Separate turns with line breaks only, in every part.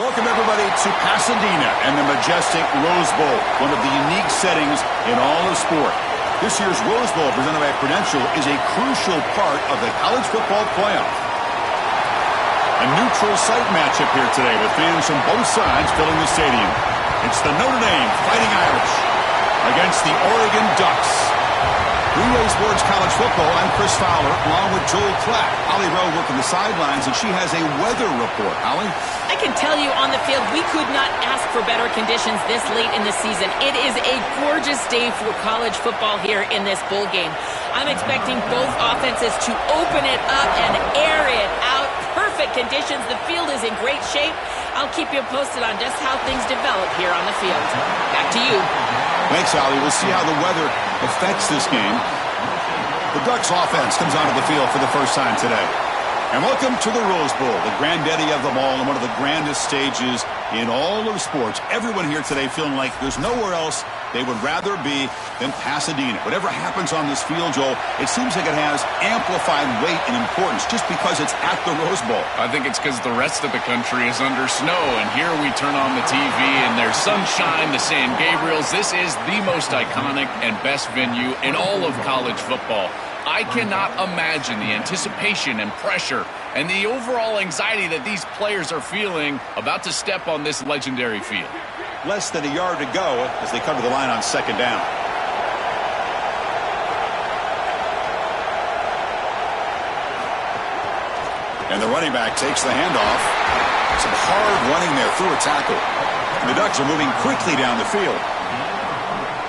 Welcome, everybody, to Pasadena and the majestic Rose Bowl, one of the unique settings in all of sport. This year's Rose Bowl, presented by Prudential, is a crucial part of the college football playoff. A neutral site matchup here today with fans from both sides filling the stadium. It's the Notre Dame Fighting Irish against the Oregon Ducks. Relay Sports College Football, I'm Chris Fowler, along with Joel Klatt. Holly Rowe working the sidelines, and she has a weather report. Holly?
I can tell you on the field, we could not ask for better conditions this late in the season. It is a gorgeous day for college football here in this bowl game. I'm expecting both offenses to open it up and air it out. Perfect conditions. The field is in great shape. I'll keep you posted on just how things develop here on the field. Back to you.
Thanks, Holly. We'll see how the weather affects this game. The Ducks offense comes onto the field for the first time today. And welcome to the Rose Bowl, the granddaddy of them all, and one of the grandest stages in all of sports. Everyone here today feeling like there's nowhere else they would rather be than Pasadena. Whatever happens on this field, Joel, it seems like it has amplified weight and importance just because it's at the Rose Bowl.
I think it's because the rest of the country is under snow, and here we turn on the TV and there's sunshine, the San Gabriels. This is the most iconic and best venue in all of college football. I cannot imagine the anticipation and pressure and the overall anxiety that these players are feeling about to step on this legendary field.
Less than a yard to go as they come to the line on second down. And the running back takes the handoff. Some hard running there through a tackle. And the Ducks are moving quickly down the field.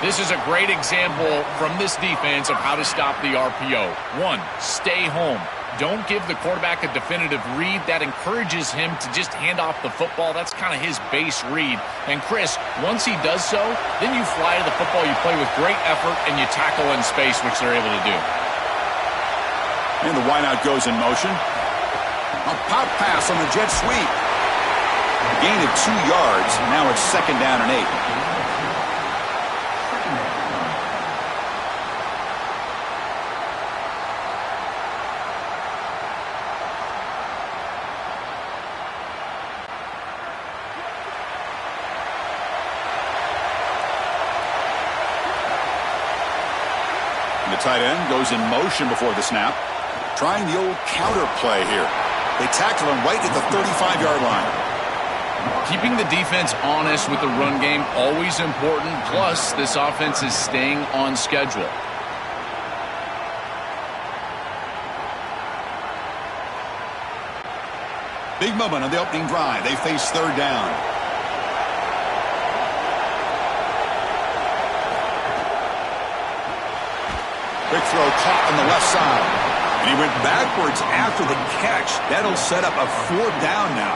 This is a great example from this defense of how to stop the RPO. One, stay home. Don't give the quarterback a definitive read. That encourages him to just hand off the football. That's kind of his base read. And Chris, once he does so, then you fly to the football, you play with great effort, and you tackle in space, which they're able to do.
And the wideout goes in motion. A pop pass on the jet sweep. Gain of 2 yards. Now it's second down and 8. The tight end goes in motion before the snap. Trying the old counter play here. They tackle him right at the 35-yard line.
Keeping the defense honest with the run game, always important. Plus, this offense is staying on schedule.
Big moment on the opening drive. They face third down. Quick throw caught on the left side. And he went backwards after the catch. That'll set up a fourth down now.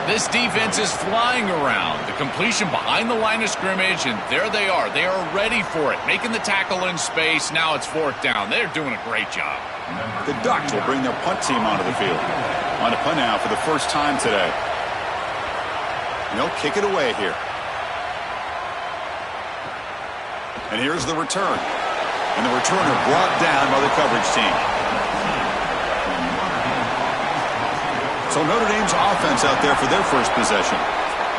This defense is flying around. The completion behind the line of scrimmage, and there they are. They are ready for it. Making the tackle in space. Now it's fourth down. They're doing a great job.
The Ducks will bring their punt team onto the field. On a punt now for the first time today. And they'll kick it away here. And here's the return. And the returner brought down by the coverage team. So Notre Dame's offense out there for their first possession.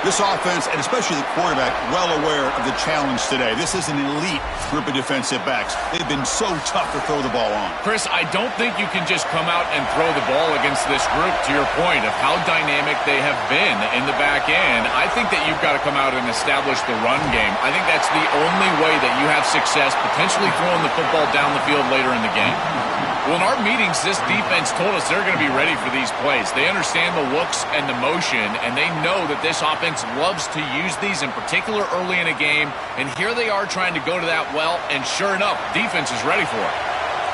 This offense, and especially the quarterback, well aware of the challenge today. This is an elite group of defensive backs. They've been so tough to throw the ball on.
Chris, I don't think you can just come out and throw the ball against this group, to your point of how dynamic they have been in the back end. I think that you've got to come out and establish the run game. I think that's the only way that you have success, potentially throwing the football down the field later in the game. Well, in our meetings, this defense told us they're going to be ready for these plays. They understand the looks and the motion, and they know that this offense loves to use these, in particular early in a game. And here they are trying to go to that well, and sure enough, defense is ready for it.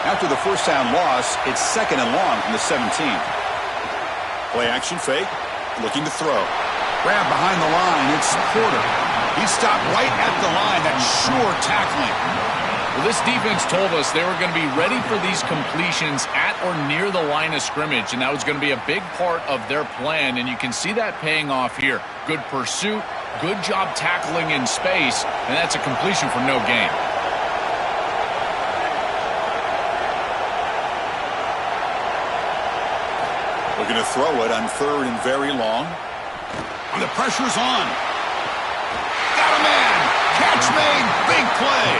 After the first down loss, it's second and long from the 17. Play action fake, looking to throw. Grab behind the line, it's Porter. He stopped right at the line. That's sure tackling.
Well, this defense told us they were going to be ready for these completions at or near the line of scrimmage, and that was going to be a big part of their plan, and you can see that paying off here. Good pursuit, good job tackling in space, and that's a completion for no gain.
Looking to throw it on third and very long. And the pressure's on. Got a man. Catch made. Big play.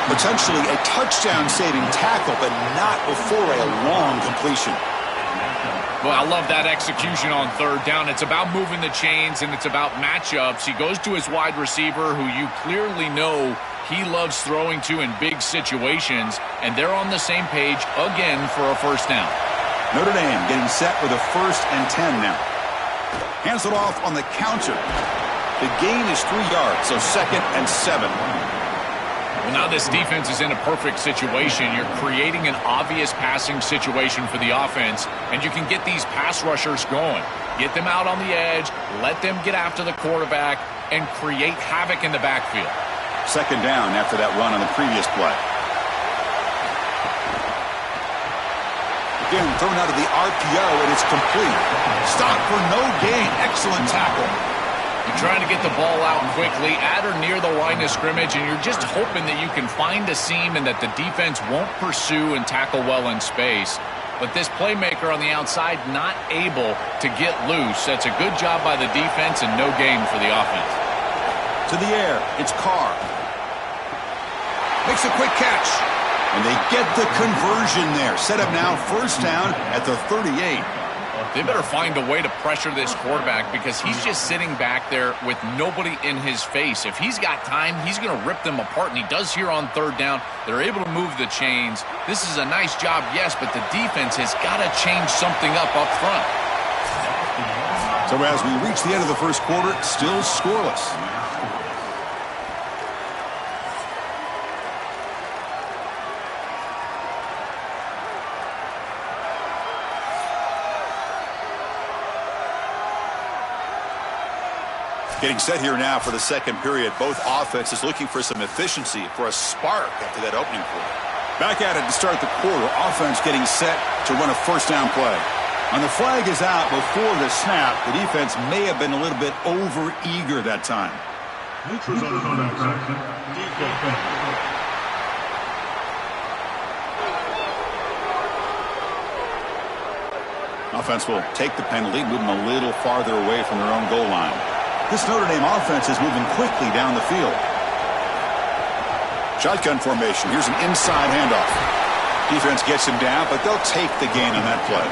Potentially a touchdown-saving tackle, but not before a long completion.
Well, I love that execution on third down. It's about moving the chains, and it's about matchups. He goes to his wide receiver, who you clearly know he loves throwing to in big situations, and they're on the same page again for a first down.
Notre Dame getting set with a 1st and 10 now. Hands it off on the counter. The gain is 3 yards, so 2nd and 7.
Well, now this defense is in a perfect situation. You're creating an obvious passing situation for the offense, and you can get these pass rushers going. Get them out on the edge, let them get after the quarterback, and create havoc in the backfield.
2nd down after that run on the previous play. Again, thrown out of the RPO, and it's complete. Stop for no gain. Excellent tackle.
You're trying to get the ball out quickly at or near the line of scrimmage, and you're just hoping that you can find a seam and that the defense won't pursue and tackle well in space. But this playmaker on the outside not able to get loose. That's a good job by the defense and no gain for the offense.
To the air, it's Carr. Makes a quick catch. And they get the conversion there. Set up now 1st down at the 38.
They better find a way to pressure this quarterback because he's just sitting back there with nobody in his face. If he's got time, he's going to rip them apart, and he does here on 3rd down. They're able to move the chains. This is a nice job, yes, but the defense has got to change something up front.
So as we reach the end of the 1st quarter, still scoreless. Getting set here now for the 2nd period. Both offenses looking for some efficiency, for a spark after that opening quarter. Back at it to start the quarter. Offense getting set to run a 1st down play. And the flag is out before the snap. The defense may have been a little bit over-eager that time. Offense will take the penalty, move them a little farther away from their own goal line. This Notre Dame offense is moving quickly down the field. Shotgun formation. Here's an inside handoff. Defense gets him down, but they'll take the gain on that play.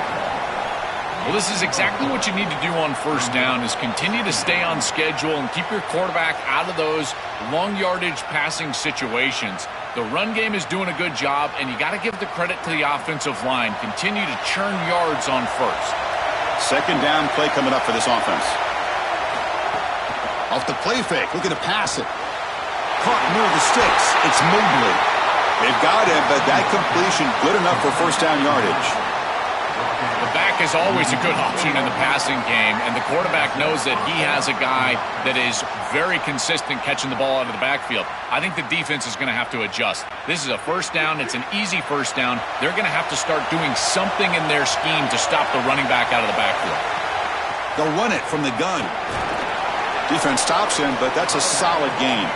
Well, this is exactly what you need to do on 1st down is continue to stay on schedule and keep your quarterback out of those long yardage passing situations. The run game is doing a good job, and you got to give the credit to the offensive line. Continue to churn yards on 1st.
2nd down play coming up for this offense. Off the play fake, looking to pass it. Caught near the sticks. It's Mobley. They've got him, but that completion good enough for 1st down yardage.
The back is always a good option in the passing game, and the quarterback knows that he has a guy that is very consistent catching the ball out of the backfield. I think the defense is going to have to adjust. This is a 1st down. It's an easy 1st down. They're going to have to start doing something in their scheme to stop the running back out of the backfield.
They'll run it from the gun. Defense stops him, but that's a solid gain.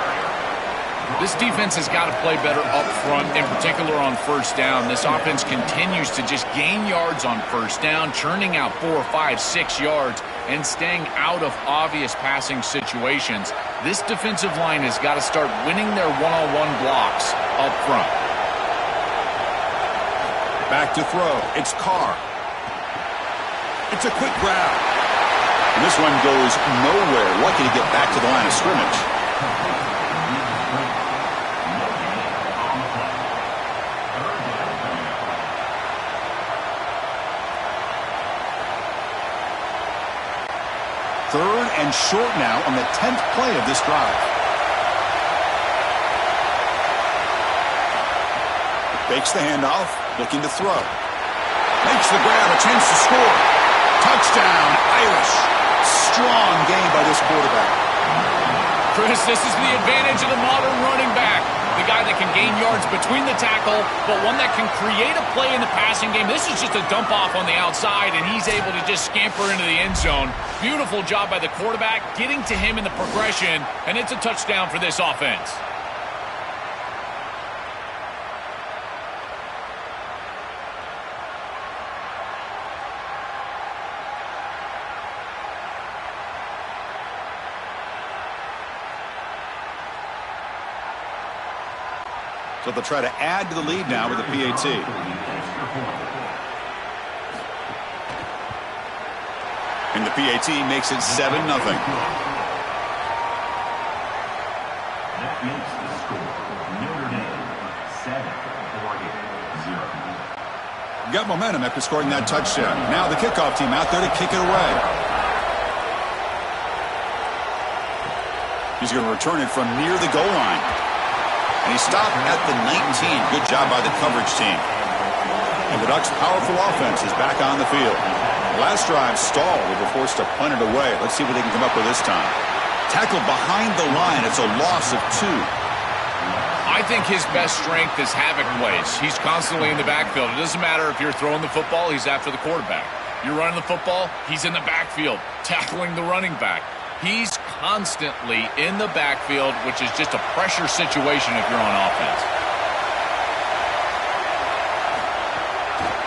This defense has got to play better up front, in particular on 1st down. This offense continues to just gain yards on 1st down, churning out 4, 5, 6 yards, and staying out of obvious passing situations. This defensive line has got to start winning their one-on-one blocks up front.
Back to throw. It's Carr. It's a quick grab. And this one goes nowhere. Lucky to get back to the line of scrimmage. Third and short now on the 10th play of this drive. Fakes the handoff, looking to throw. Makes the grab, a chance to score. Touchdown, Irish. Strong game by this quarterback.
Chris, this is the advantage of the modern running back. The guy that can gain yards between the tackle, but one that can create a play in the passing game. This is just a dump off on the outside, and he's able to just scamper into the end zone. Beautiful job by the quarterback, getting to him in the progression, and it's a touchdown for this offense.
So they'll try to add to the lead now with the PAT. And the PAT makes it 7-0.
That makes the score Notre Dame 7-0.
Got momentum after scoring that touchdown. Now the kickoff team out there to kick it away. He's going to return it from near the goal line. And he stopped at the 19. Good job by the coverage team. And the Ducks' powerful offense is back on the field. Last drive stalled. They were forced to punt it away. Let's see what they can come up with this time. Tackled behind the line. It's a loss of 2.
I think his best strength is havoc plays. He's constantly in the backfield. It doesn't matter if you're throwing the football, he's after the quarterback. You're running the football, he's in the backfield, tackling the running back. He's constantly in the backfield, which is just a pressure situation if you're on offense.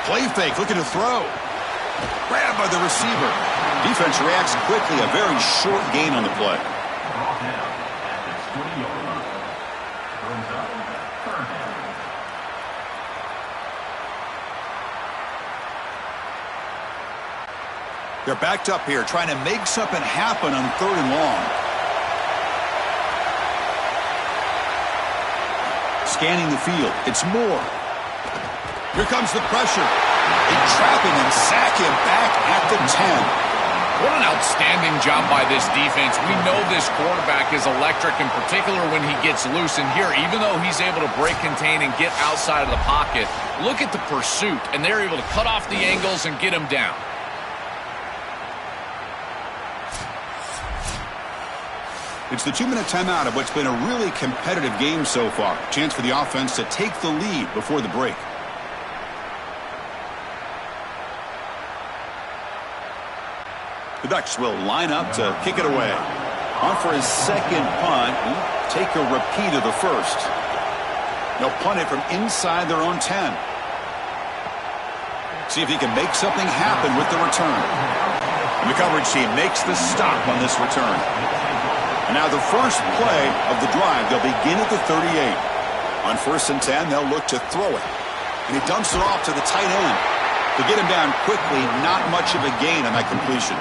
Play fake, looking to throw. Grabbed by the receiver. Defense reacts quickly. A very short gain on the play.
Brought down at the 20-yard line. Brings up third down.
They're backed up here, trying to make something happen on 3rd and long. Scanning the field. It's Moore. Here comes the pressure. They trap him and sack him back at the 10.
What an outstanding job by this defense. We know this quarterback is electric, in particular when he gets loose. And here, even though he's able to break, contain, and get outside of the pocket, look at the pursuit. And they're able to cut off the angles and get him down.
It's the 2-minute timeout of what's been a really competitive game so far. Chance for the offense to take the lead before the break. The Ducks will line up to kick it away. On for his second punt. Take a repeat of the first. They'll punt it from inside their own 10. See if he can make something happen with the return. And the coverage team makes the stop on this return. And now the first play of the drive, they'll begin at the 38. On 1st and 10, they'll look to throw it. And he dumps it off to the tight end. To get him down quickly, not much of a gain on that completion.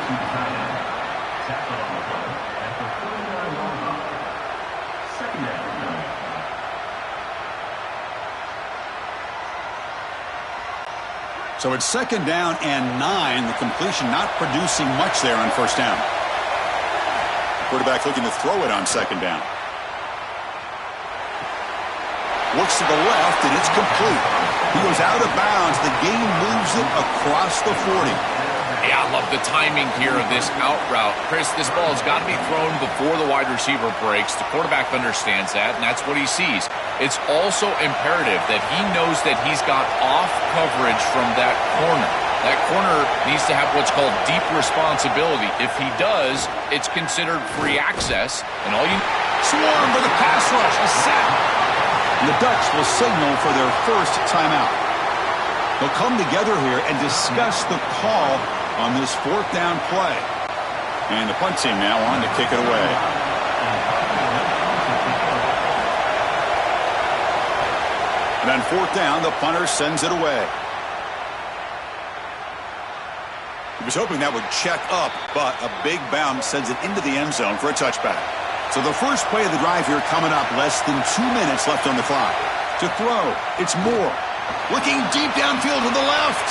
So it's 2nd down and 9. The completion not producing much there on 1st down. Quarterback looking to throw it on 2nd down. Looks to the left, and it's complete. He goes out of bounds. The game moves it across the 40.
Yeah, I love the timing here of this out route. Chris, this ball has got to be thrown before the wide receiver breaks. The quarterback understands that, and that's what he sees. It's also imperative that he knows that he's got off coverage from that corner. That corner needs to have what's called deep responsibility. If he does, it's considered free access, and all you...
Swarm for the pass rush, a sack. And the Ducks will signal for their first timeout. They'll come together here and discuss the call on this 4th down play. And the punt team now on to kick it away. And on 4th down, the punter sends it away. He was hoping that would check up, but a big bounce sends it into the end zone for a touchback. So the first play of the drive here coming up, less than 2 minutes left on the clock. To throw, it's Moore. Looking deep downfield to the left.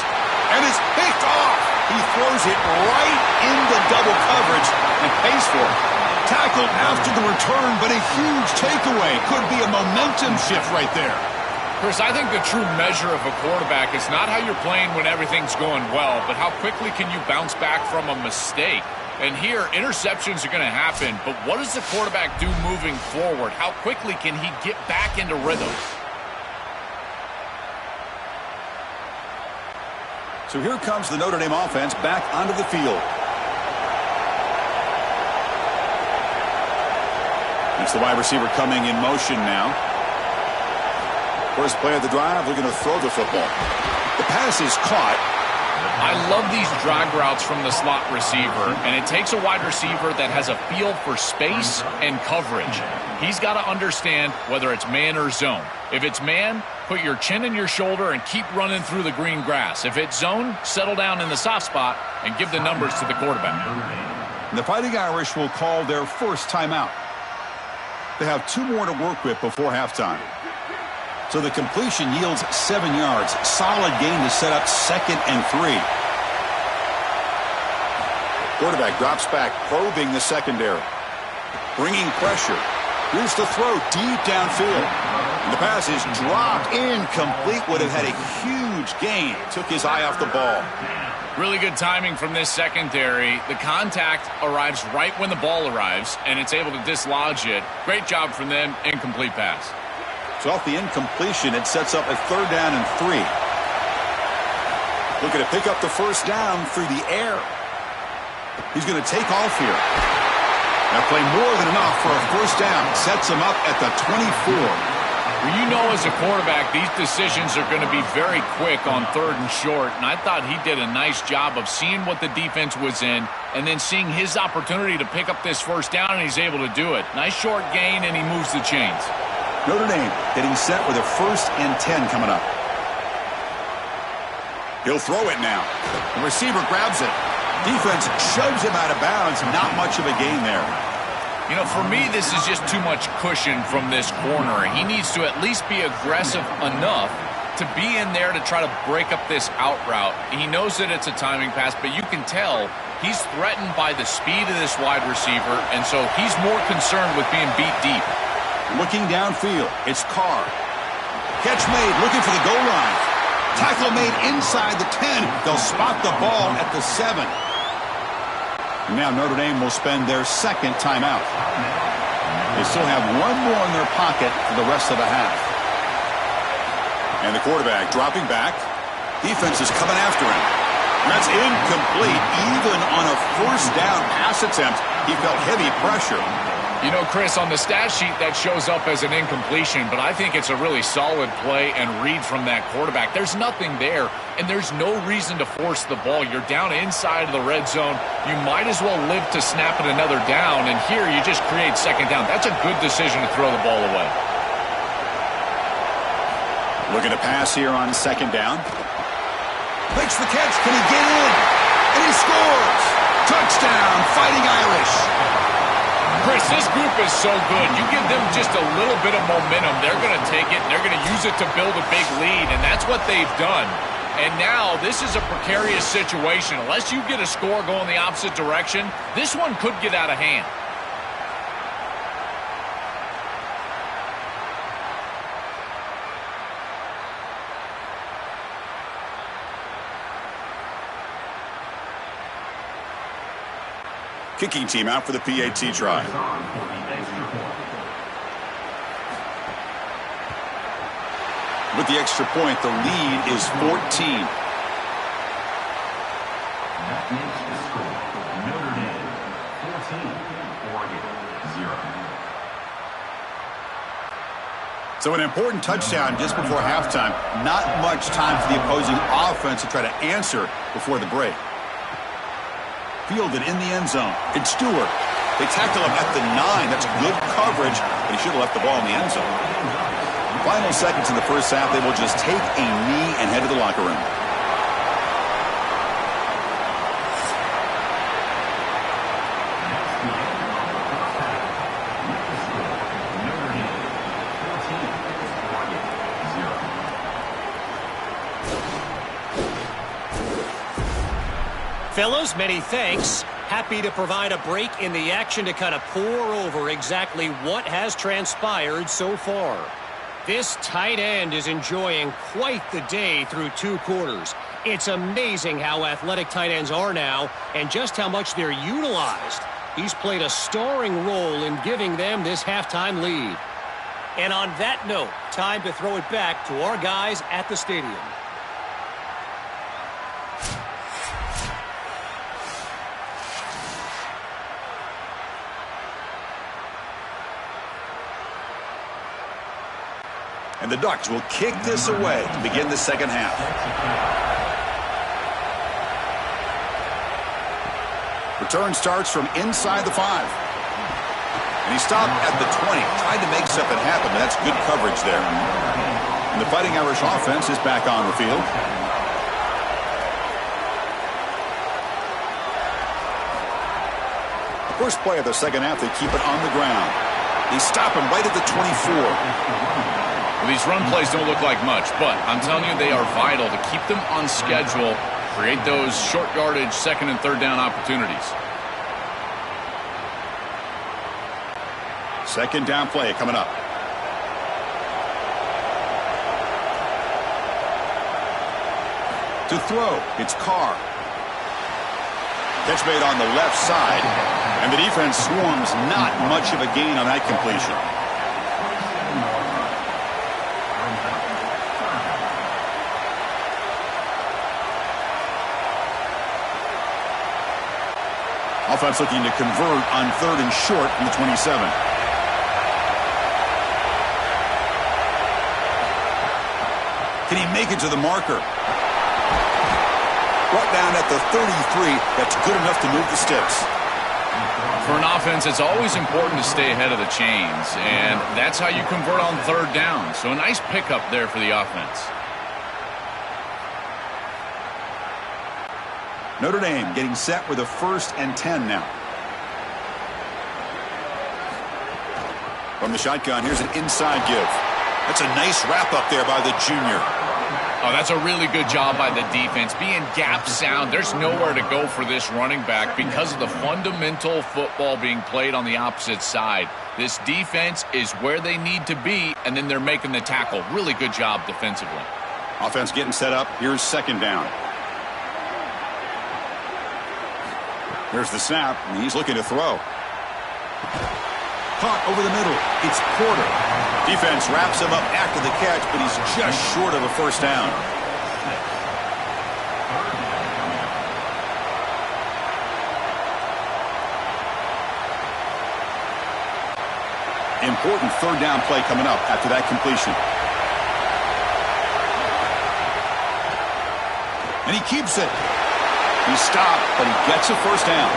And it's picked off. He throws it right into double coverage and pays for it. Tackled after the return, but a huge takeaway. Could be a momentum shift right there.
Chris, I think the true measure of a quarterback is not how you're playing when everything's going well, but how quickly can you bounce back from a mistake. And here, interceptions are going to happen, but what does the quarterback do moving forward? How quickly can he get back into rhythm?
So here comes the Notre Dame offense back onto the field. It's the wide receiver coming in motion now. First play of the drive, looking to throw the football. The pass is caught.
I love these drag routes from the slot receiver, and it takes a wide receiver that has a feel for space and coverage. He's got to understand whether it's man or zone. If it's man, put your chin in your shoulder and keep running through the green grass. If it's zone, settle down in the soft spot and give the numbers to the quarterback.
The Fighting Irish will call their first timeout. They have 2 more to work with before halftime. So the completion yields 7 yards. Solid gain to set up 2nd and 3. Quarterback drops back, probing the secondary. Bringing pressure. Here's the throw deep downfield. And the pass is dropped incomplete. Would have had a huge gain. Took his eye off the ball.
Really good timing from this secondary. The contact arrives right when the ball arrives, and it's able to dislodge it. Great job from them. Incomplete pass.
So off the incompletion, it sets up a 3rd down and 3. Looking to pick up the first down through the air. He's going to take off here. That play more than enough for a first down. Sets him up at the 24.
Well, you know as a quarterback, these decisions are going to be very quick on 3rd and short, and I thought he did a nice job of seeing what the defense was in and then seeing his opportunity to pick up this first down, and he's able to do it. Nice short gain, and he moves the chains.
Notre Dame getting set with a 1st and 10 coming up. He'll throw it now. The receiver grabs it. Defense shoves him out of bounds. Not much of a gain there.
You know, for me, this is just too much cushion from this corner. He needs to at least be aggressive enough to be in there to try to break up this out route. He knows that it's a timing pass, but you can tell he's threatened by the speed of this wide receiver, and so he's more concerned with being beat deep.
Looking downfield, it's Carr. Catch made, looking for the goal line. Tackle made inside the 10. They'll spot the ball at the 7. And now Notre Dame will spend their 2nd timeout. They still have 1 more in their pocket for the rest of the half. And the quarterback dropping back. Defense is coming after him. And that's incomplete. Even on a first down pass attempt, he felt heavy pressure.
You know, Chris, on the stat sheet that shows up as an incompletion, but I think it's a really solid play and read from that quarterback. There's nothing there, and there's no reason to force the ball. You're down inside of the red zone. You might as well live to snap it another down, and here you just create 2nd down. That's a good decision to throw the ball away.
Looking to pass here on 2nd down. Makes the catch. Can he get in? And he scores! Touchdown, Fighting Irish!
Chris, this group is so good. You give them just a little bit of momentum, they're going to take it, and they're going to use it to build a big lead, and that's what they've done. And now this is a precarious situation. Unless you get a score going the opposite direction, this one could get out of hand.
Kicking team out for the PAT try. With the extra point, the lead is 14.
That makes the score Notre Dame 14, Oregon 0.
So an important touchdown just before halftime. Not much time for the opposing offense to try to answer before the break. Fielded in the end zone. It's Stewart. They tackle him at the 9. That's good coverage, but he should have left the ball in the end zone. Final seconds in the first half, they will just take a knee and head to the locker room.
Fellows, many thanks. Happy to provide a break in the action to kind of pour over exactly what has transpired so far. This tight end is enjoying quite the day through 2 quarters. It's amazing how athletic tight ends are now and just how much they're utilized. He's played a starring role in giving them this halftime lead. And on that note, time to throw it back to our guys at the stadium.
And the Ducks will kick this away to begin the second half. Return starts from inside the 5. And he stopped at the 20. Tried to make something happen, but that's good coverage there. And the Fighting Irish offense is back on the field. First play of the second half, they keep it on the ground. They stop him right at the 24.
Well, these run plays don't look like much, but I'm telling you, they are vital to keep them on schedule, create those short yardage second and third down opportunities.
Second down play coming up. To throw, it's Carr. Catch made on the left side, and the defense swarms. Not much of a gain on that completion. Offense looking to convert on 3rd and short from the 27. Can he make it to the marker? Brought down at the 33. That's good enough to move the sticks.
For an offense, it's always important to stay ahead of the chains, and that's how you convert on 3rd down. So a nice pickup there for the offense.
Notre Dame getting set with a 1st and 10 now. From the shotgun, here's an inside give. That's a nice wrap up there by the junior.
Oh, that's a really good job by the defense. Being gap sound, there's nowhere to go for this running back because of the fundamental football being played on the opposite side. This defense is where they need to be, and then they're making the tackle. Really good job defensively.
Offense getting set up. Here's 2nd down. Here's the snap, and he's looking to throw. Caught over the middle. It's Porter. Defense wraps him up after the catch, but he's just short of a 1st down. Important 3rd down play coming up after that completion. And he keeps it. He stopped, but he gets a 1st down.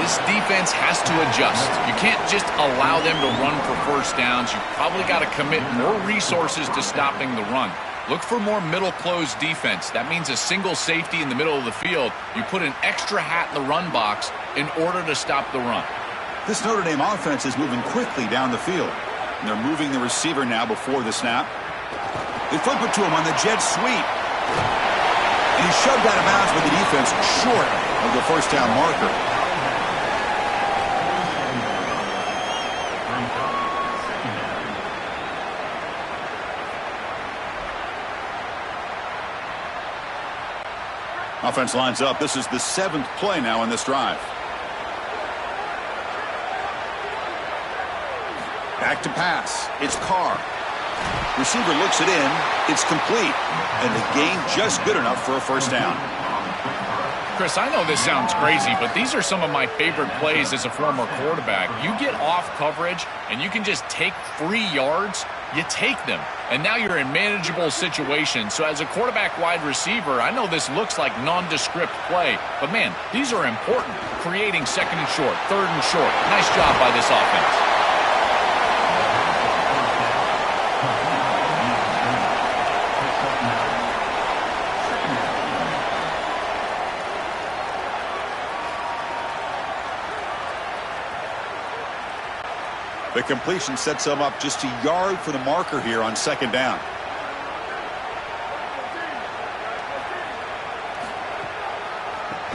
This defense has to adjust. You can't just allow them to run for 1st downs. You've probably got to commit more resources to stopping the run. Look for more middle closed defense. That means a single safety in the middle of the field. You put an extra hat in the run box in order to stop the run.
This Notre Dame offense is moving quickly down the field. And they're moving the receiver now before the snap. They flip it to him on the jet sweep. And he's shoved out of bounds with the defense short of the 1st down marker. Offense lines up. This is the 7th play now in this drive. Back to pass. It's Carr. Receiver looks it in. It's complete. And the gain just good enough for a 1st down.
Chris, I know this sounds crazy, but these are some of my favorite plays as a former quarterback. You get off coverage, and you can just take free yards. You take them, and now you're in manageable situations. So as a quarterback wide receiver, I know this looks like nondescript play, but man, these are important. Creating 2nd and short, 3rd and short. Nice job by this offense.
The completion sets him up just a yard for the marker here on 2nd down.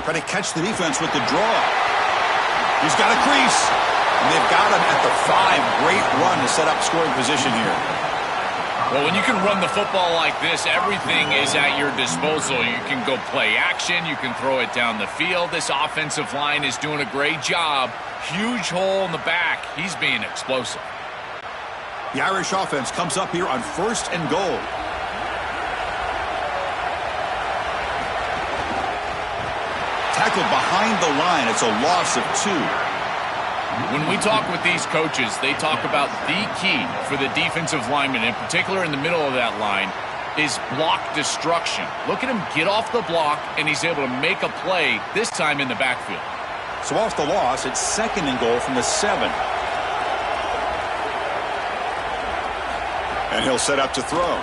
Try to catch the defense with the draw. He's got a crease. And they've got him at the 5. Great run to set up scoring position here.
Well, when you can run the football like this, everything is at your disposal. You can go play action. You can throw it down the field. This offensive line is doing a great job. Huge hole in the back. He's being explosive.
The Irish offense comes up here on 1st and goal. Tackled behind the line. It's a loss of 2.
When we talk with these coaches, they talk about the key for the defensive lineman, in particular in the middle of that line, is block destruction. Look at him get off the block, and he's able to make a play, this time in the backfield.
So off the loss, it's 2nd and goal from the 7. And he'll set up to throw.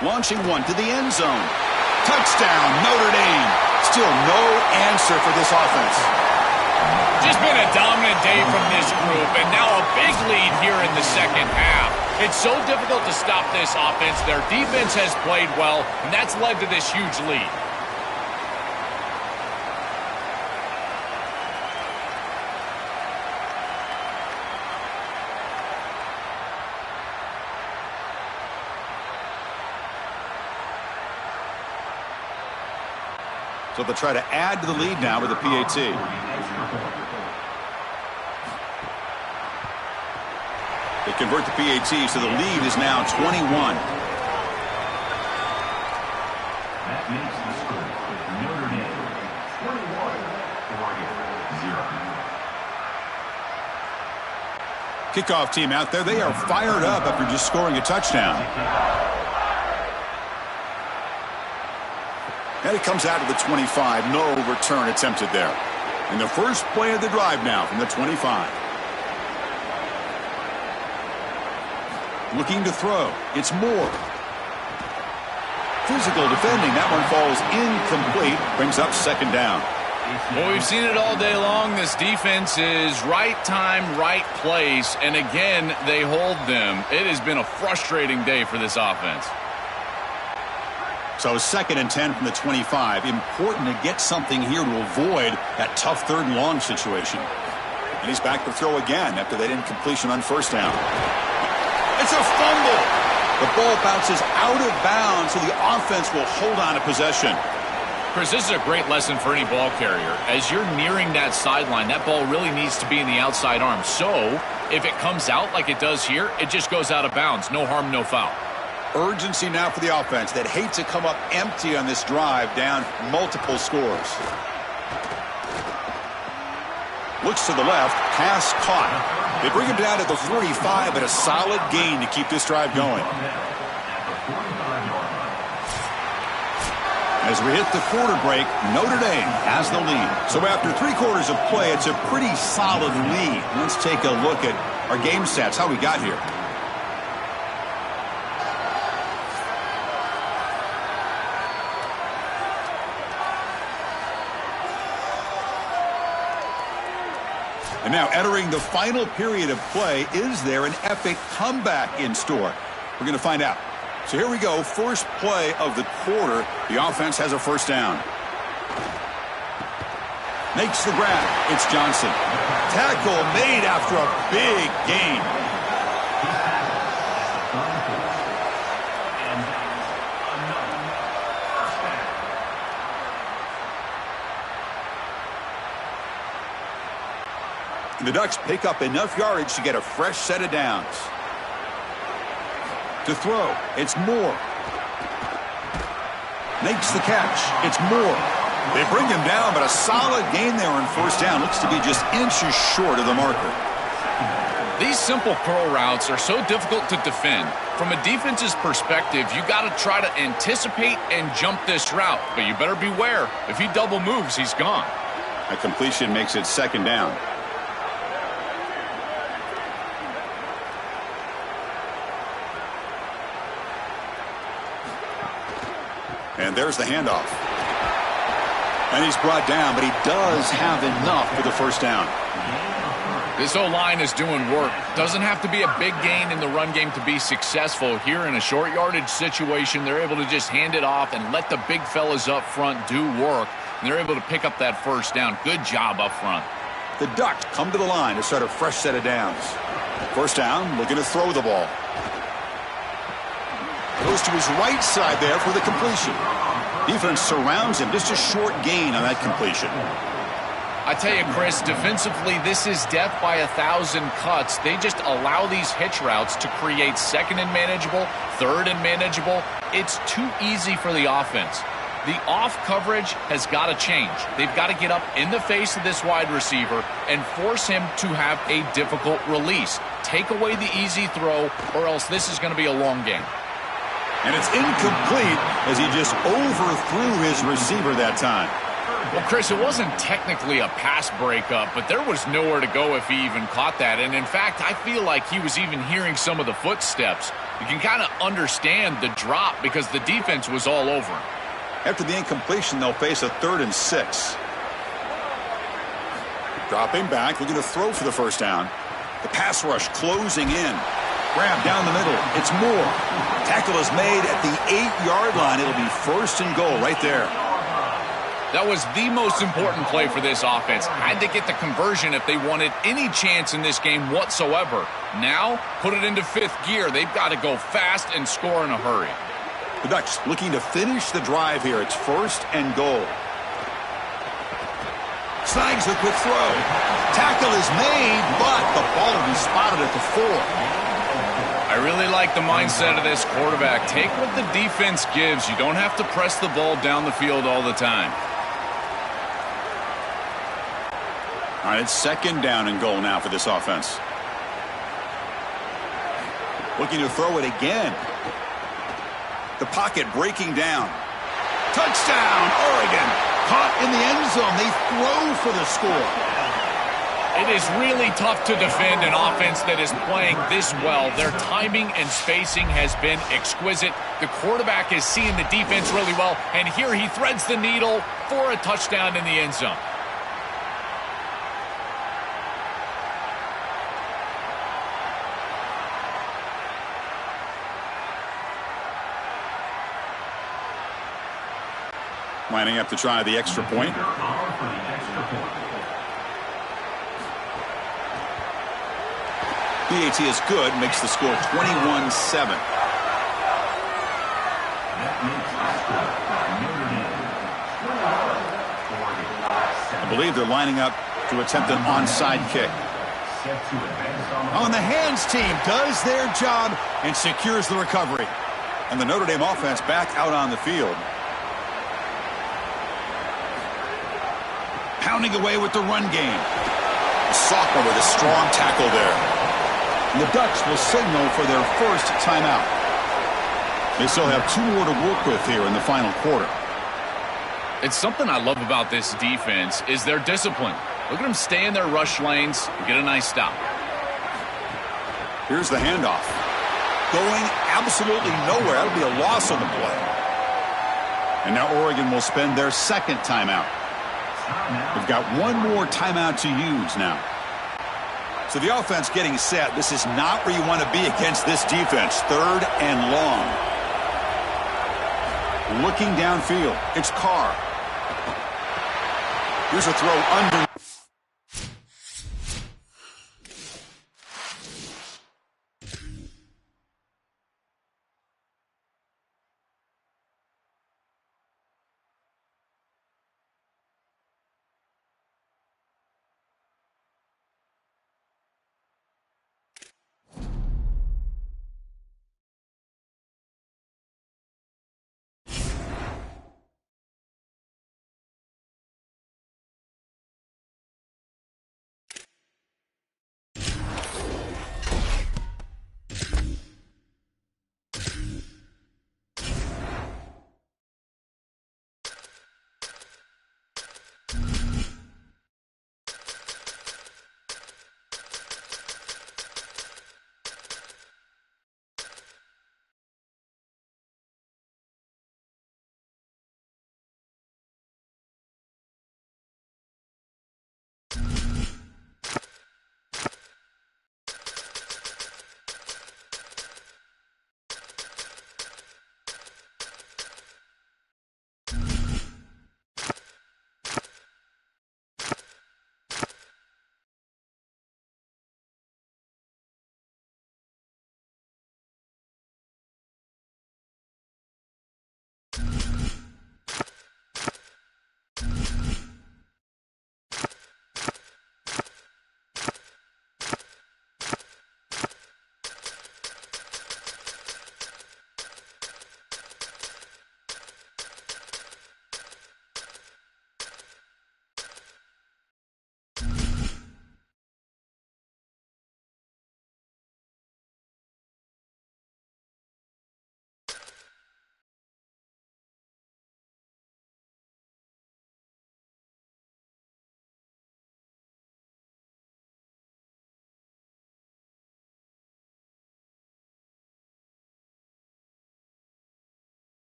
Launching one to the end zone. Touchdown, Notre Dame. Still no answer for this offense.
Just been a dominant day from this group, and now a big lead here in the second half. It's so difficult to stop this offense. Their defense has played well, and that's led to this huge lead.
So they'll try to add to the lead now with a PAT. They convert the PAT, so the lead is now 21.
That makes the score Notre Dame 21, Oregon 0.
Kickoff team out there. They are fired up after just scoring a touchdown. And it comes out of the 25. No return attempted there. And the first play of the drive now from the 25. Looking to throw. It's Moore. Physical defending. That one falls incomplete. Brings up 2nd down.
Well, we've seen it all day long. This defense is right time, right place. And again, they hold them. It has been a frustrating day for this offense.
So 2nd and 10 from the 25. Important to get something here to avoid that tough 3rd and long situation. And he's back to throw again after that incompletion on 1st down. It's a fumble. The ball bounces out of bounds, so the offense will hold on to possession.
Chris, this is a great lesson for any ball carrier. As you're nearing that sideline, that ball really needs to be in the outside arm. So if it comes out like it does here, it just goes out of bounds. No harm, no foul.
Urgency now for the offense that hate to come up empty on this drive, down multiple scores. Looks to the left, pass caught. They bring him down to the 45, but a solid gain to keep this drive going. As we hit the quarter break, Notre Dame has the lead. So after 3 quarters of play, it's a pretty solid lead. Let's take a look at our game stats, how we got here. And now entering the final period of play, is there an epic comeback in store? We're going to find out. So here we go, first play of the quarter. The offense has a 1st down. Makes the grab. It's Johnson. Tackle made after a big gain. The Ducks pick up enough yardage to get a fresh set of downs. To throw, it's Moore. Makes the catch. It's Moore. They bring him down, but a solid gain there on 1st down. Looks to be just inches short of the marker.
These simple curl routes are so difficult to defend. From a defense's perspective, you got to try to anticipate and jump this route. But you better beware. If he double moves, he's gone.
A completion makes it 2nd down. And there's the handoff. And he's brought down, but he does have enough for the 1st down.
This O-line is doing work. Doesn't have to be a big gain in the run game to be successful. Here in a short yardage situation, they're able to just hand it off and let the big fellas up front do work. And they're able to pick up that 1st down. Good job up front.
The Ducks come to the line to start a fresh set of downs. 1st down, looking to throw the ball. Goes to his right side there for the completion. Defense surrounds him. Just a short gain on that completion.
I tell you, Chris, defensively, this is death by 1,000 cuts. They just allow these hitch routes to create 2nd and manageable, 3rd and manageable. It's too easy for the offense. The off coverage has got to change. They've got to get up in the face of this wide receiver and force him to have a difficult release. Take away the easy throw, or else this is going to be a long game.
And it's incomplete as he just overthrew his receiver that time.
Well, Chris, it wasn't technically a pass breakup, but there was nowhere to go if he even caught that. And in fact, I feel like he was even hearing some of the footsteps. You can kind of understand the drop because the defense was all over him.
After the incompletion, they'll face a 3rd and 6. Dropping back, looking to throw for the first down. The pass rush closing in. Grab down the middle. It's Moore. Tackle is made at the 8-yard line. It'll be 1st and goal right there.
That was the most important play for this offense. Had to get the conversion if they wanted any chance in this game whatsoever. Now, put it into 5th gear. They've got to go fast and score in a hurry.
The Ducks looking to finish the drive here. It's 1st and goal. Snags a quick throw. Tackle is made, but the ball will be spotted at the 4.
I really like the mindset of this quarterback. Take what the defense gives. You don't have to press the ball down the field all the time.
All right, it's 2nd down and goal now for this offense. Looking to throw it again. The pocket breaking down. Touchdown, Oregon. Caught in the end zone. They throw for the score.
It is really tough to defend an offense that is playing this well. Their timing and spacing has been exquisite. The quarterback is seeing the defense really well, and here he threads the needle for a touchdown in the end zone.
Lining up to try the extra point. PAT is good, makes the score 21-7. I believe they're lining up to attempt an onside kick. On the hands team does their job and secures the recovery. And the Notre Dame offense back out on the field. Pounding away with the run game. The sophomore with a strong tackle there. And the Ducks will signal for their first timeout. They still have 2 more to work with here in the final quarter.
It's something I love about this defense is their discipline. Look at them stay in their rush lanes and get a nice stop.
Here's the handoff. Going absolutely nowhere. That'll be a loss on the play. And now Oregon will spend their 2nd timeout. They've got 1 more timeout to use now. So the offense getting set. This is not where you want to be against this defense. 3rd and long. Looking downfield. It's Carr. Here's a throw under.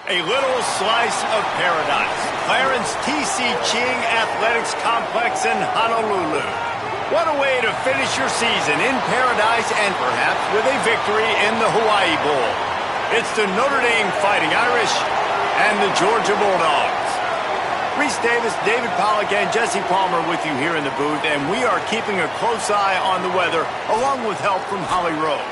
A little slice of paradise. Clarence T.C. Ching Athletics Complex in Honolulu. What a way to finish your season in paradise and perhaps with a victory in the Hawaii Bowl. It's the Notre Dame Fighting Irish and the Georgia Bulldogs. Reese Davis, David Pollack, and Jesse Palmer with you here in the booth, and we are keeping a close eye on the weather along with help from Holly Rowe.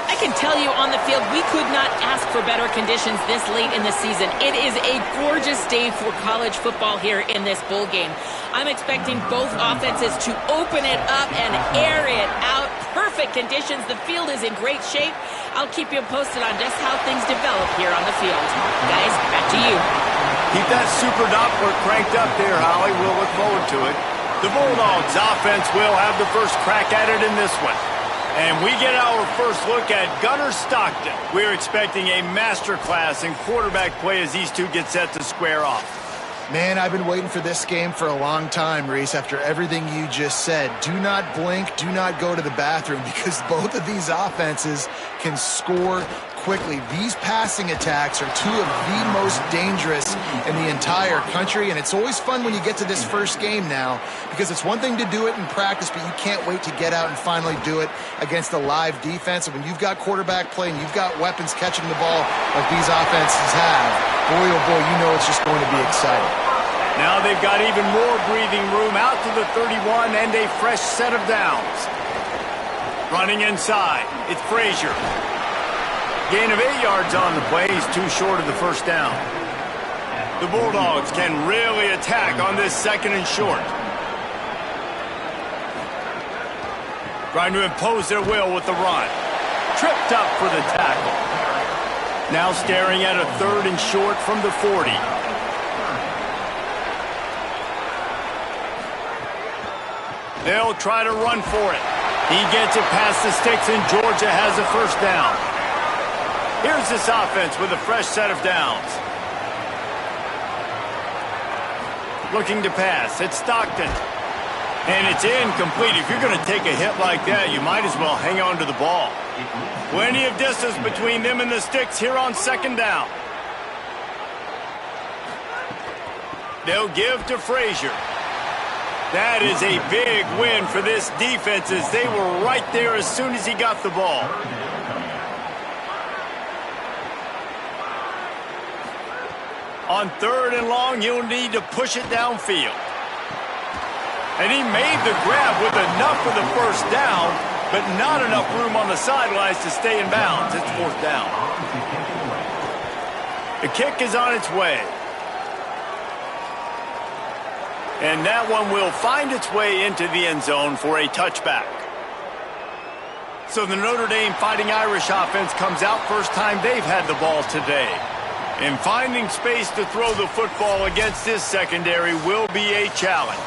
I can tell you on the field, we could not ask for better conditions this late in the season. It is a gorgeous day for college football here in this bowl game. I'm expecting both offenses to open it up and air it out. Perfect conditions. The field is in great shape. I'll keep you posted on just how things develop here on the field. Guys, back to you.
Keep that super Doppler cranked up there, Holly. We'll look forward to it. The Bulldogs offense will have the first crack at it in this one. And we get our first look at Gunnar Stockton. We're expecting a masterclass in quarterback play as these two get set to square off.
Man, I've been waiting for this game for a long time, Reese, after everything you just said. Do not blink, do not go to the bathroom, because both of these offenses can score quickly. These passing attacks are two of the most dangerous in the entire country, and it's always fun when you get to this first game now, because it's one thing to do it in practice, but you can't wait to get out and finally do it against a live defense. And when you've got quarterback play and you've got weapons catching the ball like these offenses have, boy, oh boy, you know it's just going to be exciting.
Now they've got even more breathing room out to the 31 and a fresh set of downs. Running inside, it's Frazier. Gain of 8 yards on the play. He's too short of the first down. The Bulldogs can really attack on this second and short. Trying to impose their will with the run. Tripped up for the tackle. Now staring at a third and short from the 40. They'll try to run for it. He gets it past the sticks, and Georgia has a first down. Here's this offense with a fresh set of downs. Looking to pass. It's Stockton. And it's incomplete. If you're going to take a hit like that, you might as well hang on to the ball. Plenty of distance between them and the sticks here on second down. They'll give to Frazier. That is a big win for this defense, as they were right there as soon as he got the ball. On third and long, he'll need to push it downfield. And he made the grab with enough for the first down, but not enough room on the sidelines to stay in bounds. It's fourth down. The kick is on its way. And that one will find its way into the end zone for a touchback. So the Notre Dame Fighting Irish offense comes out first time they've had the ball today. And finding space to throw the football against this secondary will be a challenge.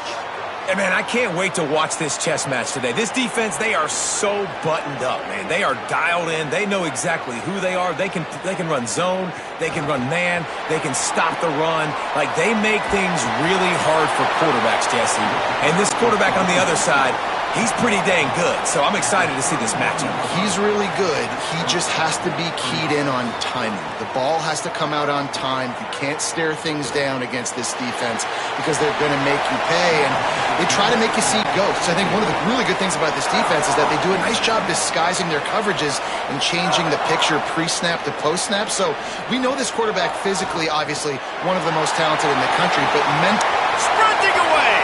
Hey, man, I can't wait to watch this chess match today. This defense, they are so buttoned up, man. They are dialed in. They know exactly who they are. They can run zone. They can run man. They can stop the run. Like, they make things really hard for quarterbacks, Jesse. And this quarterback on the other side, he's pretty dang good. So I'm excited to see this matchup.
He's really good. He just has to be keyed in on timing. The ball has to come out on time. You can't stare things down against this defense because they're going to make you pay. And they try to make you see ghosts. I think one of the really good things about this defense is that they do a nice job disguising their coverages and changing the picture pre-snap to post-snap. So we know this quarterback physically, obviously, one of the most talented in the country, but
sprinting away!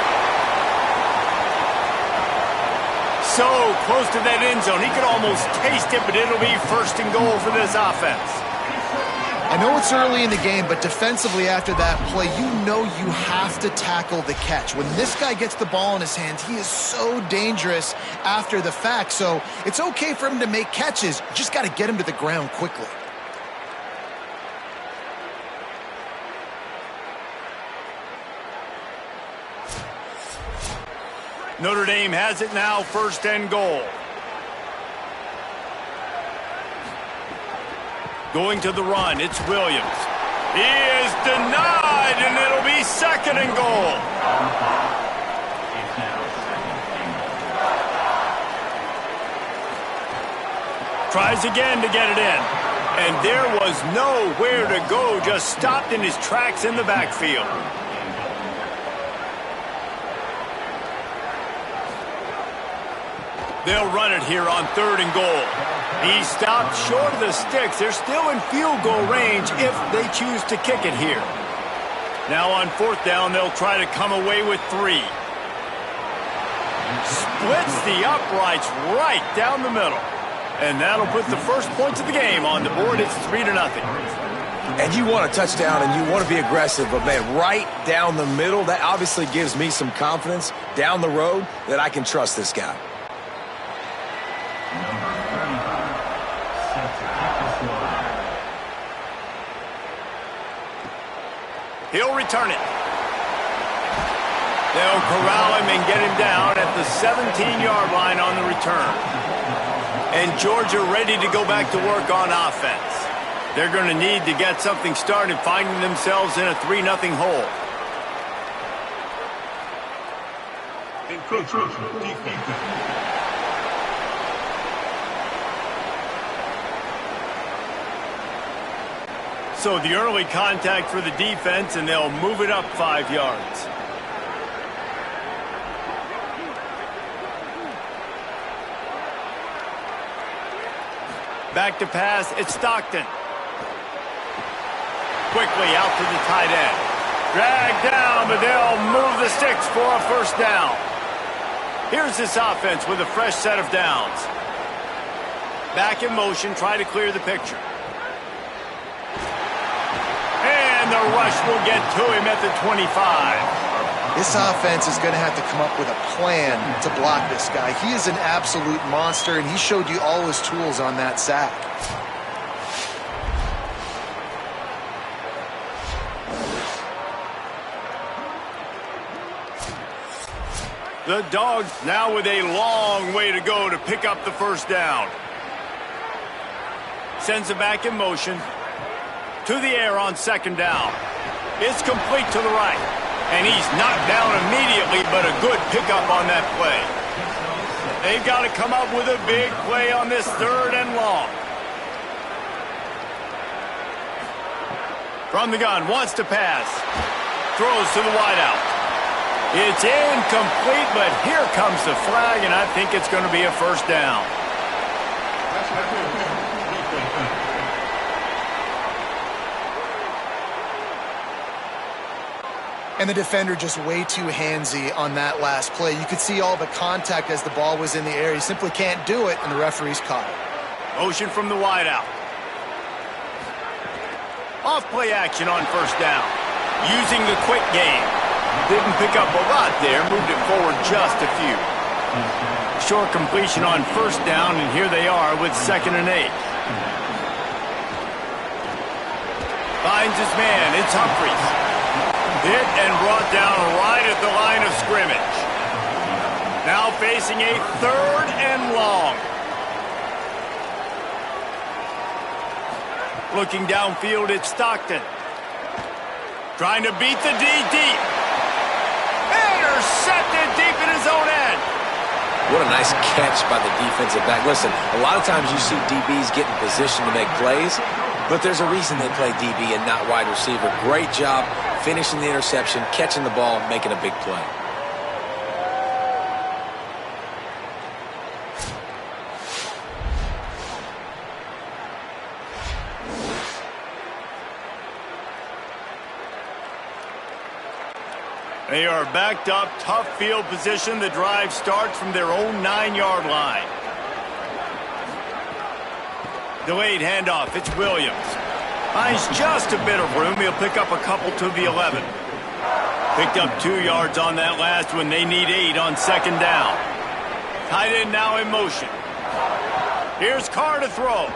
So close to that end zone, he could almost taste it, but it'll be first and goal for this offense.
I know it's early in the game, but defensively after that play, you know you have to tackle the catch. When this guy gets the ball in his hands, he is so dangerous after the fact. So it's okay for him to make catches. You just got to get him to the ground quickly.
Notre Dame has it now, first and goal. Going to the run, it's Williams. He is denied, and it'll be second and goal. Tries again to get it in. And there was nowhere to go, just stopped in his tracks in the backfield. They'll run it here on 3rd and goal. He stopped short of the sticks. They're still in field goal range if they choose to kick it here. Now on 4th down, they'll try to come away with 3. Splits the uprights right down the middle. And that'll put the first points of the game on the board. It's 3-0.
And you want a touchdown and you want to be aggressive, but man, right down the middle, that obviously gives me some confidence down the road that I can trust this guy.
He'll return it. They'll corral him and get him down at the 17-yard line on the return. And Georgia ready to go back to work on offense. They're going to need to get something started, finding themselves in a 3-0 hole. So the early contact for the defense, and they'll move it up 5 yards. Back to pass, it's Stockton. Quickly out to the tight end. Dragged down, but they'll move the sticks for a first down. Here's this offense with a fresh set of downs. Back in motion, try to clear the picture. And the rush will get to him at the 25.
This offense is going to have to come up with a plan to block this guy. He is an absolute monster, and he showed you all his tools on that sack.
The Dogs now with a long way to go to pick up the first down. Sends it back in motion. To the air on 2nd down. It's complete to the right. And he's knocked down immediately, but a good pickup on that play. They've got to come up with a big play on this 3rd and long. From the gun, wants to pass. Throws to the wideout. It's incomplete, but here comes the flag, and I think it's going to be a first down.
And the defender just way too handsy on that last play. You could see all the contact as the ball was in the air. He simply can't do it, and the referee's caught it.
Motion from the wideout. Off play action on 1st down. Using the quick game. Didn't pick up a lot there. Moved it forward just a few. Short completion on 1st down, and here they are with 2nd and 8. Finds his man. It's Humphries. Hit and brought down right at the line of scrimmage. Now facing a 3rd and long. Looking downfield, it's Stockton. Trying to beat the D deep. Intercepted deep in his own end.
What a nice catch by the defensive back. Listen, a lot of times you see DBs get in position to make plays, but there's a reason they play DB and not wide receiver. Great job finishing the interception, catching the ball, making a big play.
They are backed up, tough field position. The drive starts from their own 9-yard line. Delayed handoff, it's Williams. Finds just a bit of room. He'll pick up a couple to the 11. Picked up 2 yards on that last one. They need 8 on 2nd down. Tight end now in motion. Here's Carr to throw.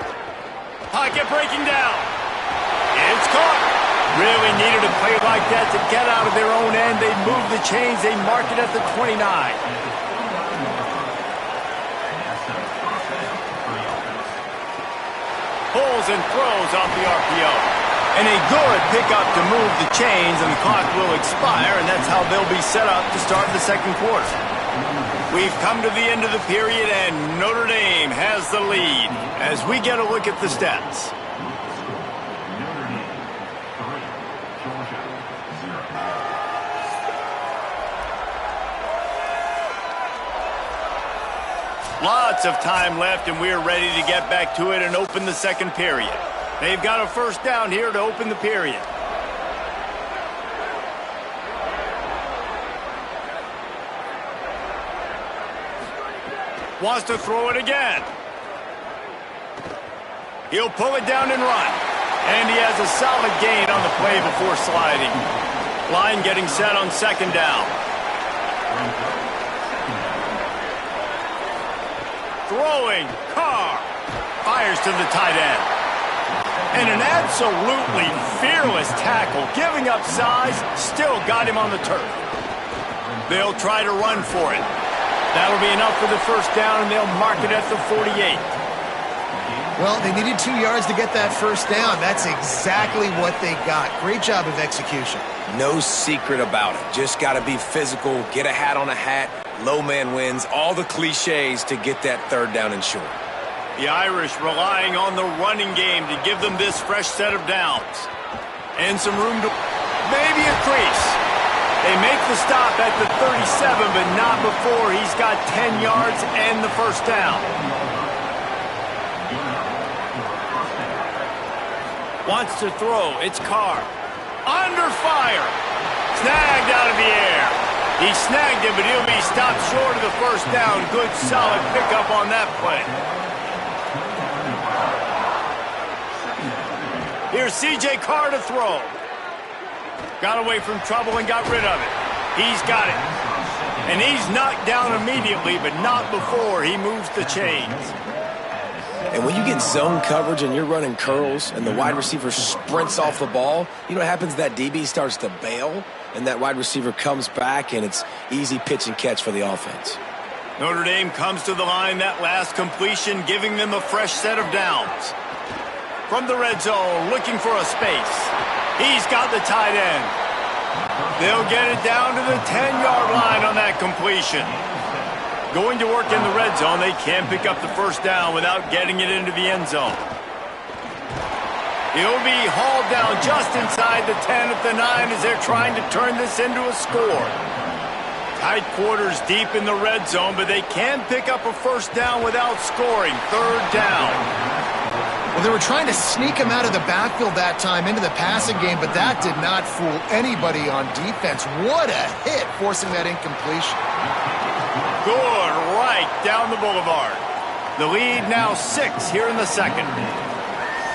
Pocket breaking down. It's caught. Really needed a play like that to get out of their own end. They move the chains. They mark it at the 29. Pulls and throws off the RPO. And a good pickup to move the chains, and the clock will expire, and that's how they'll be set up to start the 2nd quarter. We've come to the end of the period, and Notre Dame has the lead as we get a look at the stats. Lots of time left, and we're ready to get back to it and open the second period. They've got a first down here to open the period. Wants to throw it again. He'll pull it down and run. And he has a solid gain on the play before sliding. Line getting set on second down. Throwing. Carr fires to the tight end. And an absolutely fearless tackle. Giving up size, still got him on the turf. They'll try to run for it. That'll be enough for the first down, and they'll mark it at the 48.
Well, they needed 2 yards to get that first down. That's exactly what they got. Great job of execution.
No secret about it. Just got to be physical, get a hat on a hat, low man wins, all the cliches to get that third down and short.
The Irish relying on the running game to give them this fresh set of downs. And some room to maybe a crease. They make the stop at the 37, but not before he's got 10 yards and the first down. Wants to throw. It's Carr. Under fire. Snagged out of the air. He snagged it, but he'll be stopped short of the first down. Good, solid pickup on that play. Here's C.J. Carr to throw. Got away from trouble and got rid of it. He's got it. And he's knocked down immediately, but not before he moves the chains.
And when you get zone coverage and you're running curls and the wide receiver sprints off the ball, you know what happens? That DB starts to bail, and that wide receiver comes back, and it's easy pitch and catch for the offense.
Notre Dame comes to the line, that last completion, giving them a fresh set of downs. From the red zone, looking for a space. He's got the tight end. They'll get it down to the 10-yard line on that completion. Going to work in the red zone, they can't pick up the first down without getting it into the end zone. He'll be hauled down just inside the 10 at the 9 as they're trying to turn this into a score. Tight quarters deep in the red zone, but they can pick up a first down without scoring. Third down.
Well, they were trying to sneak him out of the backfield that time into the passing game, but that did not fool anybody on defense. What a hit, forcing that incompletion.
Good, right down the boulevard. The lead now 6 here in the second.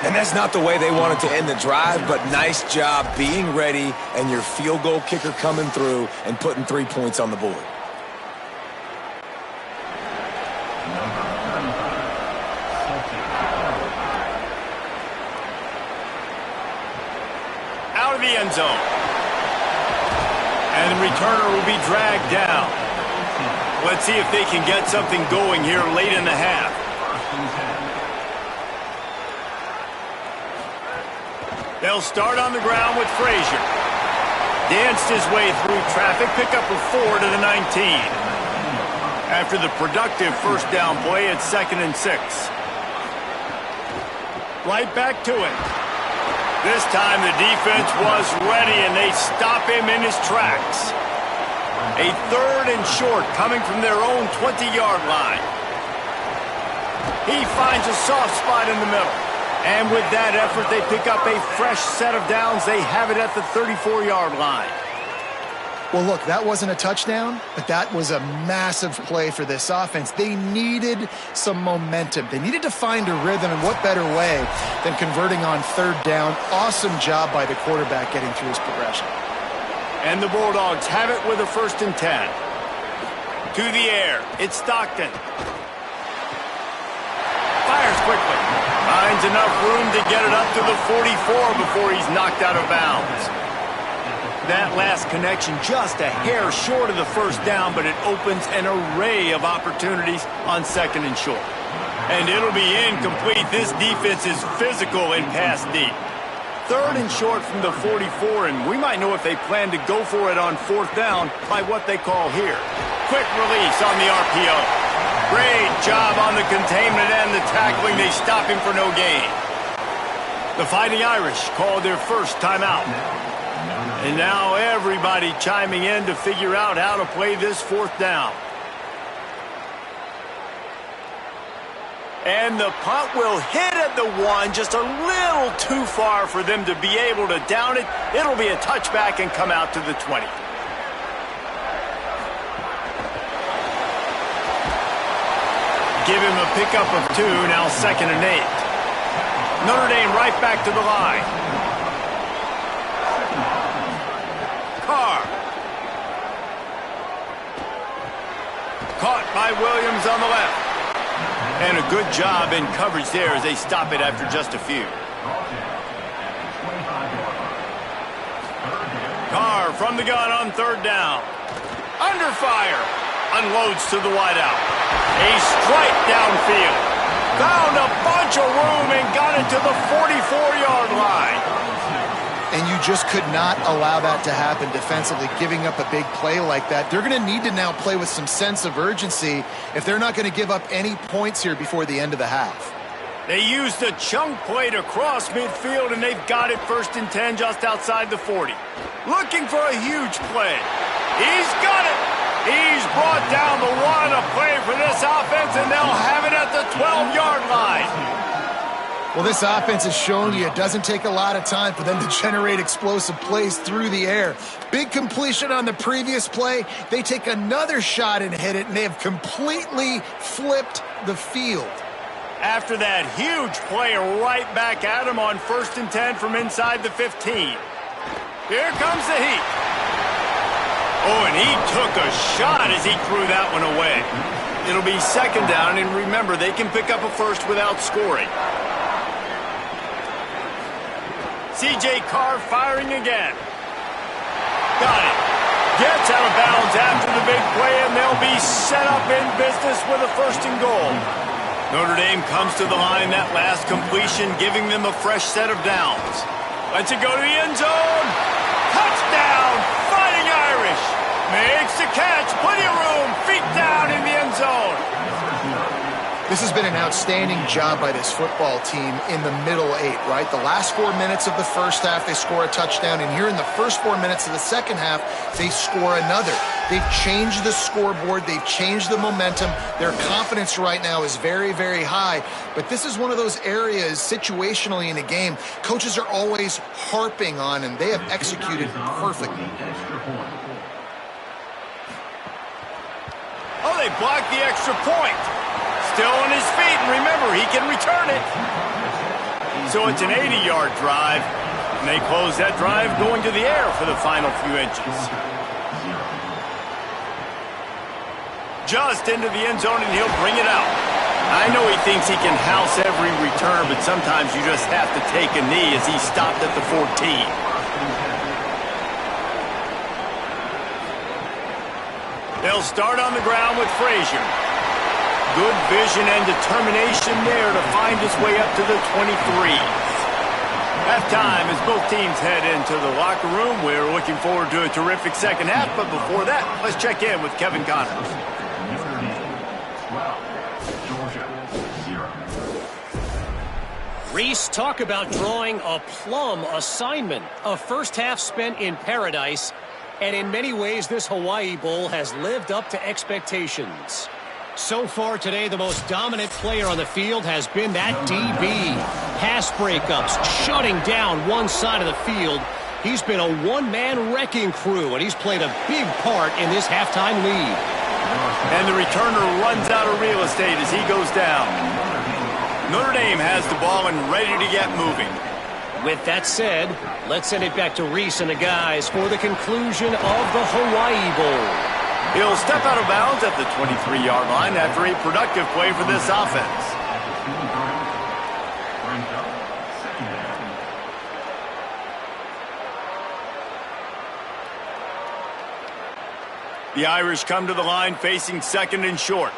And that's not the way they wanted to end the drive, but nice job being ready and your field goal kicker coming through and putting 3 points on the board.
Out of the end zone. And the returner will be dragged down. Let's see if they can get something going here late in the half. They'll start on the ground with Frazier. Danced his way through traffic, pick up a 4 to the 19. After the productive first down play, it's 2nd and 6. Right back to it. This time the defense was ready and they stop him in his tracks. A 3rd and short coming from their own 20-yard line. He finds a soft spot in the middle. And with that effort, they pick up a fresh set of downs. They have it at the 34-yard line.
Well, look, that wasn't a touchdown, but that was a massive play for this offense. They needed some momentum. They needed to find a rhythm, and what better way than converting on 3rd down. Awesome job by the quarterback getting through his progression.
And the Bulldogs have it with a 1st and 10. To the air, it's Stockton. Fires quickly. Finds enough room to get it up to the 44 before he's knocked out of bounds. That last connection just a hair short of the first down, but it opens an array of opportunities on 2nd and short. And it'll be incomplete. This defense is physical and pass deep. 3rd and short from the 44, and we might know if they plan to go for it on 4th down by what they call here. Quick release on the RPO. Great job on the containment and the tackling. They stop him for no gain. The Fighting Irish called their first timeout. And now everybody chiming in to figure out how to play this 4th down. And the punt will hit at the 1, just a little too far for them to be able to down it. It'll be a touchback and come out to the 20. Give him a pickup of 2, now 2nd and 8. Notre Dame right back to the line. Carr. Caught by Williams on the left. And a good job in coverage there as they stop it after just a few. Carr from the gun on 3rd down. Under fire. Unloads to the wideout. A strike downfield. Found a bunch of room and got it to the 44-yard line.
And you just could not allow that to happen defensively, giving up a big play like that. They're going to need to now play with some sense of urgency if they're not going to give up any points here before the end of the half.
They used a chunk play to cross midfield, and they've got it 1st and 10 just outside the 40. Looking for a huge play. He's got it. He's brought down the 1, a play for this offense, and they'll have it at the 12-yard line.
Well, this offense has shown you it doesn't take a lot of time for them to generate explosive plays through the air. Big completion on the previous play. They take another shot and hit it, and they have completely flipped the field.
After that huge play, right back at him on 1st and 10 from inside the 15. Here comes the heat. Oh, and he took a shot as he threw that one away. It'll be 2nd down, and remember, they can pick up a first without scoring. C.J. Carr firing again. Got it. Gets out of bounds after the big play, and they'll be set up in business with a 1st and goal. Notre Dame comes to the line, that last completion, giving them a fresh set of downs. Lets it go to the end zone. Touchdown, Fighting Irish. Makes the catch, plenty of room, feet down in the end zone.
This has been an outstanding job by this football team in the middle 8, right? The last 4 minutes of the first half, they score a touchdown. And here in the first 4 minutes of the second half, they score another. They've changed the scoreboard. They've changed the momentum. Their confidence right now is very, very high. But this is one of those areas situationally in a game coaches are always harping on, and they have executed perfectly.
Oh, they blocked the extra point. Still on his feet, and remember, he can return it. So it's an 80-yard drive, and they close that drive going to the air for the final few inches. Just into the end zone, and he'll bring it out. I know he thinks he can house every return, but sometimes you just have to take a knee as he stopped at the 14. They'll start on the ground with Frazier. Good vision and determination there to find his way up to the 23. Halftime as both teams head into the locker room. We're looking forward to a terrific second half, but before that, let's check in with Kevin Connors.
Reese, talk about drawing a plum assignment. A first half spent in paradise, and in many ways, this Hawaii Bowl has lived up to expectations. So far today, the most dominant player on the field has been that DB. Pass breakups, shutting down one side of the field. He's been a one-man wrecking crew, and he's played a big part in this halftime lead.
And the returner runs out of real estate as he goes down. Notre Dame has the ball and ready to get moving.
With that said, let's send it back to Reese and the guys for the conclusion of the Hawaii Bowl.
He'll step out of bounds at the 23-yard line after a productive play for this offense. The Irish come to the line facing 2nd and short.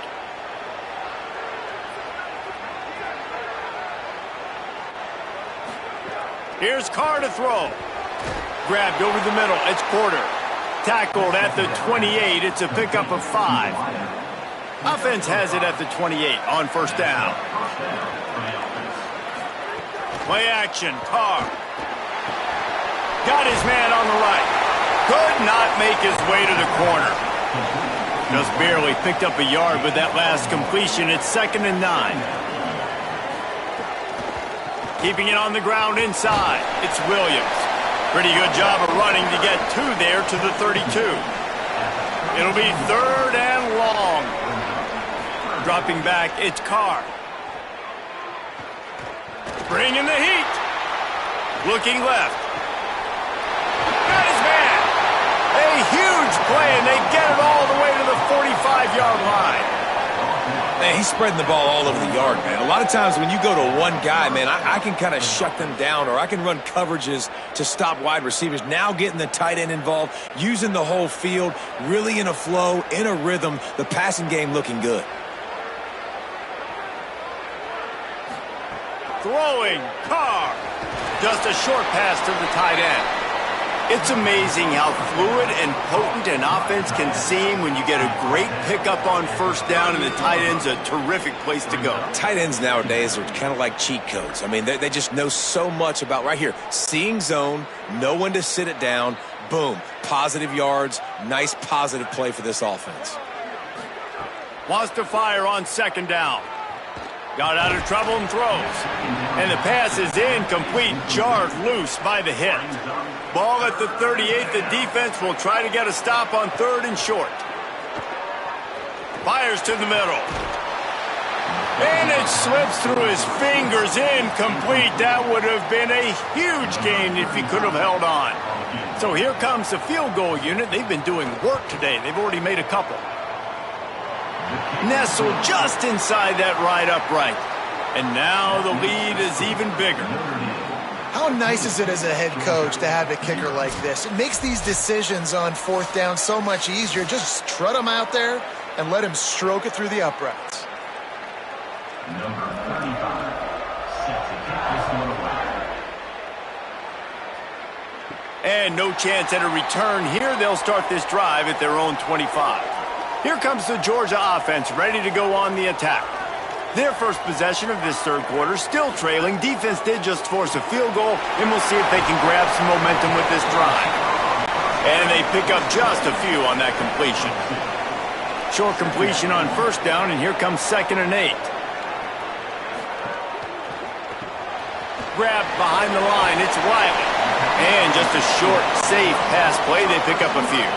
Here's Carr to throw. Grabbed over the middle. It's Porter. Tackled at the 28. It's a pickup of 5. Offense has it at the 28 on first down. Play action. Carr. Got his man on the right. Could not make his way to the corner. Just barely picked up a yard with that last completion. It's 2nd and 9. Keeping it on the ground inside. It's Williams. Pretty good job of running to get there to the 32. It'll be 3rd and long. Dropping back, it's Carr. Bringing the heat. Looking left. Got his man. A huge play, and they get it all the way to the 45-yard line.
Man, he's spreading the ball all over the yard, man. A lot of times when you go to one guy, man, I can kind of shut them down, or I can run coverages to stop wide receivers. Now getting the tight end involved, using the whole field, really in a flow, in a rhythm, the passing game looking good.
Throwing, Carr. Just a short pass to the tight end. It's amazing how fluid and potent an offense can seem when you get a great pickup on first down, and the tight end's a terrific place to go.
Tight ends nowadays are kind of like cheat codes. I mean, they just know so much about right here. Seeing zone, know when to sit it down, boom, positive yards, nice positive play for this offense.
Wants to fire on 2nd down. Got out of trouble and throws. And the pass is incomplete, jarred loose by the hit. Ball at the 38. The defense will try to get a stop on 3rd and short. Fires to the middle. And it slips through his fingers, incomplete. That would have been a huge gain if he could have held on. So here comes the field goal unit. They've been doing work today. They've already made a couple. Nestled just inside that right upright. And now the lead is even bigger.
How nice is it as a head coach to have a kicker like this? It makes these decisions on 4th down so much easier. Just trot him out there and let him stroke it through the uprights.
Number 35, set to kick this one away.
And no chance at a return here. They'll start this drive at their own 25. Here comes the Georgia offense, ready to go on the attack. Their first possession of this 3rd quarter, still trailing. Defense did just force a field goal, and we'll see if they can grab some momentum with this drive. And they pick up just a few on that completion. Short completion on 1st down, and here comes 2nd and 8. Grabbed behind the line, it's Wiley. And just a short, safe pass play, they pick up a few.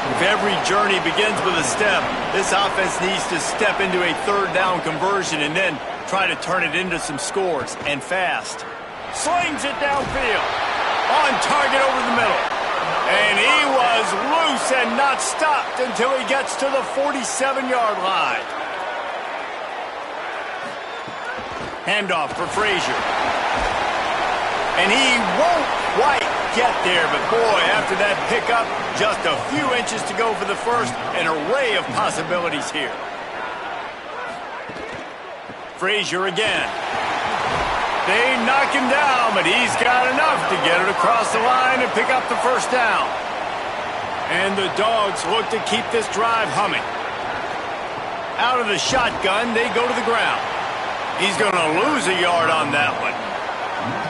If every journey begins with a step, this offense needs to step into a 3rd down conversion and then try to turn it into some scores, and fast. Slings it downfield. On target over the middle. And he was loose and not stopped until he gets to the 47-yard line. Handoff for Frazier. And he won't quite get there, but boy, after that pickup, just a few inches to go for the first. An array of possibilities here. Frazier again. They knock him down, but he's got enough to get it across the line and pick up the 1st down. And the Dogs look to keep this drive humming. Out of the shotgun, they go to the ground. He's going to lose a yard on that one.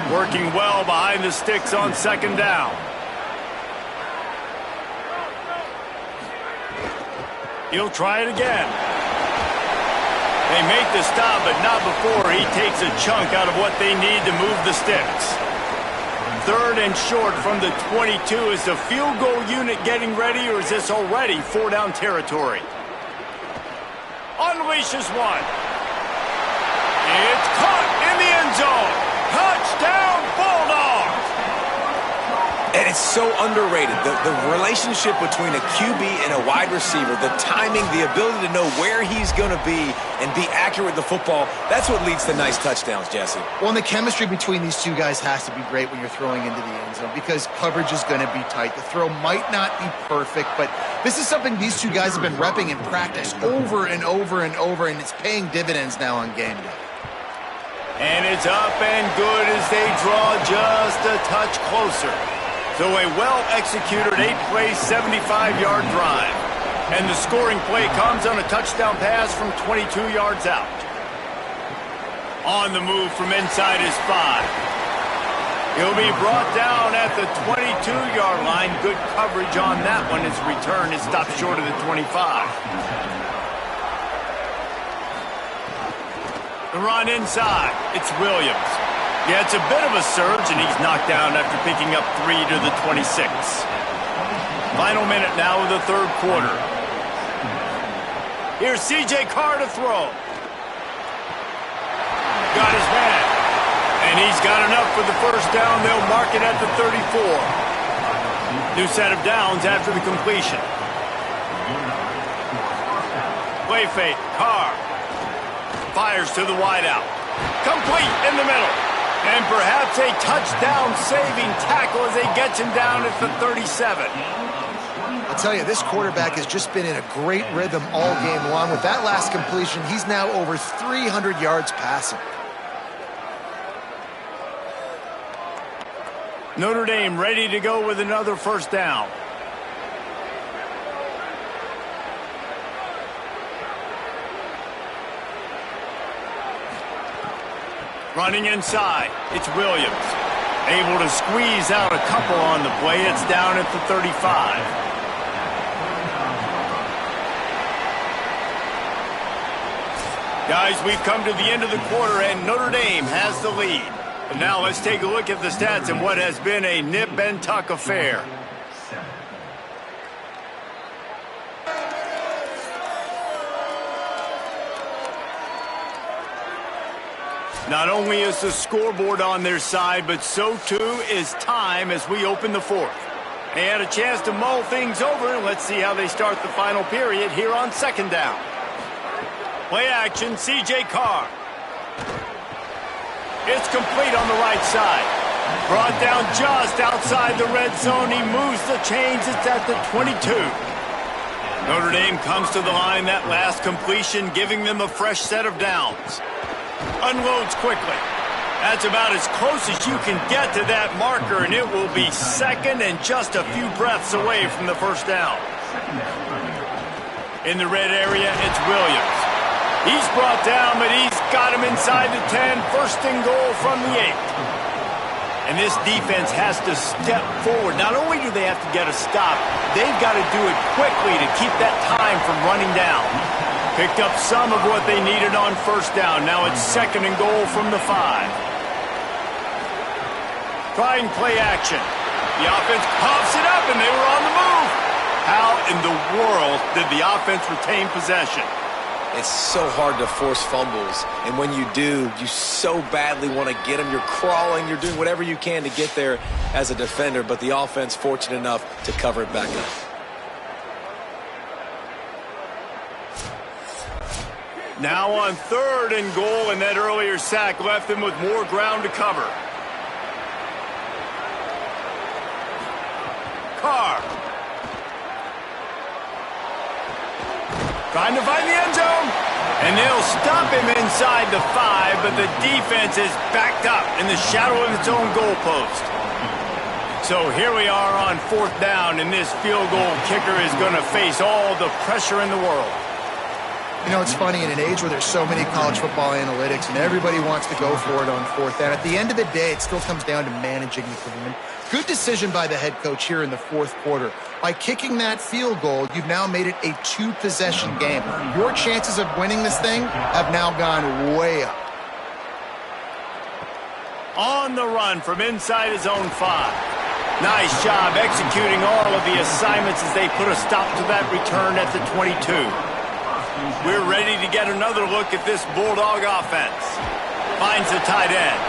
Working well behind the sticks on 2nd down. He'll try it again. They make the stop, but not before he takes a chunk out of what they need to move the sticks. 3rd and short from the 22. Is the field goal unit getting ready, or is this already 4-down territory? Unleashes one. It's caught in the end zone. Touchdown, Bulldogs!
And it's so underrated. The relationship between a QB and a wide receiver, the timing, the ability to know where he's going to be and be accurate with the football, that's what leads to nice touchdowns, Jesse.
Well, and the chemistry between these two guys has to be great when you're throwing into the end zone because coverage is going to be tight. The throw might not be perfect, but this is something these two guys have been repping in practice over and over and over, and it's paying dividends now on game day.
And it's up and good as they draw just a touch closer. So a well-executed 8-play, 75-yard drive. And the scoring play comes on a touchdown pass from 22 yards out. On the move from inside his 5. He'll be brought down at the 22-yard line. Good coverage on that one. His return is stopped short of the 25. The run inside. It's Williams. Yeah, it's a bit of a surge, and he's knocked down after picking up 3 to the 26. Final minute now of the third quarter. Here's C.J. Carr to throw. Got his man. And he's got enough for the first down. They'll mark it at the 34. New set of downs after the completion. Play fake. Carr fires to the wideout. Complete in the middle. And perhaps a touchdown-saving tackle as they get him down at the 37.
I'll tell you, this quarterback has just been in a great rhythm all game long. With that last completion, he's now over 300 yards passing.
Notre Dame ready to go with another first down. Running inside, it's Williams. Able to squeeze out a couple on the play. It's down at the 35. Guys, we've come to the end of the quarter, and Notre Dame has the lead. And now let's take a look at the stats and what has been a nip and tuck affair. Not only is the scoreboard on their side, but so too is time as we open the fourth. They had a chance to mull things over, and let's see how they start the final period here on second down. Play action, C.J. Carr. It's complete on the right side. Brought down just outside the red zone. He moves the chains. It's at the 22. Notre Dame comes to the line. That last completion giving them a fresh set of downs. Unloads quickly. That's about as close as you can get to that marker, and it will be second and just a few breaths away from the first down. In the red area, it's Williams. He's brought down, but he's got him inside the 10. First and goal from the 8. And this defense has to step forward. Not only do they have to get a stop, they've got to do it quickly to keep that time from running down. Picked up some of what they needed on first down. Now it's second and goal from the 5. Trying play action. The offense pops it up, and they were on the move. How in the world did the offense retain possession?
It's so hard to force fumbles, and when you do, you so badly want to get them. You're crawling, you're doing whatever you can to get there as a defender, but the offense fortunate enough to cover it back up.
Now on third and goal, and that earlier sack left them with more ground to cover. Carr. Trying to find the end zone. And they'll stop him inside the 5, but the defense is backed up in the shadow of its own goalpost. So here we are on fourth down, and this field goal kicker is going to face all the pressure in the world.
You know, it's funny, in an age where there's so many college football analytics and everybody wants to go for it on fourth down, at the end of the day, it still comes down to managing the game. Good decision by the head coach here in the fourth quarter. By kicking that field goal, you've now made it a 2-possession game. Your chances of winning this thing have now gone way up.
On the run from inside his own 5. Nice job executing all of the assignments as they put a stop to that return at the 22. We're ready to get another look at this Bulldog offense. Finds the tight end.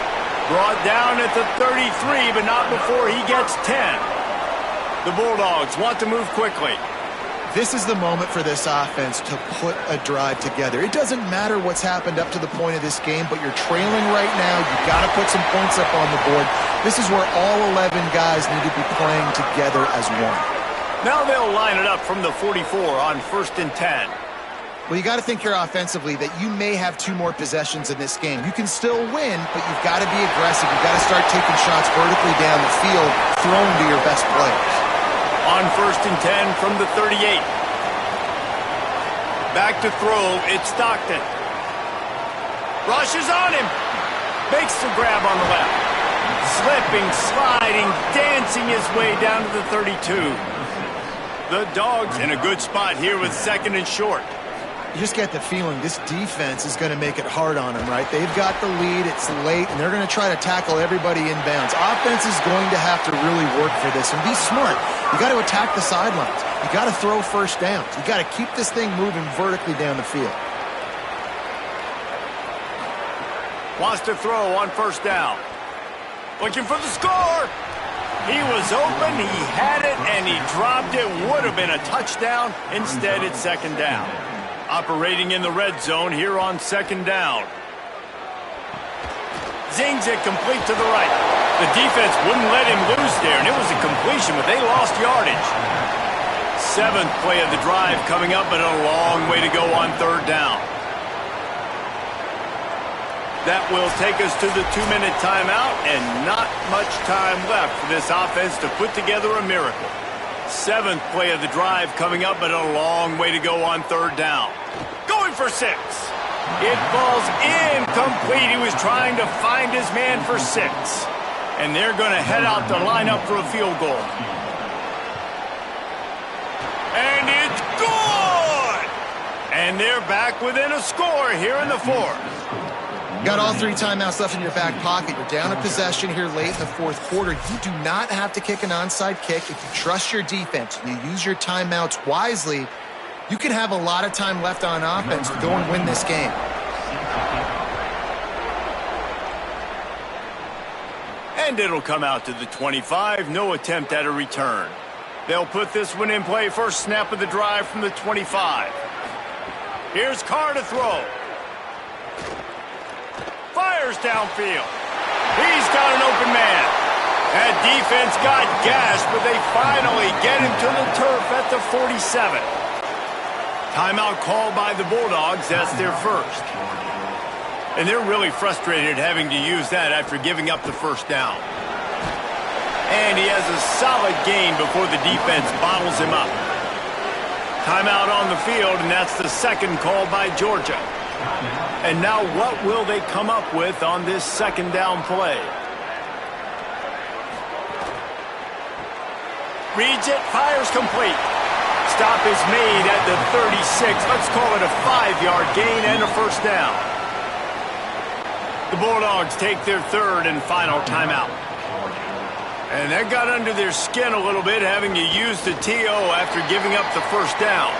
Brought down at the 33, but not before he gets 10. The Bulldogs want to move quickly.
This is the moment for this offense to put a drive together. It doesn't matter what's happened up to the point of this game, but you're trailing right now. You've got to put some points up on the board. This is where all 11 guys need to be playing together as one.
Now they'll line it up from the 44 on first and 10.
Well, you got to think here offensively that you may have 2 more possessions in this game. You can still win, but you've got to be aggressive. You've got to start taking shots vertically down the field, thrown to your best players.
On first and 10 from the 38. Back to throw, it's Stockton. Rushes on him. Makes the grab on the left. Slipping, sliding, dancing his way down to the 32. The Dogs in a good spot here with second and short.
You just get the feeling this defense is going to make it hard on them, right? They've got the lead, it's late, and they're going to try to tackle everybody inbounds. Offense is going to have to really work for this and be smart. You got to attack the sidelines. You got to throw first downs. You got to keep this thing moving vertically down the field.
Wants to throw on first down. Looking for the score. He was open, he had it, and he dropped it. Would have been a touchdown. Instead, it's second down. Operating in the red zone here on second down. Zings it complete to the right. The defense wouldn't let him lose there, and it was a completion, but they lost yardage. Seventh play of the drive coming up, but a long way to go on third down. That will take us to the 2-minute timeout, and not much time left for this offense to put together a miracle. Seventh play of the drive coming up, but a long way to go on third down. Going for 6. It falls incomplete. He was trying to find his man for 6. And they're going to head out to line up for a field goal. And it's good! And they're back within a score here in the fourth.
Got all 3 timeouts left in your back pocket. You're down a possession here late in the fourth quarter. You do not have to kick an onside kick. If you trust your defense, you use your timeouts wisely, you can have a lot of time left on offense to go and win this game.
And it'll come out to the 25. No attempt at a return. They'll put this one in play. First snap of the drive from the 25. Here's Carr to throw. Fires downfield. He's got an open man. That defense got gashed, but they finally get him to the turf at the 47. Timeout called by the Bulldogs. That's their first. And they're really frustrated having to use that after giving up the first down. And he has a solid gain before the defense bottles him up. Timeout on the field, and that's the second call by Georgia. And now what will they come up with on this second down play? Reads it, fires complete. Stop is made at the 36. Let's call it a 5-yard gain and a first down. The Bulldogs take their third and final timeout. And that got under their skin a little bit, having to use the TO after giving up the first down.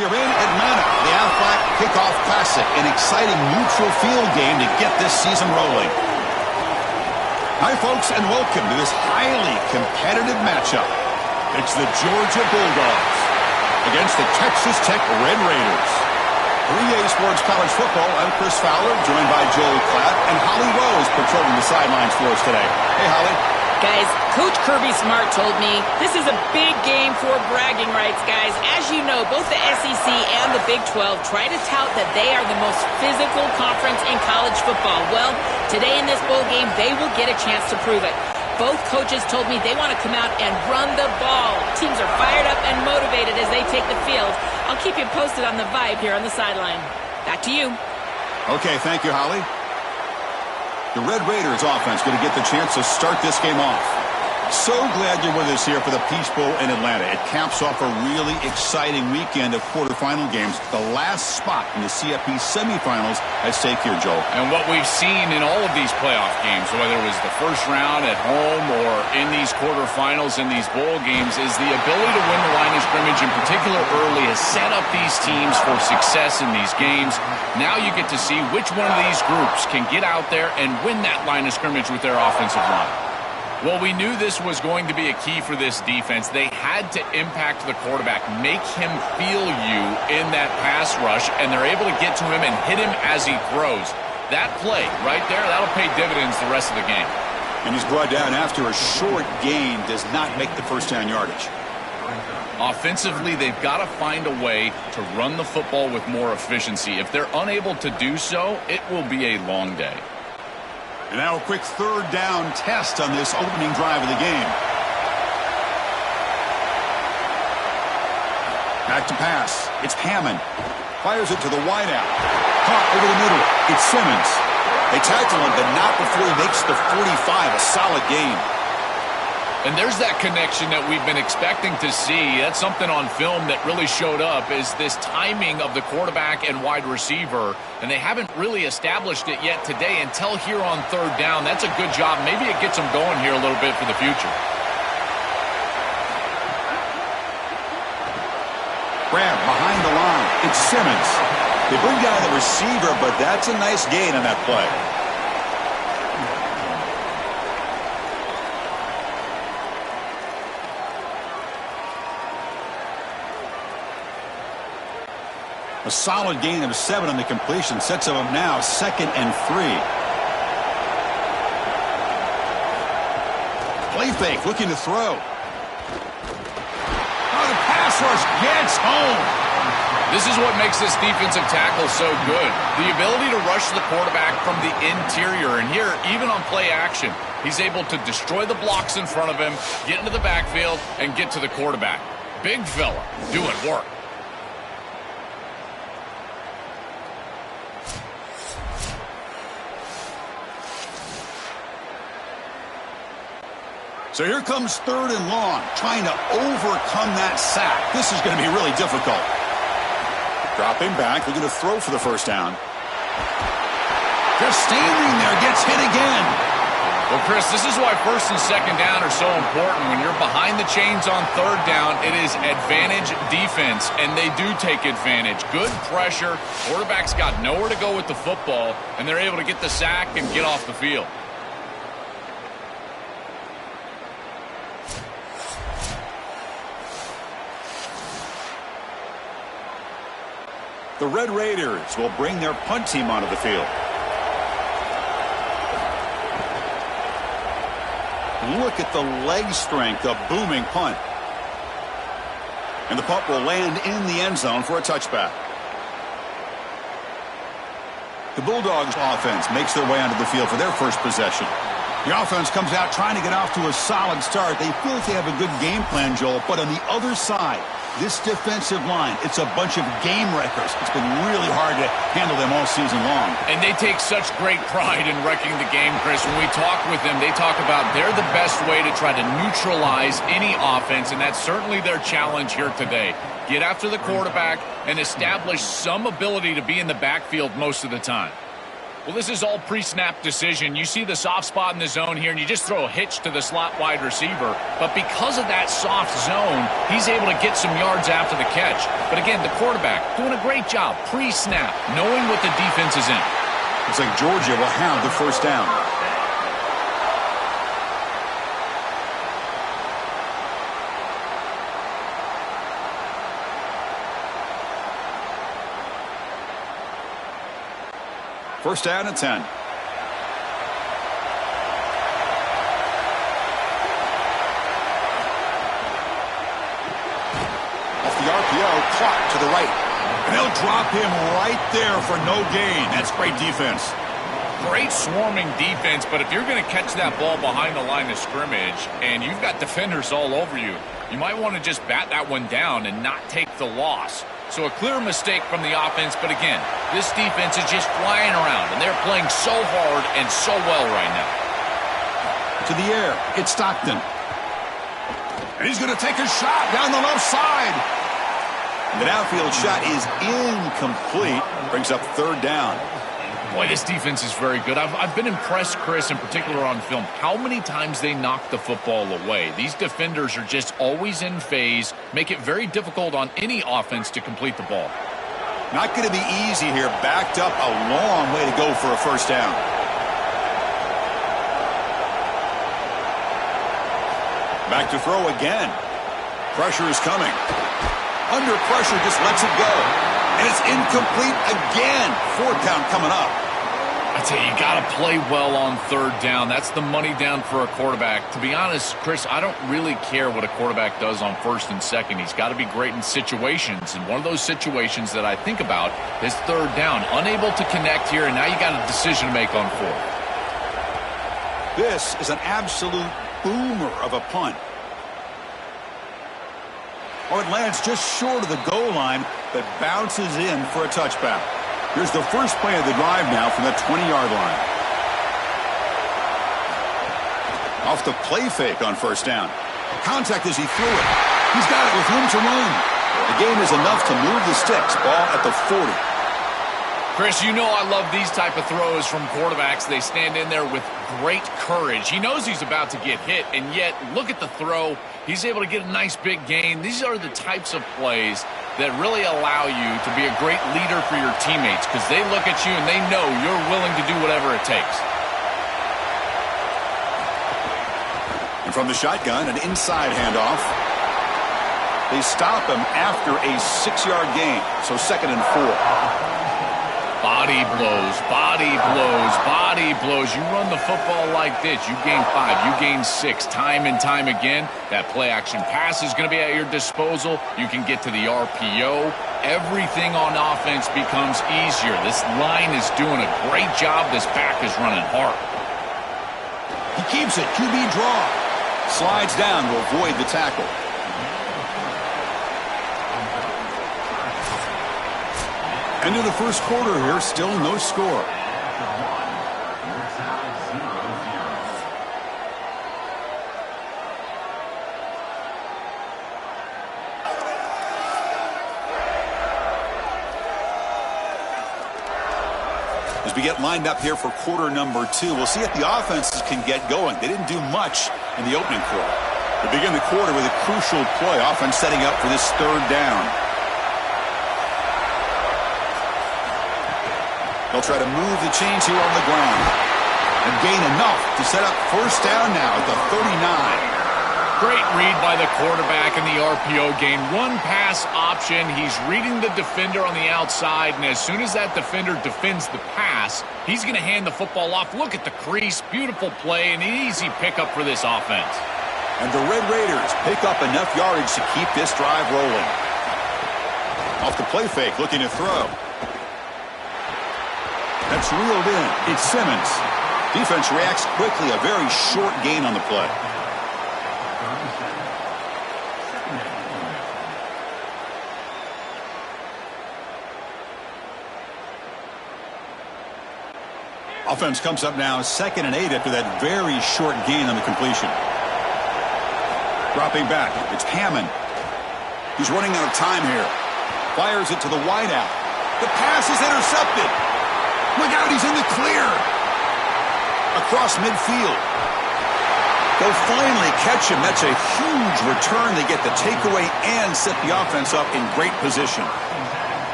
We are in Atlanta, the Aflac Kickoff Classic, an exciting neutral field game to get this season rolling. Hi, folks, and welcome to this highly competitive matchup. It's the Georgia Bulldogs against the Texas Tech Red Raiders. For EA Sports College Football, I'm Chris Fowler, joined by Joel Klatt, and Holly Rose patrolling the sidelines for us today. Hey, Holly.
Guys, Coach Kirby Smart told me this is a big game for bragging rights, guys. As you know, both the SEC and the Big 12 try to tout that they are the most physical conference in college football. Well, today in this bowl game, they will get a chance to prove it. Both coaches told me they want to come out and run the ball. Teams are fired up and motivated as they take the field. I'll keep you posted on the vibe here on the sideline. Back to you.
Okay, thank you, Holly. The Red Raiders offense going to get the chance to start this game off. So glad you're with us here for the Peach Bowl in Atlanta. It caps off a really exciting weekend of quarterfinal games. The last spot in the CFP semifinals at stake here, Joel.
And what we've seen in all of these playoff games, whether it was the first round at home or in these quarterfinals in these bowl games, is the ability to win the line of scrimmage, in particular early, has set up these teams for success in these games. Now you get to see which one of these groups can get out there and win that line of scrimmage with their offensive line. Well, we knew this was going to be a key for this defense. They had to impact the quarterback, make him feel you in that pass rush, and they're able to get to him and hit him as he throws. That play right there, that'll pay dividends the rest of the game.
And he's brought down after a short gain, does not make the first down yardage.
Offensively, they've got to find a way to run the football with more efficiency. If they're unable to do so, it will be a long day.
And now a quick third down test on this opening drive of the game. Back to pass. It's Hammond. Fires it to the wideout. Caught over the middle. It's Simmons. They tackle him, but not before he makes the 45. A solid gain.
And there's that connection that we've been expecting to see. That's something on film that really showed up, is this timing of the quarterback and wide receiver. And they haven't really established it yet today until here on third down. That's a good job. Maybe it gets them going here a little bit for the future.
Grab behind the line. It's Simmons. They bring down the receiver, but that's a nice gain on that play. A solid gain of 7 on the completion sets them up now 2nd and 3. Play fake, looking to throw. Oh, the pass rush gets home.
This is what makes this defensive tackle so good. The ability to rush the quarterback from the interior. And here, even on play action, he's able to destroy the blocks in front of him, get into the backfield, and get to the quarterback. Big fella doing work.
So here comes 3rd and long, trying to overcome that sack. This is going to be really difficult. Dropping back, looking to throw for the first down. Just standing there, gets hit again.
Well, Chris, this is why 1st and 2nd down are so important. When you're behind the chains on 3rd down, it is advantage defense, and they do take advantage. Good pressure. Quarterback's got nowhere to go with the football, and they're able to get the sack and get off the field.
The Red Raiders will bring their punt team onto the field. Look at the leg strength, a booming punt. And the punt will land in the end zone for a touchback. The Bulldogs offense makes their way onto the field for their first possession. The offense comes out trying to get off to a solid start. They feel like they have a good game plan, Joel, but on the other side, this defensive line, it's a bunch of game wreckers. It's been really hard to handle them all season long.
And they take such great pride in wrecking the game, Chris. When we talk with them, they talk about they're the best way to try to neutralize any offense, and that's certainly their challenge here today. Get after the quarterback and establish some ability to be in the backfield most of the time. Well, this is all pre-snap decision. You see the soft spot in the zone here, and you just throw a hitch to the slot wide receiver. But because of that soft zone, he's able to get some yards after the catch. But again, the quarterback doing a great job pre-snap, knowing what the defense is in.
Looks like Georgia will have the first down. First down and 10. Off the RPO, clock to the right. And they'll drop him right there for no gain. That's great defense.
Great swarming defense, but if you're going to catch that ball behind the line of scrimmage and you've got defenders all over you, you might want to just bat that one down and not take the loss. So a clear mistake from the offense, but again, this defense is just flying around, and they're playing so hard and so well right now.
To the air, it's Stockton. And he's going to take a shot down the left side. And the downfield shot is incomplete. Brings up third down.
Boy, this defense is very good. I've been impressed, Chris, in particular on film, how many times they knock the football away. These defenders are just always in phase, make it very difficult on any offense to complete the ball.
Not going to be easy here. Backed up, a long way to go for a first down. Back to throw again. Pressure is coming. Under pressure, just lets it go. And it's incomplete again. Fourth down coming up.
I tell you, you got to play well on third down. That's the money down for a quarterback. To be honest, Chris, I don't really care what a quarterback does on first and second. He's got to be great in situations. And one of those situations that I think about is third down. Unable to connect here, and now you got a decision to make on fourth.
This is an absolute boomer of a punt. Oh, it lands just short of the goal line, but bounces in for a touchback. Here's the first play of the drive now from the 20-yard line. Off the play fake on first down. Contact as he threw it. He's got it with room to run. The gain is enough to move the sticks. Ball at the 40.
Chris, you know I love these type of throws from quarterbacks. They stand in there with great courage. He knows he's about to get hit, and yet look at the throw. He's able to get a nice big gain. These are the types of plays that really allow you to be a great leader for your teammates because they look at you and they know you're willing to do whatever it takes.
And from the shotgun, an inside handoff. They stop him after a 6-yard gain, so 2nd and 4.
Body blows, body blows, body blows. You run the football like this, you gain 5, you gain 6, time and time again. That play-action pass is going to be at your disposal. You can get to the RPO. Everything on offense becomes easier. This line is doing a great job. This back is running hard.
He keeps it, QB draw. Slides down to avoid the tackle. End of the first quarter here, still no score. As we get lined up here for quarter number 2, we'll see if the offenses can get going. They didn't do much in the opening quarter. They begin the quarter with a crucial play, offense setting up for this third down. They'll try to move the chains here on the ground and gain enough to set up first down now at the 39.
Great read by the quarterback in the RPO game. One pass option. He's reading the defender on the outside, and as soon as that defender defends the pass, he's going to hand the football off. Look at the crease. Beautiful play, and an easy pickup for this offense.
And the Red Raiders pick up enough yardage to keep this drive rolling. Off the play fake, looking to throw. That's reeled in. It's Simmons. Defense reacts quickly. A very short gain on the play. Offense comes up now 2nd and 8 after that very short gain on the completion. Dropping back. It's Hammond. He's running out of time here. Fires it to the wideout. The pass is intercepted. Look out, he's in the clear. Across midfield. They'll finally catch him. That's a huge return. They get the takeaway and set the offense up in great position.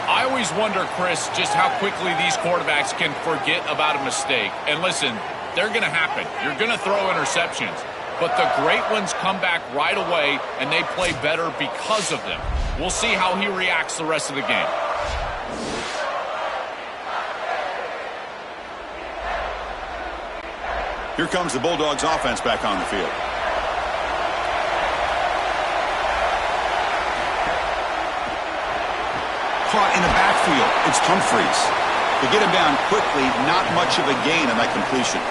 I always wonder, Chris, just how quickly these quarterbacks can forget about a mistake. And listen, they're going to happen. You're going to throw interceptions. But the great ones come back right away, and they play better because of them. We'll see how he reacts the rest of the game.
Here comes the Bulldogs offense back on the field. Caught in the backfield. It's Humphreys. To get him down quickly, not much of a gain on that completion.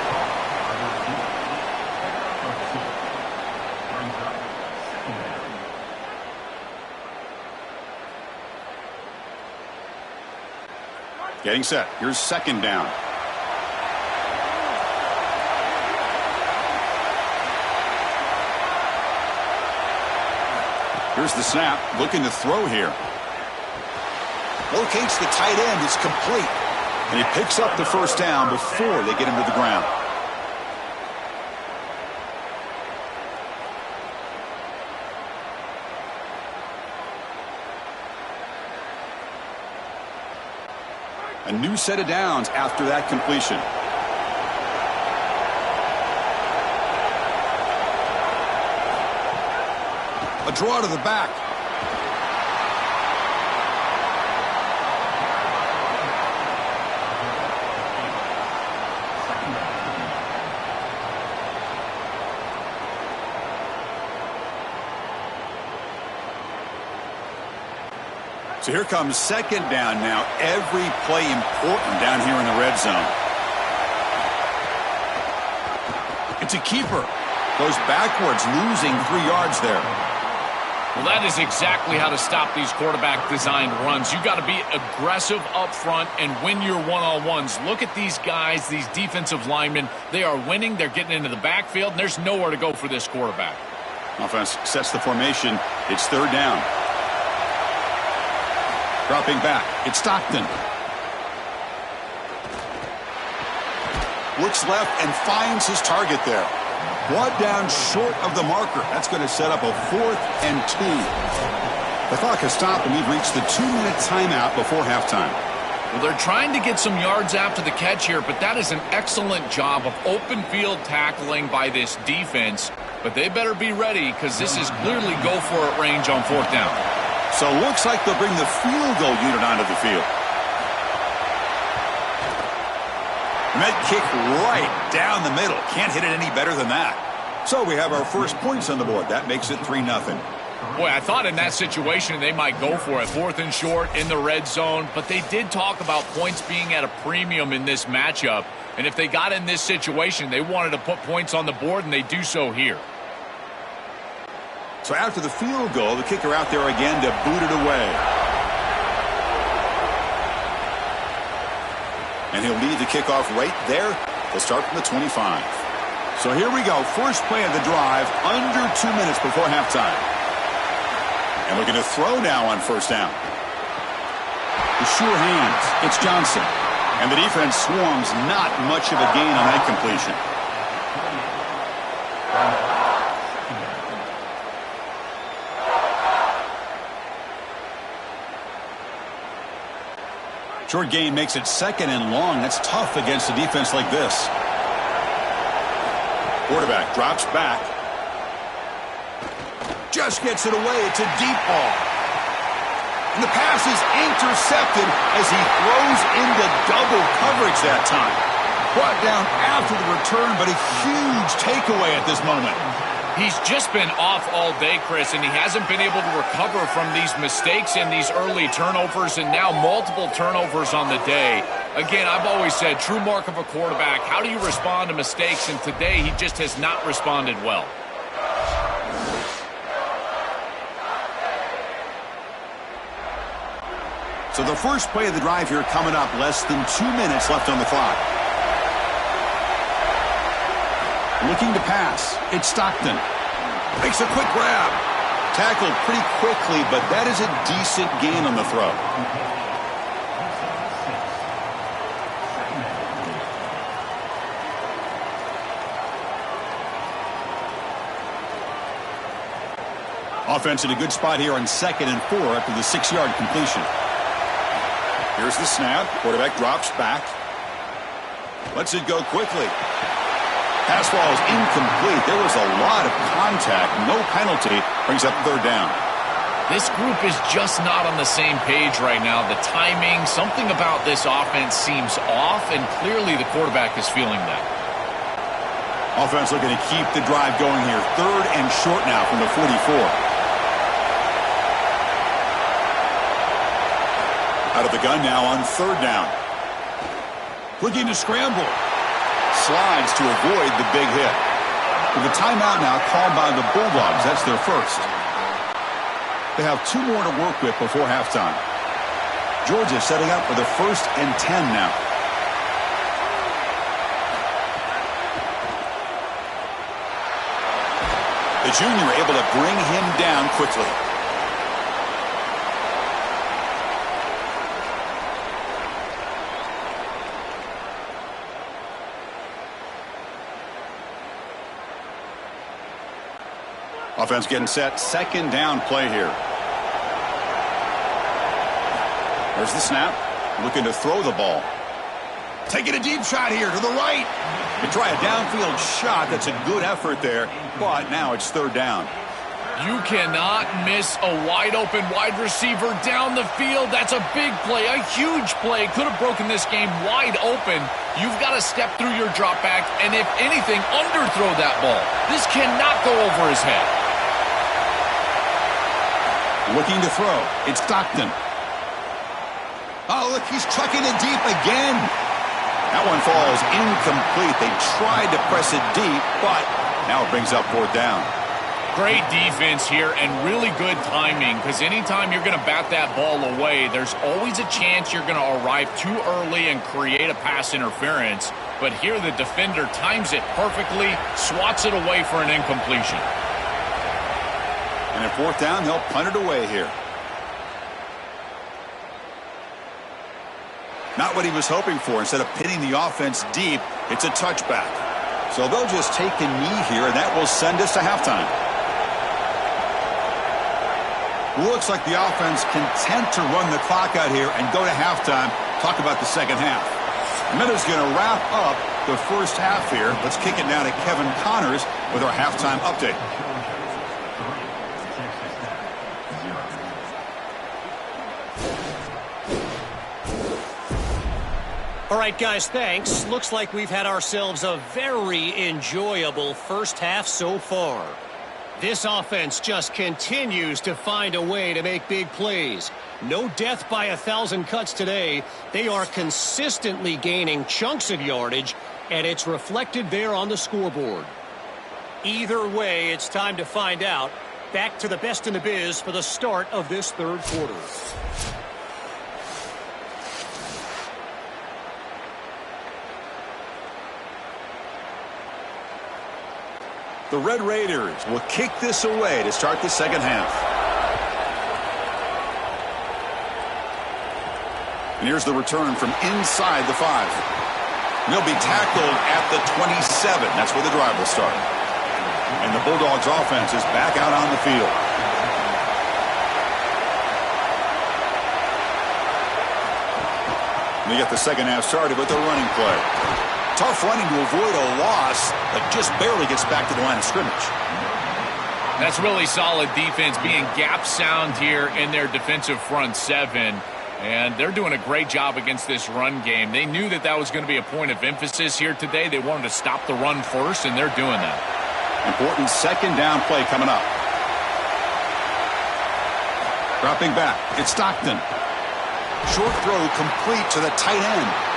Getting set. Here's second down. Here's the snap. Looking to throw here. Locates the tight end. It's complete. And he picks up the first down before they get him to the ground. A new set of downs after that completion. A draw to the back. So here comes second down now. Every play important down here in the red zone. It's a keeper. Goes backwards, losing 3 yards there.
Well, that is exactly how to stop these quarterback-designed runs. You got to be aggressive up front and win your one-on-ones. Look at these guys, these defensive linemen. They are winning. They're getting into the backfield, and there's nowhere to go for this quarterback.
Offense sets the formation. It's third down. Dropping back. It's Stockton. Looks left and finds his target there. Brought down short of the marker. That's going to set up a 4th and 2. The clock has stopped, and we've reached the 2-minute timeout before halftime.
Well, they're trying to get some yards after the catch here, but that is an excellent job of open field tackling by this defense. But they better be ready because this is clearly go-for-it range on 4th down.
So looks like they'll bring the field goal unit onto the field. And that kick right down the middle. Can't hit it any better than that. So we have our first points on the board. That makes it 3-0.
Boy, I thought in that situation they might go for it. 4th and short in the red zone. But they did talk about points being at a premium in this matchup. And if they got in this situation, they wanted to put points on the board, and they do so here.
So after the field goal, the kicker out there again to boot it away. And he'll lead the kickoff right there. They'll start from the 25. So here we go. First play of the drive, under 2 minutes before halftime. And looking to throw now on first down. The sure hands. It's Johnson. And the defense swarms. Not much of a gain on that completion. Short gain makes it 2nd and long. That's tough against a defense like this. Quarterback drops back. Just gets it away. It's a deep ball. And the pass is intercepted as he throws into double coverage that time. Brought down after the return, but a huge takeaway at this moment.
He's just been off all day, Chris, and he hasn't been able to recover from these mistakes and these early turnovers, and now multiple turnovers on the day. Again, I've always said, true mark of a quarterback, how do you respond to mistakes? And today, he just has not responded well.
So the first play of the drive here coming up, less than 2 minutes left on the clock. Looking to pass. It's Stockton. Makes a quick grab. Tackled pretty quickly, but that is a decent gain on the throw. Offense in a good spot here on 2nd and 4 after the 6-yard completion. Here's the snap. Quarterback drops back. Lets it go quickly. Pass ball is incomplete. There was a lot of contact. No penalty. Brings up 3rd down.
This group is just not on the same page right now. The timing, something about this offense seems off, and clearly the quarterback is feeling that.
Offense looking to keep the drive going here. 3rd and short now from the 44. Out of the gun now on 3rd down. Looking to scramble. Slides to avoid the big hit. With a timeout now called by the Bulldogs. That's their first. They have 2 more to work with before halftime. Georgia setting up for the 1st and 10 now. The junior able to bring him down quickly. Offense getting set. 2nd down play here. There's the snap. Looking to throw the ball. Taking a deep shot here to the right. They try a downfield shot. That's a good effort there. But now it's 3rd down.
You cannot miss a wide-open wide receiver down the field. That's a big play, a huge play. Could have broken this game wide open. You've got to step through your drop back and, if anything, underthrow that ball. This cannot go over his head.
Looking to throw. It's Stockton. Oh, look, he's trucking it deep again. That one falls incomplete. They tried to press it deep, but now it brings up 4th down.
Great defense here and really good timing, because anytime you're going to bat that ball away, there's always a chance you're going to arrive too early and create a pass interference. But here the defender times it perfectly, swats it away for an incompletion.
And at 4th down, they'll punt it away here. Not what he was hoping for. Instead of pinning the offense deep, it's a touchback. So they'll just take a knee here, and that will send us to halftime. Looks like the offense content to run the clock out here and go to halftime. Talk about the second half. Miller's going to wrap up the first half here. Let's kick it now to Kevin Connors with our halftime update.
All right, guys, thanks. Looks like we've had ourselves a very enjoyable first half so far. This offense just continues to find a way to make big plays. No death by 1,000 cuts today. They are consistently gaining chunks of yardage, and it's reflected there on the scoreboard. Either way, it's time to find out. Back to the best in the biz for the start of this 3rd quarter.
The Red Raiders will kick this away to start the second half. And here's the return from inside the 5. They'll be tackled at the 27. That's where the drive will start. And the Bulldogs offense is back out on the field. They get the second half started with a running play. Tough running to avoid a loss, but just barely gets back to the line of scrimmage.
That's really solid defense, being gap sound here in their defensive front 7. And they're doing a great job against this run game. They knew that that was going to be a point of emphasis here today. They wanted to stop the run first, and they're doing that.
Important second down play coming up. Dropping back, it's Stockton. Short throw complete to the tight end.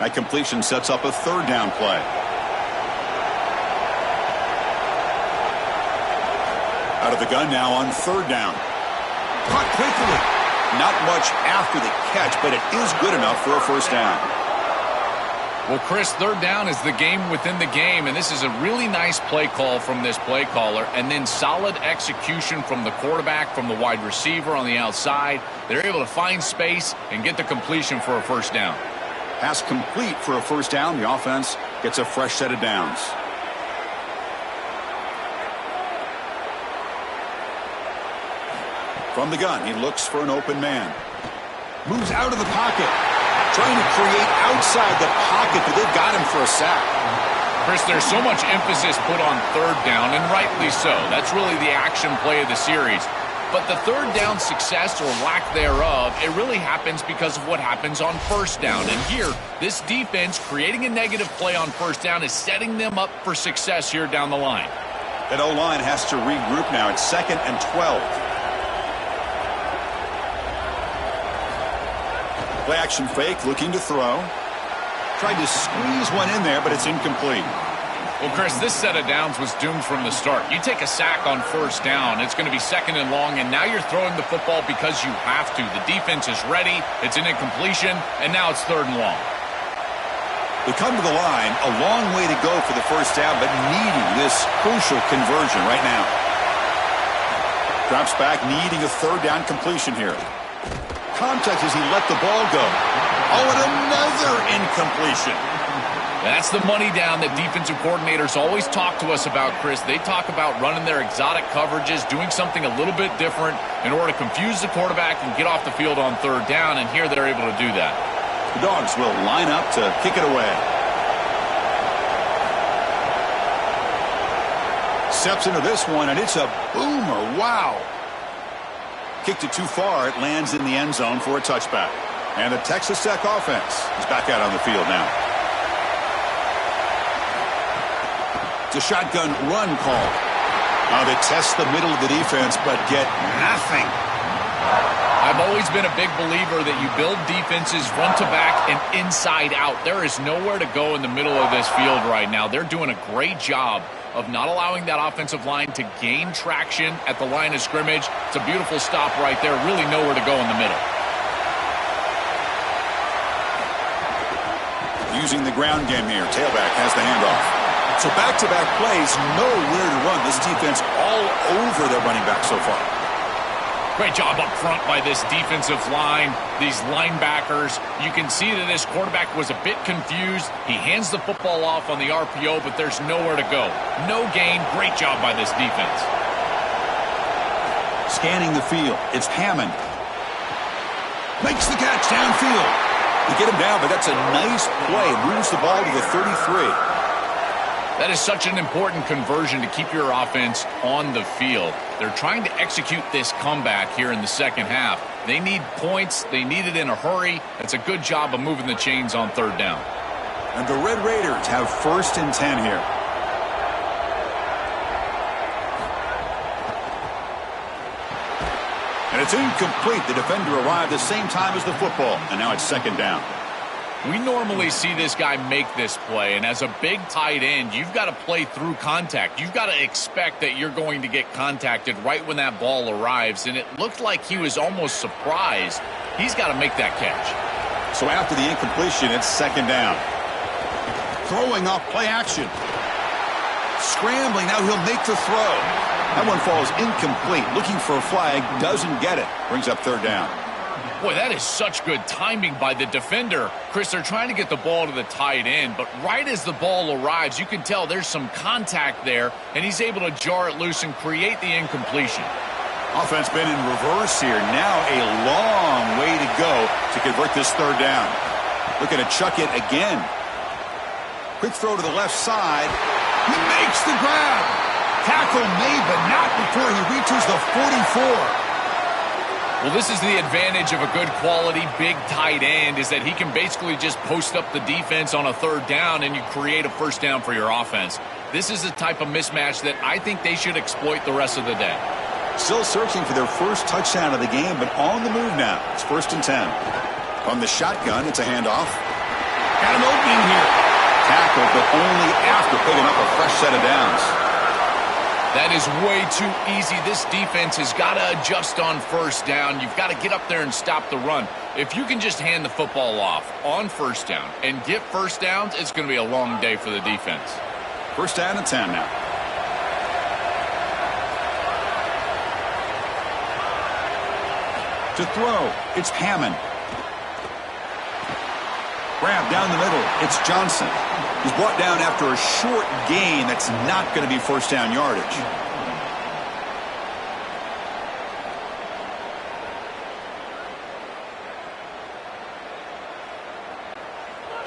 That completion sets up a 3rd down play. Out of the gun now on 3rd down. Caught quickly. Not much after the catch, but it is good enough for a first down.
Well, Chris, third down is the game within the game, and this is a really nice play call from this play caller, and then solid execution from the quarterback, from the wide receiver on the outside. They're able to find space and get the completion for a first down.
Pass complete for a first down. The offense gets a fresh set of downs. From the gun, he looks for an open man. Moves out of the pocket. Trying to create outside the pocket, but they've got him for a sack.
Chris, there's so much emphasis put on third down, and rightly so. That's really the action play of the series. But the third down success or lack thereof, it really happens because of what happens on first down. And here, this defense creating a negative play on first down is setting them up for success here down the line.
That O-line has to regroup now. It's 2nd and 12. Play action fake, looking to throw. Tried to squeeze one in there, but it's incomplete.
Well, Chris, this set of downs was doomed from the start. You take a sack on first down, it's going to be 2nd and long, and now you're throwing the football because you have to. The defense is ready, it's an incompletion, and now it's 3rd and long.
They come to the line, a long way to go for the first down, but needing this crucial conversion right now. Drops back, needing a 3rd down completion here. Contact as he let the ball go. Oh, and another incompletion.
That's the money down that defensive coordinators always talk to us about, Chris. They talk about running their exotic coverages, doing something a little bit different in order to confuse the quarterback and get off the field on 3rd down, and here they're able to do that.
The Dogs will line up to kick it away. Steps into this one, and it's a boomer. Wow. Kicked it too far. It lands in the end zone for a touchback. And the Texas Tech offense is back out on the field now. It's a shotgun run call. Now they test the middle of the defense, but get nothing.
I've always been a big believer that you build defenses front to back and inside out. There is nowhere to go in the middle of this field right now. They're doing a great job of not allowing that offensive line to gain traction at the line of scrimmage. It's a beautiful stop right there. Really nowhere to go in the middle.
Using the ground game here. Tailback has the handoff. So back-to-back plays, nowhere to run. This defense all over their running back so far.
Great job up front by this defensive line, these linebackers. You can see that this quarterback was a bit confused. He hands the football off on the RPO, but there's nowhere to go. No gain. Great job by this defense.
Scanning the field. It's Hammond. Makes the catch downfield. They get him down, but that's a nice play. Moves the ball to the 33.
That is such an important conversion to keep your offense on the field. They're trying to execute this comeback here in the second half. They need points. They need it in a hurry. That's a good job of moving the chains on 3rd down.
And the Red Raiders have 1st and 10 here. And it's incomplete. The defender arrived the same time as the football. And now it's 2nd down.
We normally see this guy make this play, and as a big tight end, you've got to play through contact. You've got to expect that you're going to get contacted right when that ball arrives, and it looked like he was almost surprised. He's got to make that catch.
So after the incompletion, it's 2nd down. Throwing off play action. Scrambling, now he'll make the throw. That one falls incomplete. Looking for a flag, doesn't get it. Brings up 3rd down.
Boy, that is such good timing by the defender. Chris, they're trying to get the ball to the tight end, but right as the ball arrives, you can tell there's some contact there, and he's able to jar it loose and create the incompletion.
Offense been in reverse here. Now a long way to go to convert this 3rd down. Looking to chuck it again. Quick throw to the left side. He makes the grab. Tackle made, but not before he reaches the 44.
Well, this is the advantage of a good quality big tight end, is that he can basically just post up the defense on a 3rd down and you create a first down for your offense. This is the type of mismatch that I think they should exploit the rest of the day.
Still searching for their first touchdown of the game, but on the move now. It's 1st and 10. On the shotgun, it's a handoff. Got an opening here. Tackle, but only after picking up a fresh set of downs.
That is way too easy. This defense has got to adjust on first down. You've got to get up there and stop the run. If you can just hand the football off on first down and get first downs, it's going to be a long day for the defense.
First down and 10 now. To throw, it's Hammond. Grab down the middle, it's Johnson. He's brought down after a short gain that's not going to be first down yardage.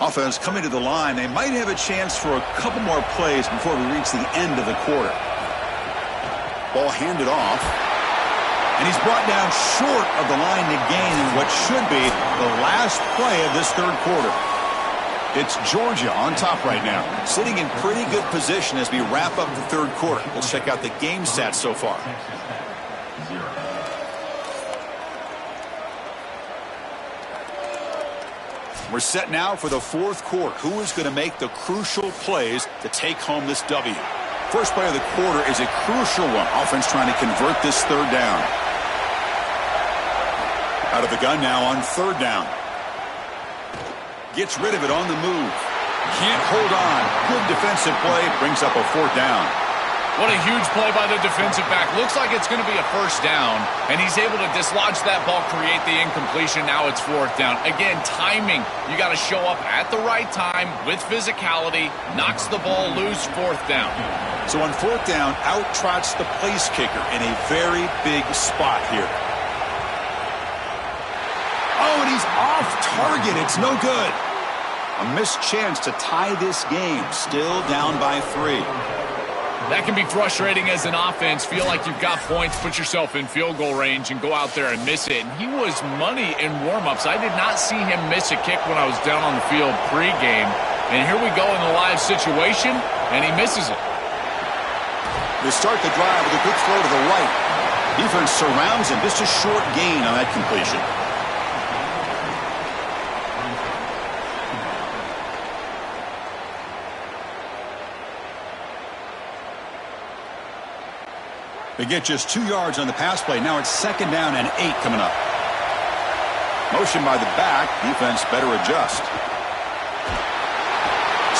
Offense coming to the line. They might have a chance for a couple more plays before we reach the end of the quarter. Ball handed off. And he's brought down short of the line to gain in what should be the last play of this third quarter. It's Georgia on top right now, sitting in pretty good position as we wrap up the third quarter. Let's check out the game stats so far. We're set now for the fourth quarter. Who is going to make the crucial plays to take home this W? First play of the quarter is a crucial one. Offense trying to convert this third down. Out of the gun now on third down. Gets rid of it on the move. Can't hold on. Good defensive play. Brings up a fourth down.
What a huge play by the defensive back. Looks like it's going to be a first down, and he's able to dislodge that ball, create the incompletion. Now it's fourth down. Again, timing. You got to show up at the right time with physicality. Knocks the ball loose, fourth down.
So on fourth down, out trots the place kicker in a very big spot here. Oh, and he's off target. It's no good. A missed chance to tie this game. Still down by 3.
That can be frustrating as an offense. Feel like you've got points, put yourself in field goal range, and go out there and miss it. And he was money in warm-ups. I did not see him miss a kick when I was down on the field pregame. And here we go in the live situation, and he misses it.
They start the drive with a good throw to the right. Defense surrounds him. Just a short gain on that completion. They get just 2 yards on the pass play. Now it's second down and 8 coming up. Motion by the back. Defense better adjust.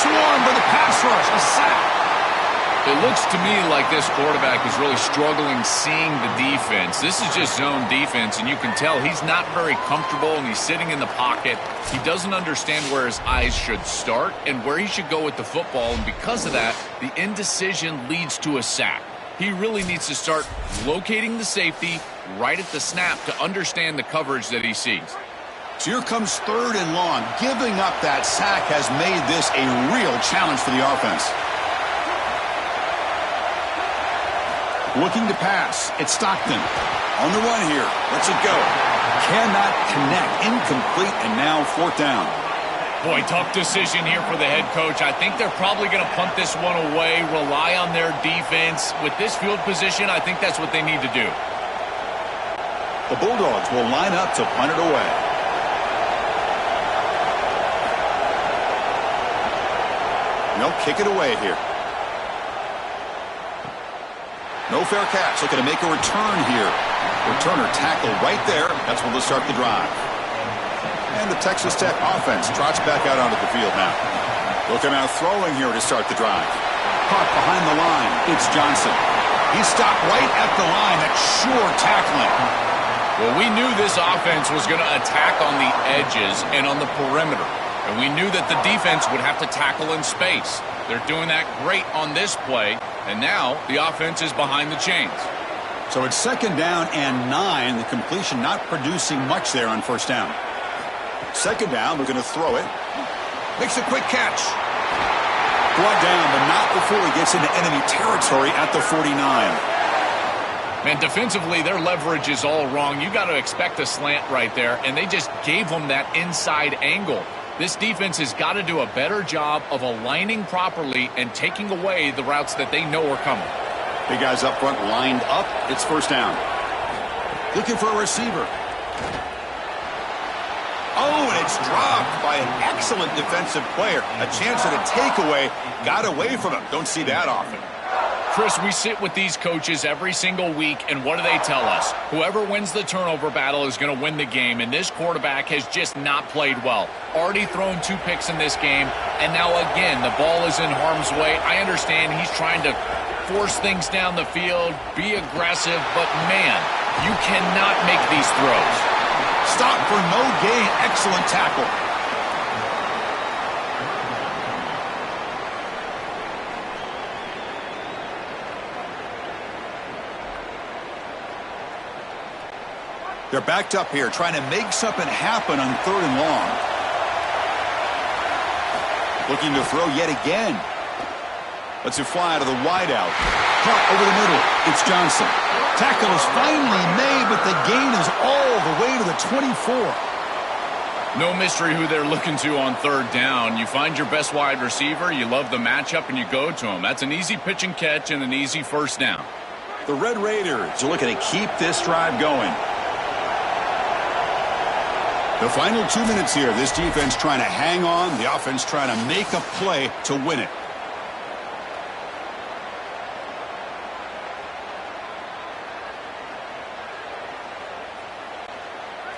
Swarmed by the pass rush. A sack.
It looks to me like this quarterback is really struggling seeing the defense. This is just zone defense, and you can tell he's not very comfortable, and he's sitting in the pocket. He doesn't understand where his eyes should start and where he should go with the football, and because of that, the indecision leads to a sack. He really needs to start locating the safety right at the snap to understand the coverage that he sees.
So here comes third and long. Giving up that sack has made this a real challenge for the offense. Looking to pass. It's Stockton. On the run here. Lets it go. Cannot connect. Incomplete, and now fourth down.
Boy, tough decision here for the head coach. I think they're probably going to punt this one away, rely on their defense. With this field position, I think that's what they need to do.
The Bulldogs will line up to punt it away. They'll kick it away here. No fair catch. Looking to make a return here. Returner tackled right there. That's when they'll start the drive. And the Texas Tech offense trots back out onto the field now. Looking out throwing here to start the drive. Caught behind the line. It's Johnson. He's stopped right at the line. That's sure tackling.
Well, we knew this offense was going to attack on the edges and on the perimeter. And we knew that the defense would have to tackle in space. They're doing that great on this play. And now the offense is behind the chains.
So it's second down and 9. The completion not producing much there on first down. Second down, we're going to throw it. Makes a quick catch. Brought down, but not before he gets into enemy territory at the 49.
Man, defensively, their leverage is all wrong. You got to expect a slant right there, and they just gave him that inside angle. This defense has got to do a better job of aligning properly and taking away the routes that they know are coming.
Big guys up front lined up. It's first down. Looking for a receiver. Oh, and it's dropped by an excellent defensive player. A chance at a takeaway. Got away from him. Don't see that often.
Chris, we sit with these coaches every single week, and what do they tell us? Whoever wins the turnover battle is going to win the game, and this quarterback has just not played well. Already thrown 2 picks in this game, and now again, the ball is in harm's way. I understand he's trying to force things down the field, be aggressive, but man, you cannot make these throws.
Stop for no gain. Excellent tackle. They're backed up here, trying to make something happen on 3rd and long. Looking to throw yet again. Lets it fly out of the wideout. Caught over the middle. It's Johnson. Tackle is finally made, but the gain is all the way to the 24.
No mystery who they're looking to on 3rd down. You find your best wide receiver, you love the matchup, and you go to him. That's an easy pitch and catch and an easy 1st down.
The Red Raiders are looking to keep this drive going. The final 2 minutes here. This defense trying to hang on. The offense trying to make a play to win it.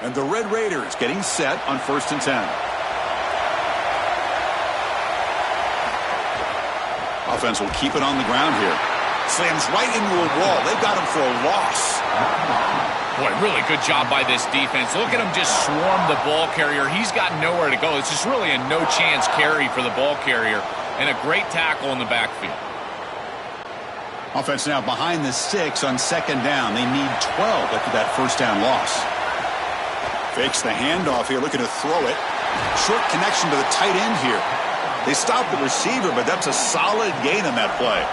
And the Red Raiders getting set on 1st and 10. Offense will keep it on the ground here. Slams right into a wall. They've got him for a loss.
Boy, really good job by this defense. Look at him just swarm the ball carrier. He's got nowhere to go. It's just really a no-chance carry for the ball carrier, and a great tackle in the backfield.
Offense now behind the 6 on 2nd down. They need 12 after that 1st down loss. Fakes the handoff here, looking to throw it. Short connection to the tight end here. They stopped the receiver, but that's a solid gain on that play.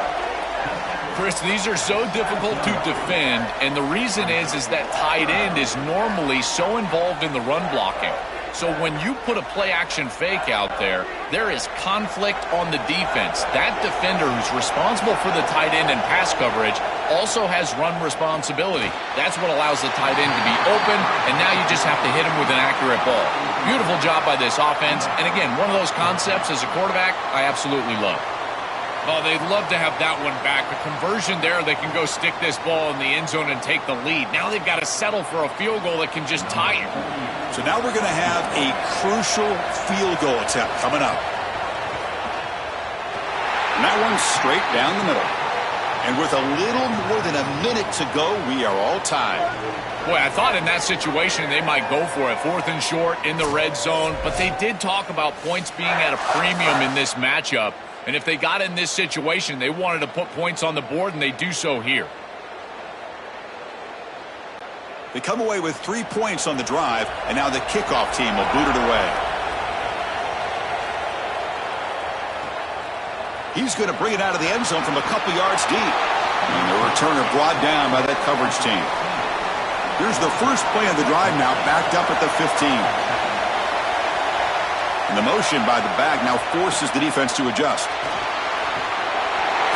Chris, these are so difficult to defend, and the reason is that tight end is normally so involved in the run blocking. So when you put a play-action fake out there, there is conflict on the defense. That defender who's responsible for the tight end and pass coverage also has run responsibility. That's what allows the tight end to be open, and now you just have to hit him with an accurate ball. Beautiful job by this offense, and again, one of those concepts as a quarterback I absolutely love. Oh, they'd love to have that one back. A conversion there, they can go stick this ball in the end zone and take the lead. Now they've got to settle for a field goal that can just tie it.
So now we're going to have a crucial field goal attempt coming up. And that one's straight down the middle. And with a little more than a minute to go, we are all tied.
Boy, I thought in that situation they might go for it. 4th and short in the red zone. But they did talk about points being at a premium in this matchup. And if they got in this situation, they wanted to put points on the board, and they do so here.
They come away with 3 points on the drive, and now the kickoff team will boot it away. He's going to bring it out of the end zone from a couple yards deep. And the returner brought down by that coverage team. Here's the first play of the drive now, backed up at the 15. And the motion by the back now forces the defense to adjust.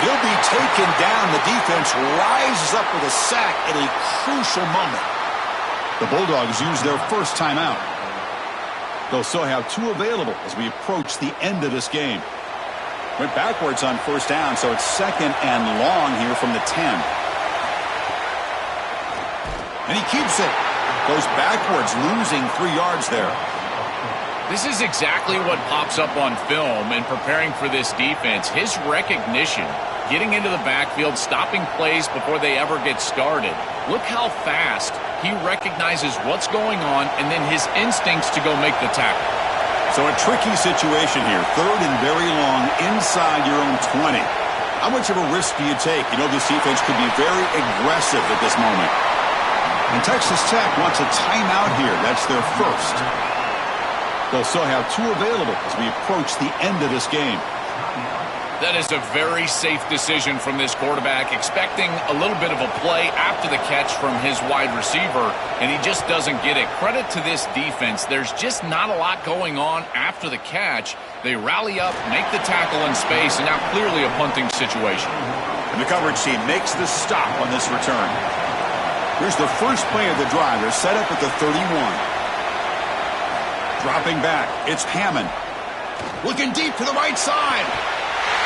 He'll be taken down. The defense rises up with a sack at a crucial moment. The Bulldogs use their first timeout. They'll still have 2 available as we approach the end of this game. Went backwards on 1st down, so it's 2nd and long here from the 10. And he keeps it. Goes backwards, losing 3 yards there.
This is exactly what pops up on film in preparing for this defense. His recognition, getting into the backfield, stopping plays before they ever get started. Look how fast he recognizes what's going on and then his instincts to go make the tackle.
So a tricky situation here. 3rd and very long inside your own 20. How much of a risk do you take? You know this defense could be very aggressive at this moment. And Texas Tech wants a timeout here. That's their first. They'll still have 2 available as we approach the end of this game.
That is a very safe decision from this quarterback, expecting a little bit of a play after the catch from his wide receiver, and he just doesn't get it. Credit to this defense. There's just not a lot going on after the catch. They rally up, make the tackle in space, and now clearly a punting situation.
And the coverage team makes the stop on this return. Here's the first play of the drive. They're set up at the 31. Dropping back, it's Hammond. Looking deep to the right side.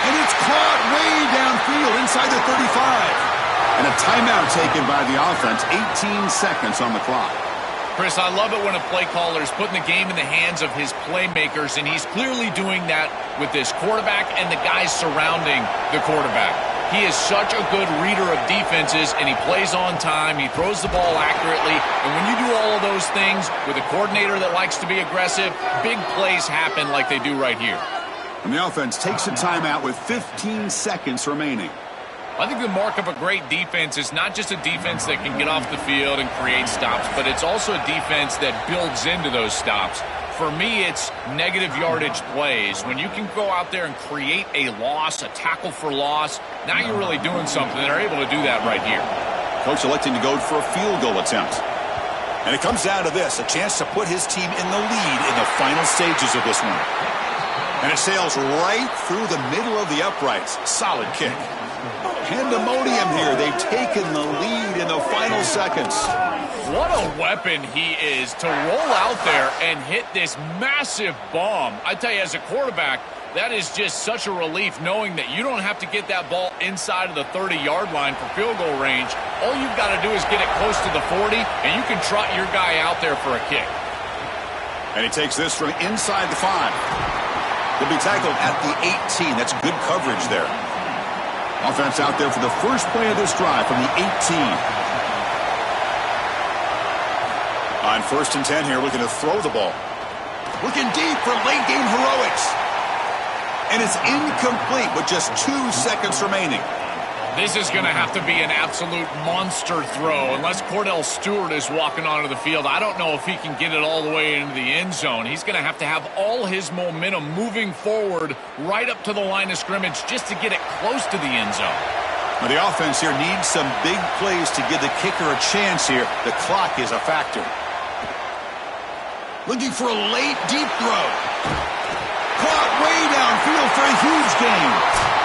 And it's caught way downfield inside the 35. And a timeout taken by the offense. 18 seconds on the clock.
Chris, I love it when a play caller is putting the game in the hands of his playmakers, and he's clearly doing that with this quarterback and the guys surrounding the quarterback. He is such a good reader of defenses, and he plays on time. He throws the ball accurately, and when you do all of those things with a coordinator that likes to be aggressive, big plays happen like they do right here.
And the offense takes a timeout with 15 seconds remaining.
I think the mark of a great defense is not just a defense that can get off the field and create stops, but it's also a defense that builds into those stops. For me, it's negative yardage plays. When you can go out there and create a loss, a tackle for loss, now you're really doing something. They're able to do that right here.
Coach electing to go for a field goal attempt. And it comes down to this, a chance to put his team in the lead in the final stages of this one. And it sails right through the middle of the uprights. Solid kick. Pandemonium here. They've taken the lead in the final seconds.
What a weapon he is to roll out there and hit this massive bomb. I tell you, as a quarterback, that is just such a relief knowing that you don't have to get that ball inside of the 30-yard line for field goal range. All you've got to do is get it close to the 40, and you can trot your guy out there for a kick.
And he takes this from inside the 5. He'll be tackled at the 18. That's good coverage there. Offense out there for the first play of this drive from the 18. On 1st and 10 here, looking to throw the ball. Looking deep for late game heroics. And it's incomplete with just 2 seconds remaining.
This is going to have to be an absolute monster throw. Unless Cordell Stewart is walking onto the field, I don't know if he can get it all the way into the end zone. He's going to have all his momentum moving forward right up to the line of scrimmage just to get it close to the end zone.
Now the offense here needs some big plays to give the kicker a chance here. The clock is a factor. Looking for a late, deep throw. Caught way downfield for a huge gain.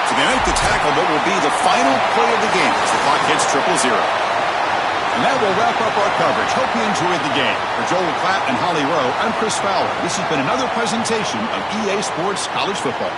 So they make the tackle, but will be the final play of the game as the clock hits 0-0. And that will wrap up our coverage. Hope you enjoyed the game. For Joel Klatt and Holly Rowe, I'm Chris Fowler. This has been another presentation of EA Sports College Football.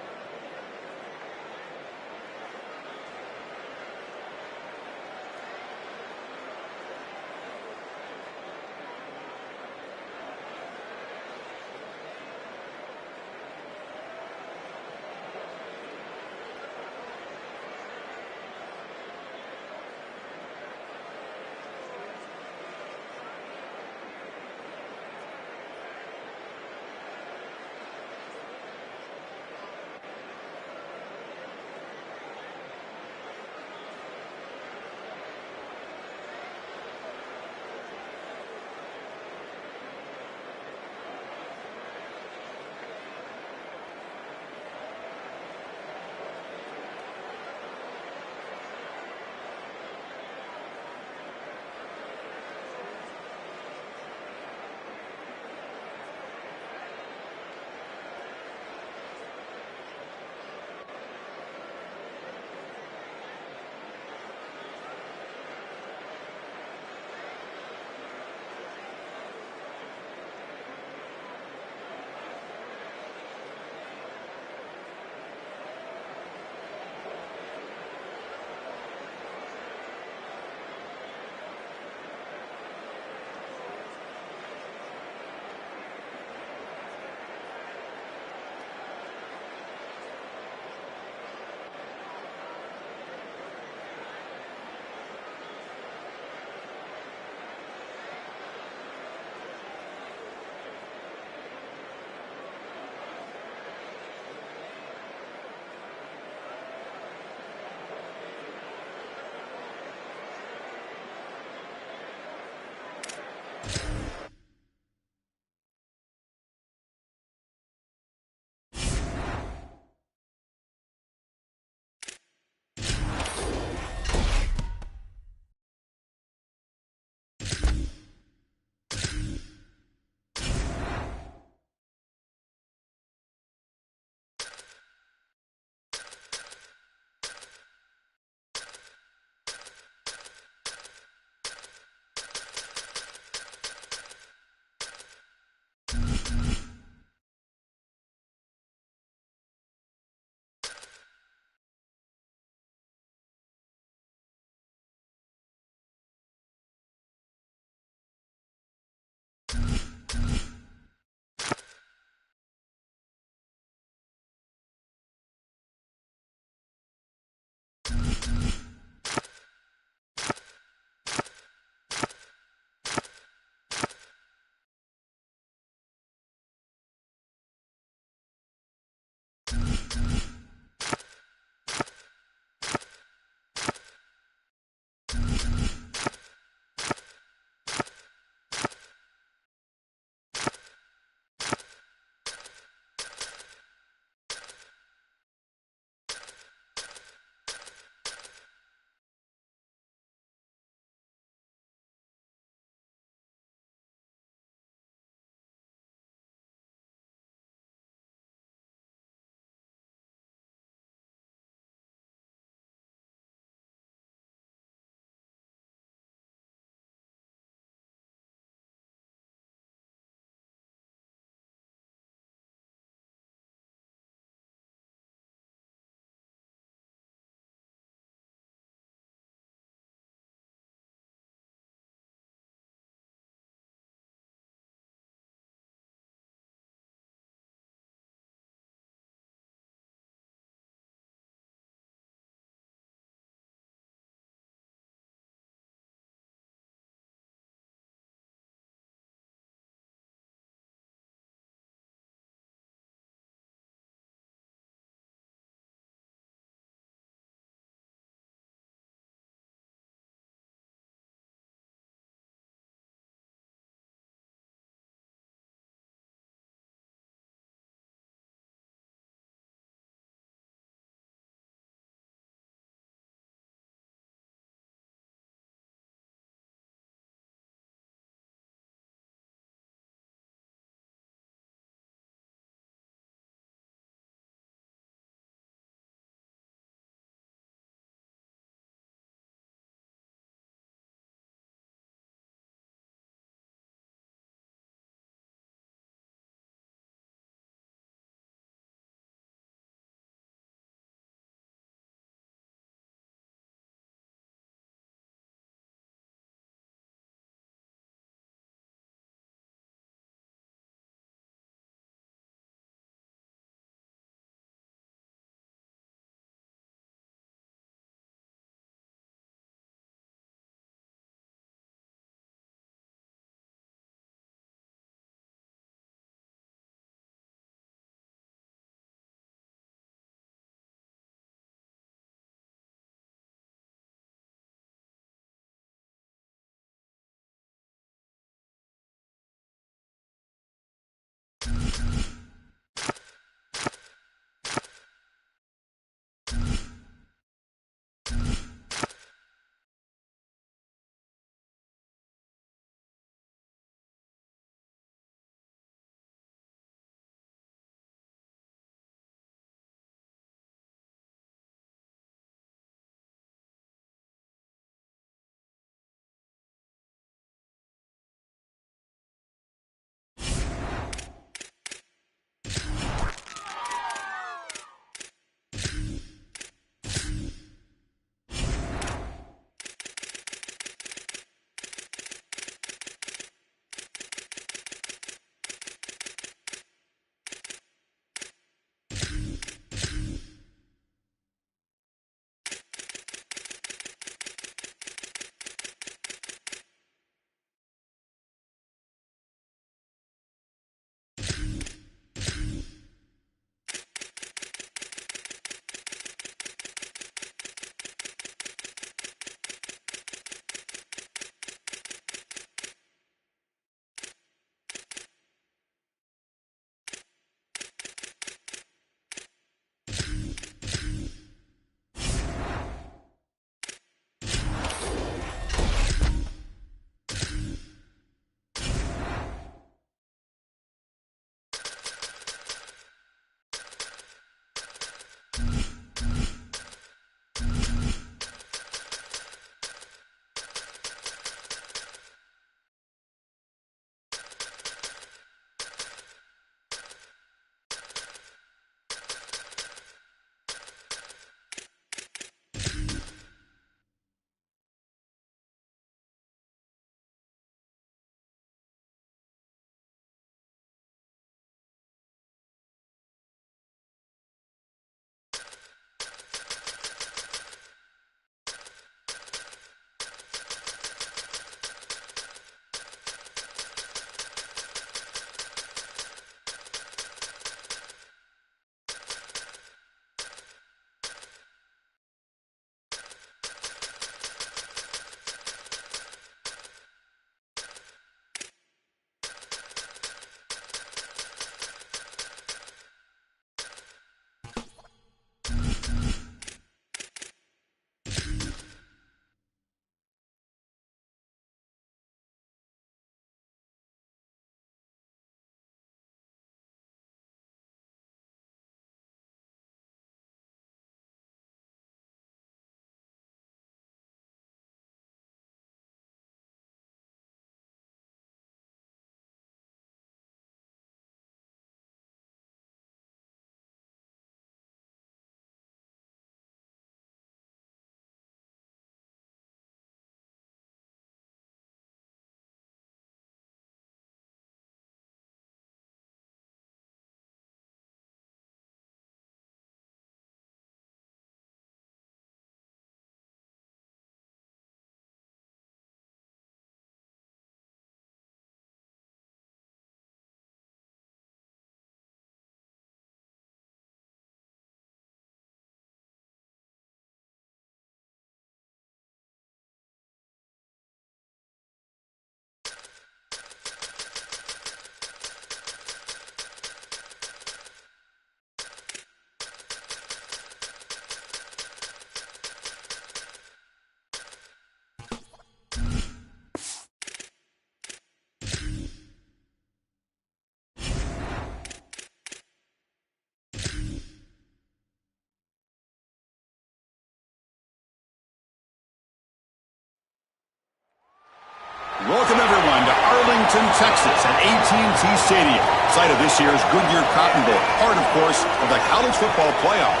AT&T Stadium, site of this year's Goodyear Cotton Bowl, part, of course, of the college football playoff.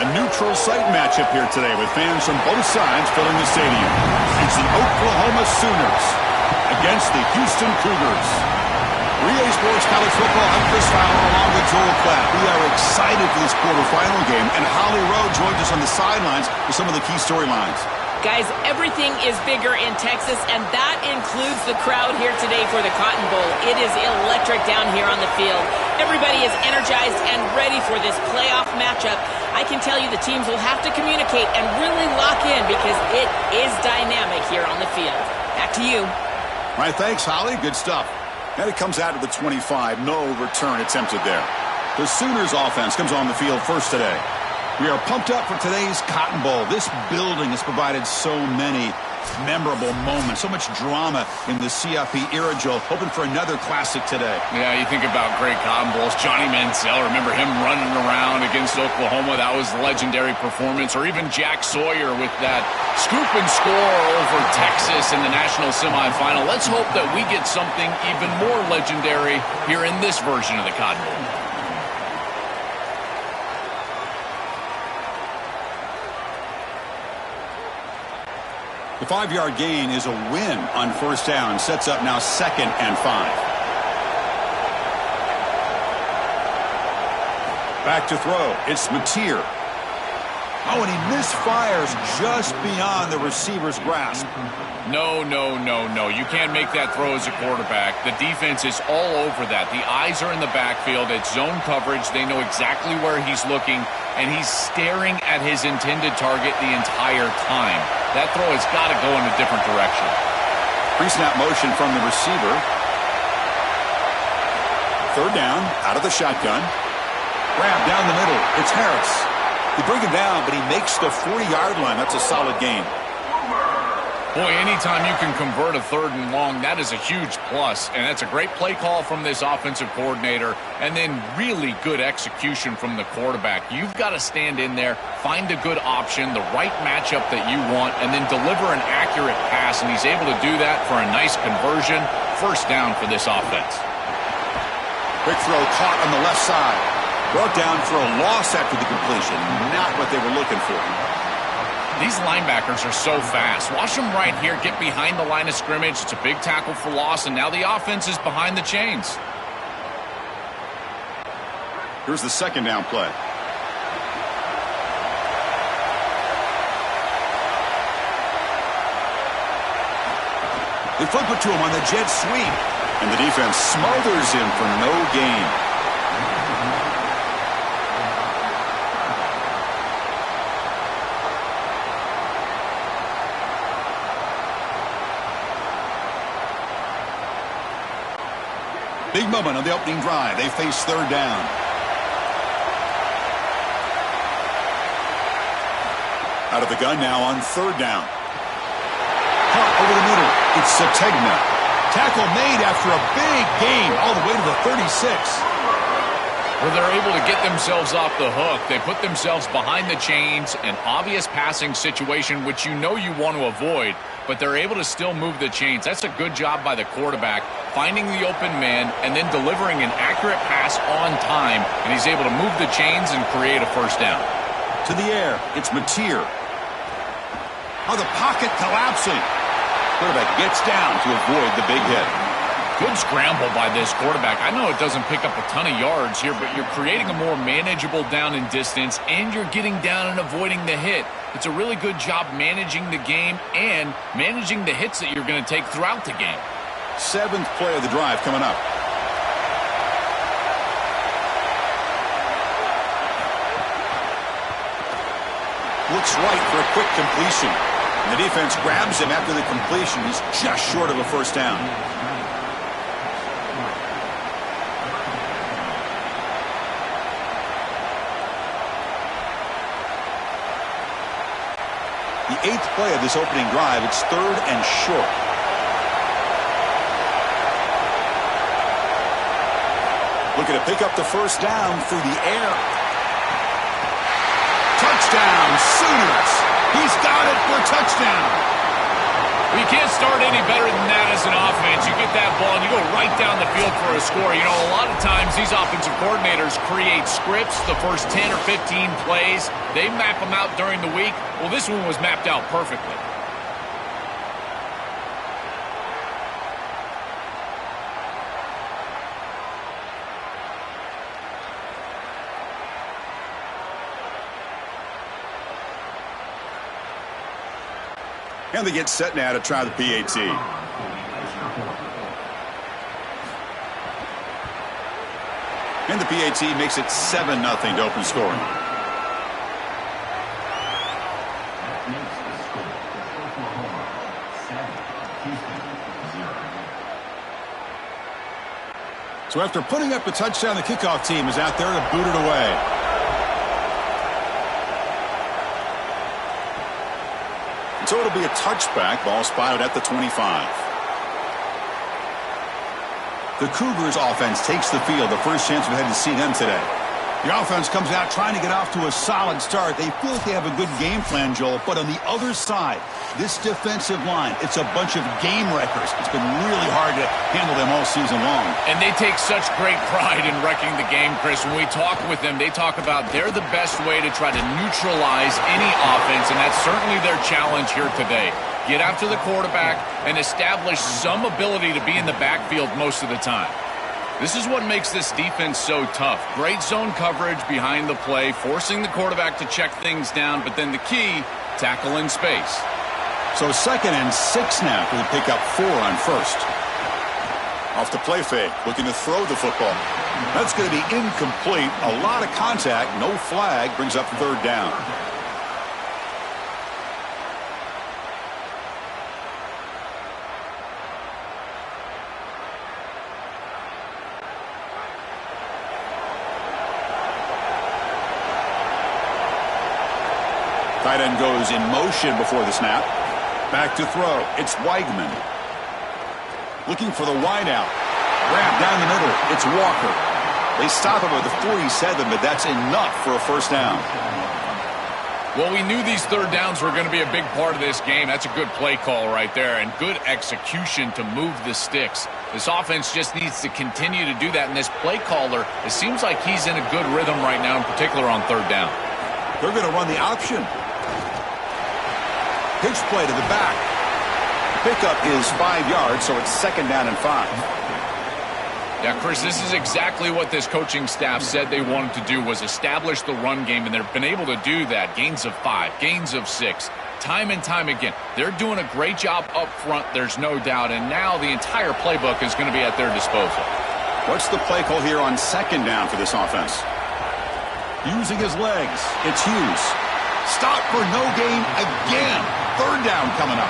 A neutral site matchup here today with fans from both sides filling the stadium. It's the Oklahoma Sooners against the Houston Cougars. EA Sports College Football, I'm Chris Fowler along with Joel Klatt. We are excited for this quarterfinal game, and Holly Rowe joins us on the sidelines with some of the key storylines.
Guys, everything is bigger in Texas, and that includes the crowd here today for the Cotton Bowl. It is electric down here on the field. Everybody is energized and ready for this playoff matchup. I can tell you the teams will have to communicate and really lock in because it is dynamic here on the field. Back to you.
All right, thanks, Holly. Good stuff. And it comes out of the 25. No return attempted there. The Sooners offense comes on the field first today. We are pumped up for today's Cotton Bowl. This building has provided so many memorable moments, so much drama in the CFP era, Joe. Hoping for another classic today.
Yeah, you think about great Cotton Bowls. Johnny Manziel, remember him running around against Oklahoma? That was a legendary performance. Or even Jack Sawyer with that scoop and score over Texas in the national semifinal. Let's hope that we get something even more legendary here in this version of the Cotton Bowl.
The 5-yard gain is a win on first down. Sets up now 2nd and 5. Back to throw. It's Mateer. Oh, and he misfires just beyond the receiver's grasp.
No. You can't make that throw as a quarterback. The defense is all over that. The eyes are in the backfield. It's zone coverage. They know exactly where he's looking, and he's staring at his intended target the entire time. That throw has got to go in a different direction.
Pre-snap motion from the receiver. 3rd down, out of the shotgun. Grab down the middle. It's Harris. They bring him down, but he makes the 40-yard line. That's a solid gain.
Boy, anytime you can convert a 3rd and long, that is a huge plus. And that's a great play call from this offensive coordinator. And then really good execution from the quarterback. You've got to stand in there, find a good option, the right matchup that you want, and then deliver an accurate pass. And he's able to do that for a nice conversion. First down for this offense.
Quick throw caught on the left side. Brought down for a loss after the completion. Not what they were looking for.
These linebackers are so fast. Watch them right here get behind the line of scrimmage. It's a big tackle for loss, and now the offense is behind the chains.
Here's the 2nd down play. They flip it to him on the jet sweep, and the defense smothers him for no gain. Big moment on the opening drive. They face 3rd down. Out of the gun now on 3rd down. Caught over the middle. It's Sategna. Tackle made after a big gain all the way to the 36.
Well, they're able to get themselves off the hook. They put themselves behind the chains, an obvious passing situation, which you know you want to avoid, but they're able to still move the chains. That's a good job by the quarterback, finding the open man and then delivering an accurate pass on time, and he's able to move the chains and create a first down.
To the air, it's Mateer. Oh, the pocket collapsing. Quarterback gets down to avoid the big hit.
Good scramble by this quarterback. I know it doesn't pick up a ton of yards here, but you're creating a more manageable down and distance, and you're getting down and avoiding the hit. It's a really good job managing the game and managing the hits that you're going to take throughout the game.
7th play of the drive coming up. Looks right for a quick completion. And the defense grabs him after the completion. He's just short of a first down. The 8th play of this opening drive. It's 3rd and short. Looking to pick up the first down through the air. Touchdown, Sooners. He's got it for a touchdown.
Well, you can't start any better than that as an offense. You get that ball and you go right down the field for a score. You know, a lot of times these offensive coordinators create scripts, the first 10 or 15 plays. They map them out during the week. Well, this one was mapped out perfectly.
And they get set now to try the PAT. And the PAT makes it 7-0 to open scoring.
That makes the score Oklahoma 7, Houston 0.
So after putting up a touchdown, the kickoff team is out there to boot it away. So it'll be a touchback. Ball spotted at the 25. The Cougars offense takes the field. The first chance we had to see them today. The offense comes out trying to get off to a solid start. They feel like they have a good game plan, Joel. But on the other side, this defensive line, it's a bunch of game wreckers. It's been really hard to handle them all season long.
And they take such great pride in wrecking the game, Chris. When we talk with them, they talk about they're the best way to try to neutralize any offense, and that's certainly their challenge here today. Get after the quarterback and establish some ability to be in the backfield most of the time. This is what makes this defense so tough. Great zone coverage behind the play, forcing the quarterback to check things down, but then the key, tackle in space.
So 2nd and 6 now for the pickup 4 on first. Off the play fake, looking to throw the football. That's going to be incomplete. A lot of contact, no flag, brings up 3rd down. Tight end goes in motion before the snap. Back to throw. It's Weigman. Looking for the wideout. Grab down the middle. It's Walker. They stop him at the 47, but that's enough for a first down.
Well, we knew these 3rd downs were going to be a big part of this game. That's a good play call right there, and good execution to move the sticks. This offense just needs to continue to do that, and this play caller, it seems like he's in a good rhythm right now, in particular on 3rd down.
They're going to run the option. Pitch play to the back. Pickup is 5 yards, so it's 2nd down and 5.
Yeah, Chris, this is exactly what this coaching staff said they wanted to do, was establish the run game, and they've been able to do that. Gains of 5, gains of 6, time and time again. They're doing a great job up front, there's no doubt, and now the entire playbook is going to be at their disposal.
What's the play call here on 2nd down for this offense? Using his legs, it's Hughes. Stop for no gain again. 3rd down coming up.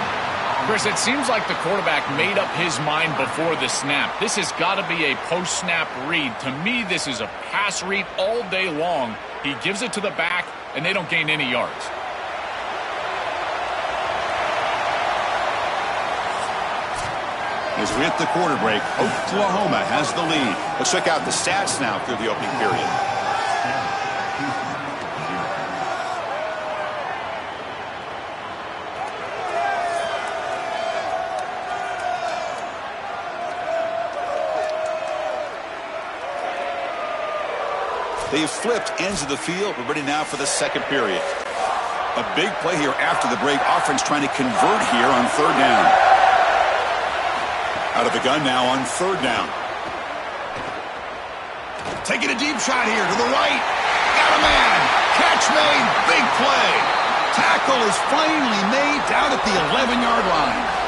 Chris, it seems like the quarterback made up his mind before the snap. This has got to be a post-snap read. To me, this is a pass read all day long. He gives it to the back, and they don't gain any yards.
As we hit the quarter break, Oklahoma has the lead. Let's check out the stats now through the opening period. They've flipped ends of the field. We're ready now for the 2nd period. A big play here after the break. Offense trying to convert here on 3rd down. Out of the gun now on 3rd down. Taking a deep shot here to the right. Got a man. Catch made. Big play. Tackle is finally made down at the 11-yard line.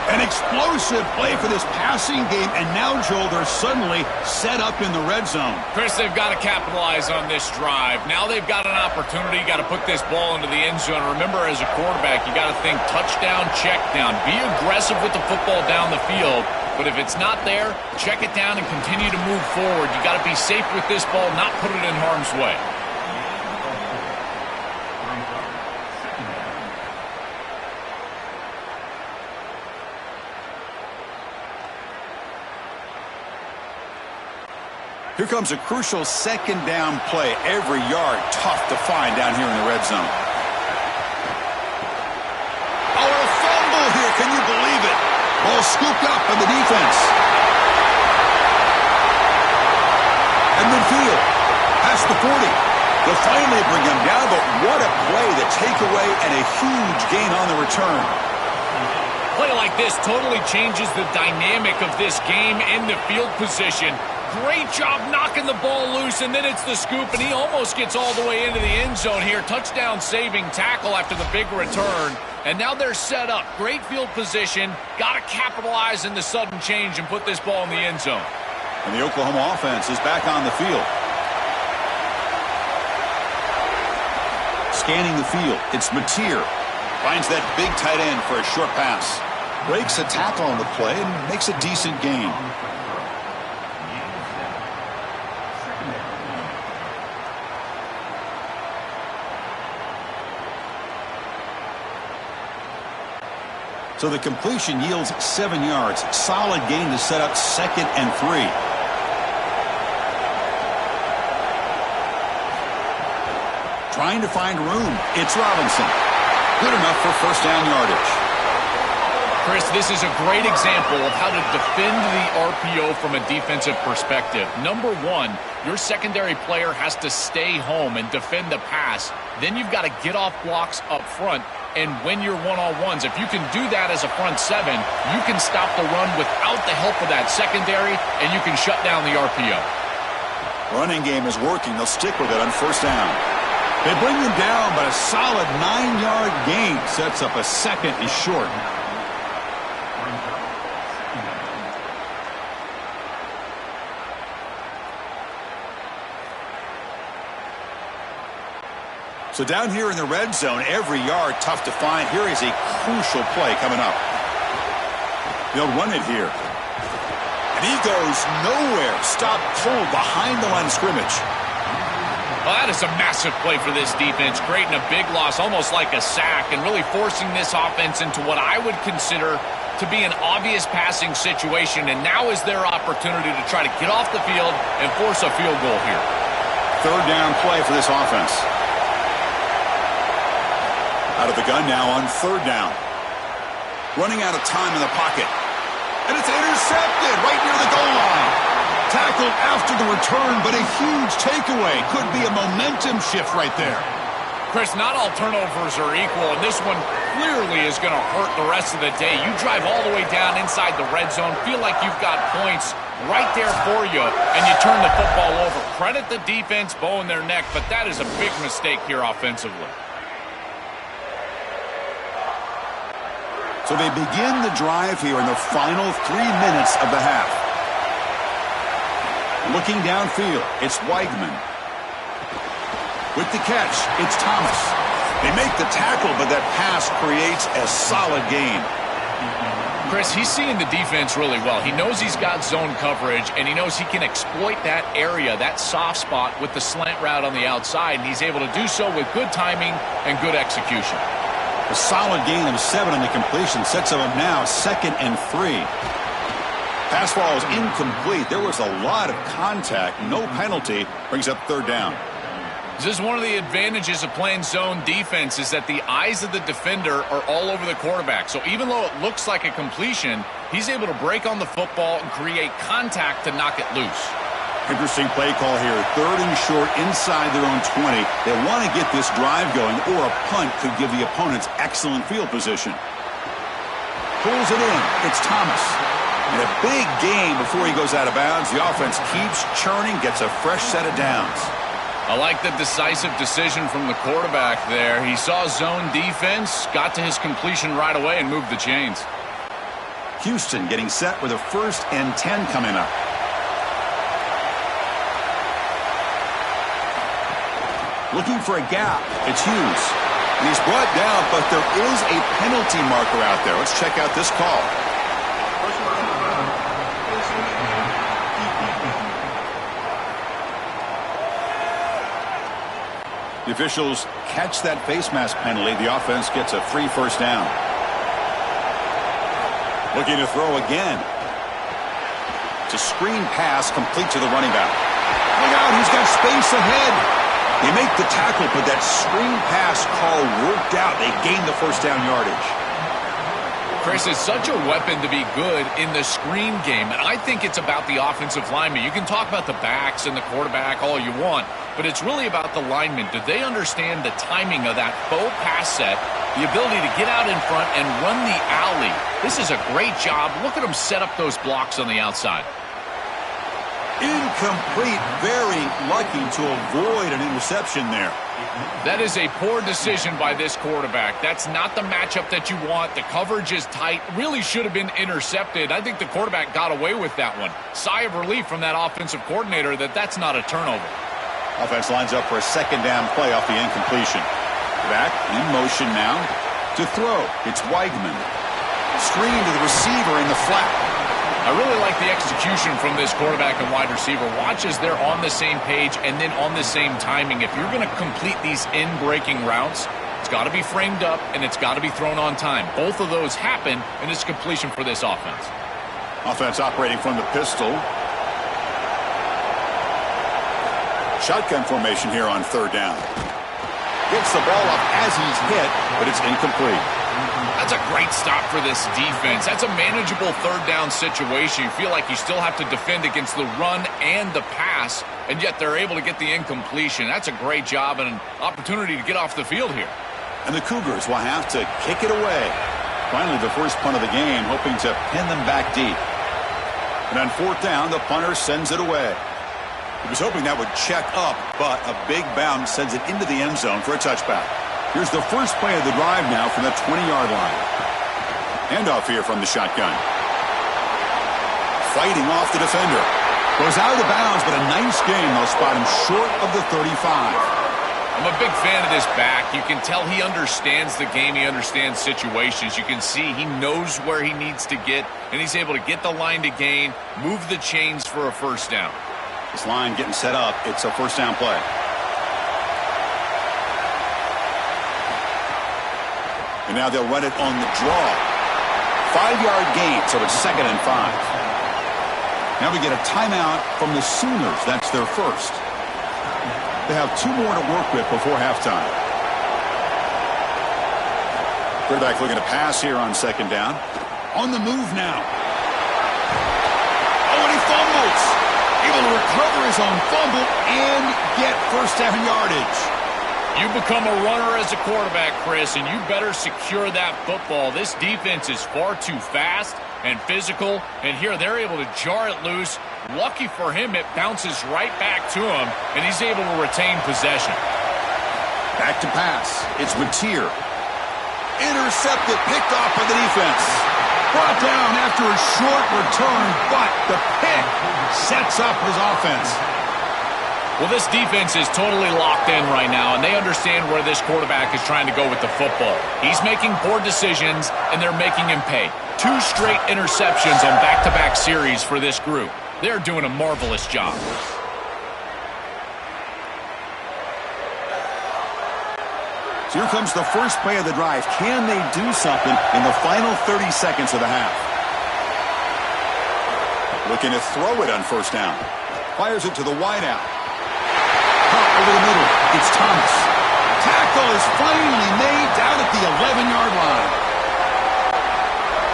An explosive play for this passing game, and now, Joel, they're suddenly set up in the red zone.
Chris, they've got to capitalize on this drive. Now they've got an opportunity. Got to put this ball into the end zone. Remember, as a quarterback, you got to think touchdown, check down. Be aggressive with the football down the field. But if it's not there, check it down and continue to move forward. You got to be safe with this ball, not put it in harm's way.
Here comes a crucial 2nd down play. Every yard tough to find down here in the red zone. Oh, a fumble! goal here. Can you believe it? Ball scooped up by the defense. And midfield. Past the 40. They'll finally bring him down, but what a play. The takeaway and a huge gain on the return.
Play like this totally changes the dynamic of this game in the field position. Great job knocking the ball loose, and then it's the scoop, and he almost gets all the way into the end zone here. Touchdown saving tackle after the big return. And now they're set up. Great field position. Got to capitalize in the sudden change and put this ball in the end zone.
And the Oklahoma offense is back on the field. Scanning the field, it's Mateer. Finds that big tight end for a short pass. Breaks a tackle on the play and makes a decent gain. So the completion yields 7 yards. Solid gain to set up 2nd and 3. Trying to find room. It's Robinson. Good enough for first down yardage.
Chris, this is a great example of how to defend the RPO from a defensive perspective. Number one, your secondary player has to stay home and defend the pass. Then you've got to get off blocks up front and win your one-on-ones. If you can do that as a front seven, you can stop the run without the help of that secondary, and you can shut down the RPO.
Running game is working. They'll stick with it on first down. They bring him down, but a solid 9-yard gain sets up a 2nd and short. So down here in the red zone, every yard tough to find. Here is a crucial play coming up. They'll run it here. And he goes nowhere. Stop pulled behind the line of scrimmage.
Well, that is a massive play for this defense, creating a big loss, almost like a sack, and really forcing this offense into what I would consider to be an obvious passing situation. And now is their opportunity to try to get off the field and force a field goal here.
3rd down play for this offense. Out of the gun now on 3rd down. Running out of time in the pocket. And it's intercepted right near the goal line. Tackled after the return, but a huge takeaway. Could be a momentum shift right there.
Chris, not all turnovers are equal, and this one clearly is going to hurt the rest of the day. You drive all the way down inside the red zone, feel like you've got points right there for you, and you turn the football over. Credit the defense, bowing their neck, but that is a big mistake here offensively.
So they begin the drive here in the final 3 minutes of the half. Looking downfield, it's Weigman. With the catch, it's Thomas. They make the tackle, but that pass creates a solid gain.
Chris, he's seeing the defense really well. He knows he's got zone coverage, and he knows he can exploit that area, that soft spot, with the slant route on the outside, and he's able to do so with good timing and good execution.
A solid gain of 7 on the completion sets him up now 2nd and 3. Pass ball is incomplete. There was a lot of contact. No penalty. Brings up 3rd down.
This is one of the advantages of playing zone defense is that the eyes of the defender are all over the quarterback. So even though it looks like a completion, he's able to break on the football and create contact to knock it loose.
Interesting play call here. 3rd and short inside their own 20. They want to get this drive going, or a punt could give the opponents excellent field position. Pulls it in. It's Thomas. And a big gain before he goes out of bounds. The offense keeps churning, gets a fresh set of downs.
I like the decisive decision from the quarterback there. He saw zone defense, got to his completion right away, and moved the chains.
Houston getting set with a 1st and 10 coming up. Looking for a gap. It's Hughes. And he's brought down, but there is a penalty marker out there. Let's check out this call. The officials catch that face mask penalty. The offense gets a free first down. Looking to throw again. It's a screen pass complete to the running back. Look out, he's got space ahead. They make the tackle, but that screen pass call worked out. They gained the first down yardage.
Chris, is such a weapon to be good in the screen game, and I think it's about the offensive linemen. You can talk about the backs and the quarterback all you want, but it's really about the linemen. Do they understand the timing of that faux pass set, the ability to get out in front and run the alley? This is a great job. Look at them set up those blocks on the outside.
Incomplete. Very lucky to avoid an interception there.
That is a poor decision by this quarterback. That's not the matchup that you want. The coverage is tight. Really should have been intercepted. I think the quarterback got away with that one. Sigh of relief from that offensive coordinator that that's not a turnover.
Offense lines up for a second down play off the incompletion. Back in motion now to throw. It's Weigman. Screen to the receiver in the flat.
I really like the execution from this quarterback and wide receiver. Watch as they're on the same page and then on the same timing. If you're going to complete these in-breaking routes, it's got to be framed up and it's got to be thrown on time. Both of those happen, and it's completion for this offense.
Offense operating from the pistol. Shotgun formation here on third down. Gets the ball up as he's hit, but it's incomplete.
That's a great stop for this defense. That's a manageable third down situation. You feel like you still have to defend against the run and the pass, and yet they're able to get the incompletion. That's a great job and an opportunity to get off the field here.
And the Cougars will have to kick it away. Finally, the first punt of the game, hoping to pin them back deep. And on fourth down, the punter sends it away. He was hoping that would check up, but a big bounce sends it into the end zone for a touchback. Here's the first play of the drive now from the 20-yard line. Handoff here from the shotgun. Fighting off the defender. Goes out of bounds, but a nice game. They'll spot him short of the 35.
I'm a big fan of this back. You can tell he understands the game. He understands situations. You can see he knows where he needs to get, and he's able to get the line to gain, move the chains for a first down.
This line getting set up. It's a first down play. And now they'll run it on the draw. 5-yard gain, so it's 2nd and 5. Now we get a timeout from the Sooners. That's their first. They have 2 more to work with before halftime. Quarterback looking to pass here on second down. On the move now. Oh, and he fumbles. Able to recover his own fumble and get first down yardage.
You become a runner as a quarterback, Chris, and you better secure that football. This defense is far too fast and physical, and here they're able to jar it loose. Lucky for him, it bounces right back to him, and he's able to retain possession.
Back to pass. It's Mateer. Intercepted, picked off by the defense. Brought down after a short return, but the pick sets up his offense.
Well, this defense is totally locked in right now, and they understand where this quarterback is trying to go with the football. He's making poor decisions, and they're making him pay. 2 straight interceptions on back-to-back series for this group. They're doing a marvelous job.
So here comes the first play of the drive. Can they do something in the final 30 seconds of the half? Looking to throw it on first down. Fires it to the wideout. Over the middle, it's Thomas. Tackle is finally made down at the 11-yard line.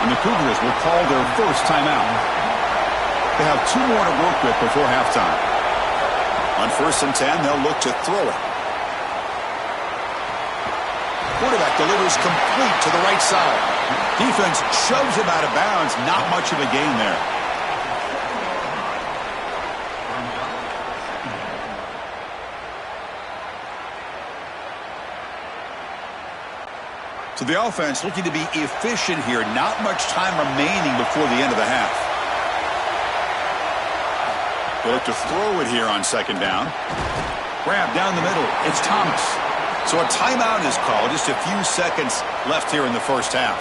And the Cougars will call their first timeout. They have 2 more to work with before halftime. On 1st and 10, they'll look to throw it. Quarterback delivers complete to the right side. Defense shoves him out of bounds. Not much of a gain there. So the offense looking to be efficient here. Not much time remaining before the end of the half. They look to throw it here on second down. Grab down the middle. It's Thomas. So a timeout is called. Just a few seconds left here in the first half.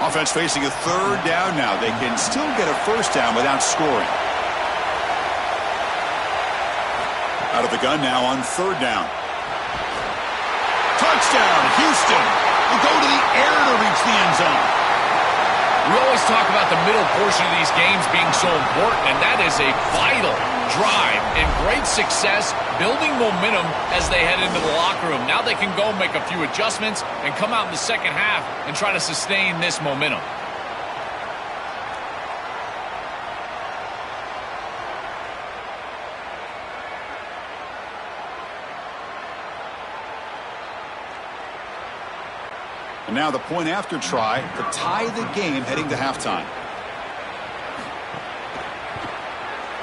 Offense facing a third down now. They can still get a first down without scoring. Out of the gun now on third down. Touchdown, Houston. Will go to the air to reach the end zone.
We always talk about the middle portion of these games being so important, and that is a vital drive and great success, building momentum as they head into the locker room. Now they can go make a few adjustments and come out in the second half and try to sustain this momentum.
And now the point after try to tie the game heading to halftime.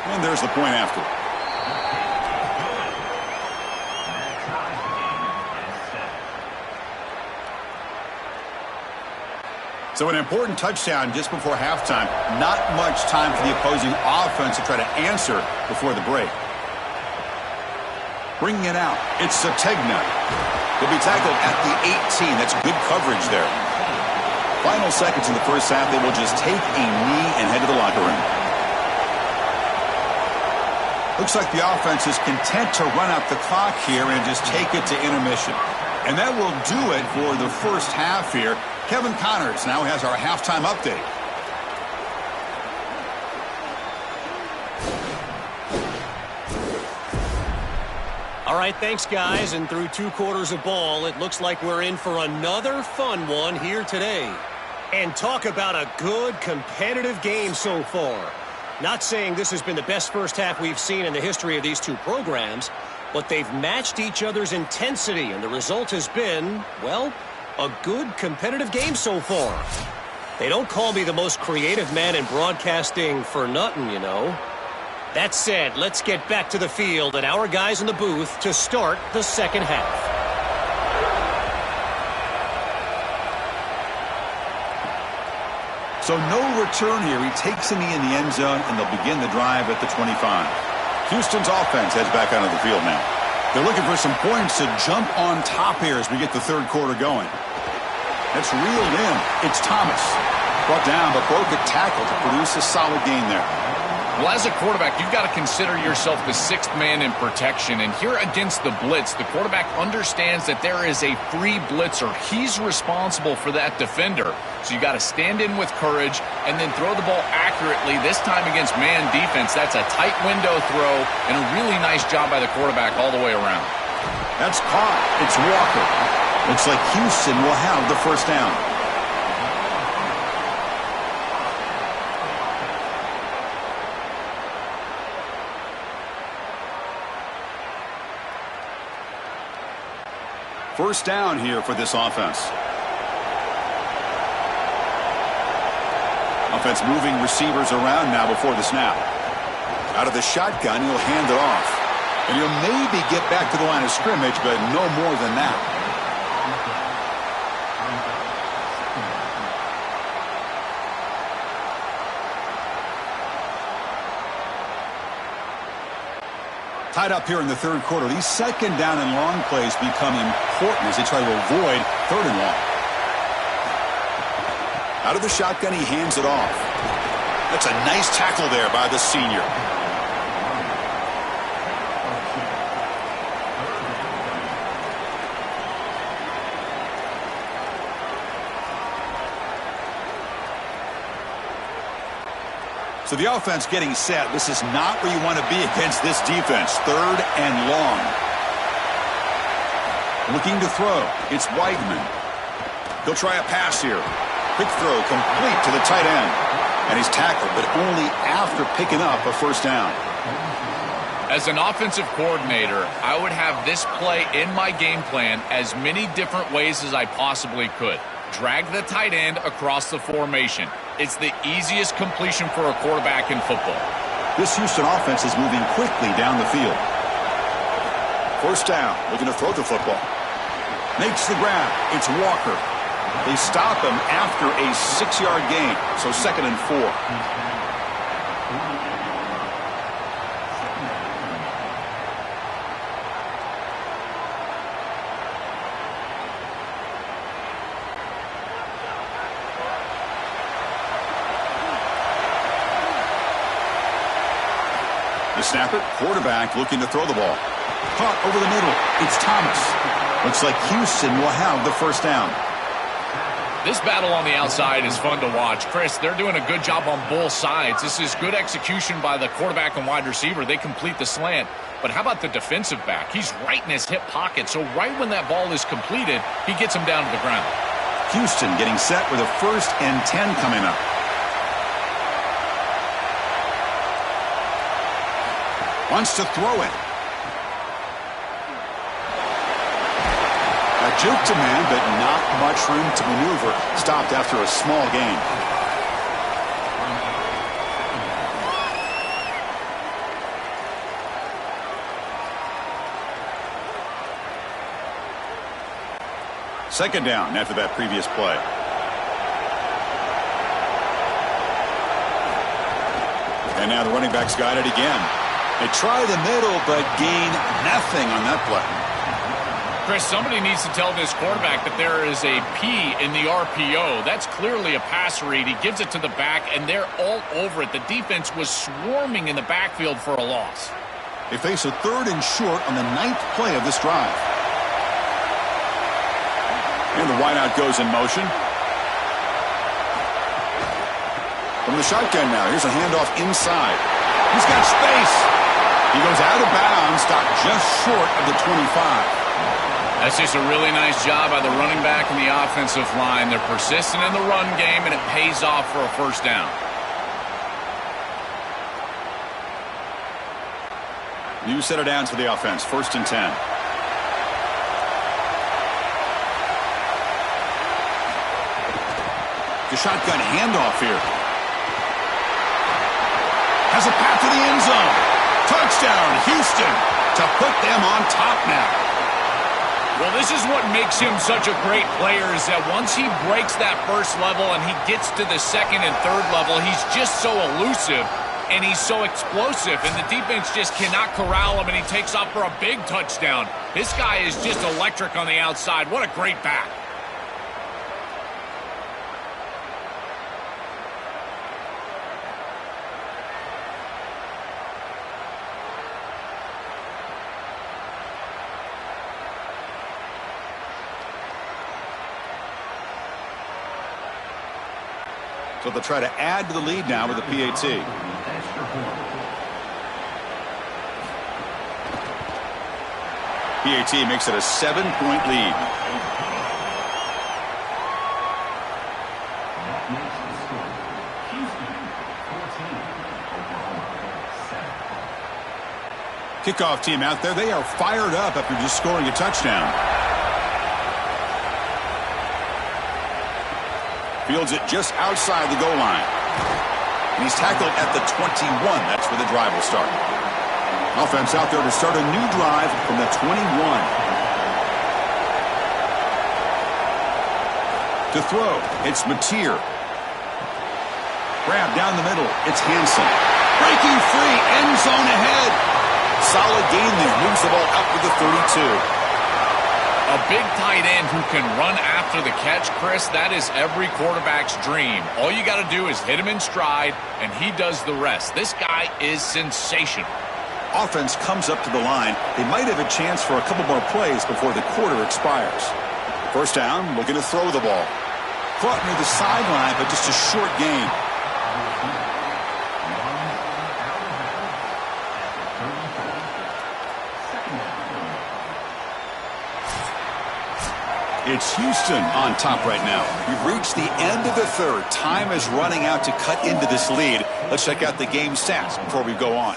And there's the point after. So an important touchdown just before halftime. Not much time for the opposing offense to try to answer before the break. Bringing it out, it's Sategna. He'll be tackled at the 18. That's good coverage there. Final seconds in the first half, they will just take a knee and head to the locker room. Looks like the offense is content to run out the clock here and just take it to intermission. And that will do it for the first half here. Kevin Connors now has our halftime update.
All right, thanks, guys. And through 2 quarters of ball, it looks like we're in for another fun one here today. And talk about a good, competitive game so far. Not saying this has been the best first half we've seen in the history of these two programs, but they've matched each other's intensity, and the result has been, well, a good, competitive game so far. They don't call me the most creative man in broadcasting for nothing, you know. That said, let's get back to the field and our guys in the booth to start the second half.
So no return here. He takes a knee in the end zone, and they'll begin the drive at the 25. Houston's offense heads back onto the field now. They're looking for some points to jump on top here as we get the third quarter going. That's reeled in. It's Thomas. Brought down, but broke a tackle to produce a solid gain there.
Well, as a quarterback, you've got to consider yourself the 6th man in protection. And here against the blitz, the quarterback understands that there is a free blitzer. He's responsible for that defender. So you got to stand in with courage and then throw the ball accurately. This time against man defense, that's a tight window throw and a really nice job by the quarterback all the way around.
That's caught. It's Walker. Looks like Houston will have the first down. First down here for this offense. Offense moving receivers around now before the snap. Out of the shotgun, he'll hand it off. And he'll maybe get back to the line of scrimmage, but no more than that. Tied up here in the third quarter. These second down and long plays become important as they try to avoid third and long. Out of the shotgun, he hands it off. That's a nice tackle there by the senior. So the offense getting set. This is not where you want to be against this defense. Third and long. Looking to throw. It's Weidman. He'll try a pass here. Quick throw complete to the tight end. And he's tackled, but only after picking up a first down.
As an offensive coordinator, I would have this play in my game plan as many different ways as I possibly could. Drag the tight end across the formation. It's the easiest completion for a quarterback in football.
This Houston offense is moving quickly down the field. First down, looking to throw the football. Makes the grab. It's Walker. They stop him after a 6-yard gain, so 2nd and 4. The snapper, quarterback looking to throw the ball. Caught over the middle. It's Thomas. Looks like Houston will have the first down.
This battle on the outside is fun to watch. Chris, they're doing a good job on both sides. This is good execution by the quarterback and wide receiver. They complete the slant. But how about the defensive back? He's right in his hip pocket, so right when that ball is completed, he gets him down to the ground.
Houston getting set with a 1st and 10 coming up. Wants to throw it. A juke to man, but not much room to maneuver. Stopped after a small gain. Second down after that previous play. And now the running back's got it again. They try the middle, but gain nothing on that play.
Chris, somebody needs to tell this quarterback that there is a P in the RPO. That's clearly a pass read. He gives it to the back, and they're all over it. The defense was swarming in the backfield for a loss.
They face a 3rd and short on the 9th play of this drive. And the wideout goes in motion. From the shotgun now, here's a handoff inside. He's got space. He goes out of bounds, stopped just short of the 25.
That's just a really nice job by the running back and the offensive line. They're persistent in the run game, and it pays off for a 1st down.
New set of downs for the offense, 1st and 10. The shotgun handoff here. Has a path to the end zone. Touchdown, Houston, to put them on top now.
Well, this is what makes him such a great player, is that once he breaks that 1st level and he gets to the 2nd and 3rd level, he's just so elusive and he's so explosive, and the defense just cannot corral him, and he takes off for a big touchdown. This guy is just electric on the outside. What a great back.
So they'll try to add to the lead now with the PAT. PAT makes it a 7-point lead. Kickoff team out there. They are fired up after just scoring a touchdown. Fields it just outside the goal line. And he's tackled at the 21. That's where the drive will start. Offense out there to start a new drive from the 21. To throw, it's Mateer. Grab down the middle, it's Hansen. Breaking free, end zone ahead. Solid gain there, moves the ball out to the 32.
A big tight end who can run after the catch, Chris, that is every quarterback's dream. All you got to do is hit him in stride, and he does the rest. This guy is sensational.
Offense comes up to the line. They might have a chance for a couple more plays before the quarter expires. 1st down, looking to throw the ball. Caught near the sideline, but just a short gain. It's Houston on top right now. We've reached the end of the 3rd. Time is running out to cut into this lead. Let's check out the game stats before we go on.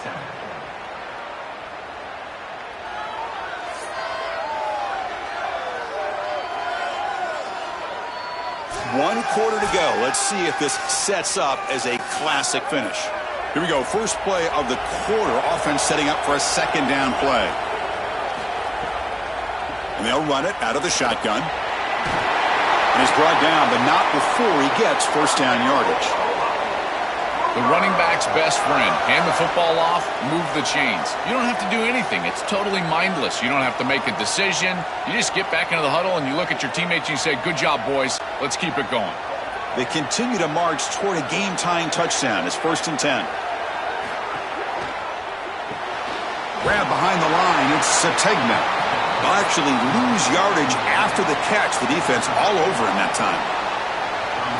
One quarter to go. Let's see if this sets up as a classic finish. Here we go. First play of the quarter. Offense setting up for a 2nd down play. And they'll run it out of the shotgun. And he's brought down, but not before he gets 1st down yardage.
The running back's best friend. Hand the football off, move the chains. You don't have to do anything. It's totally mindless. You don't have to make a decision. You just get back into the huddle and you look at your teammates and you say, good job, boys. Let's keep it going.
They continue to march toward a game-tying touchdown. It's 1st and 10. Grab behind the line. It's Sategna. They'll actually lose yardage after the catch. The defense all over him that time.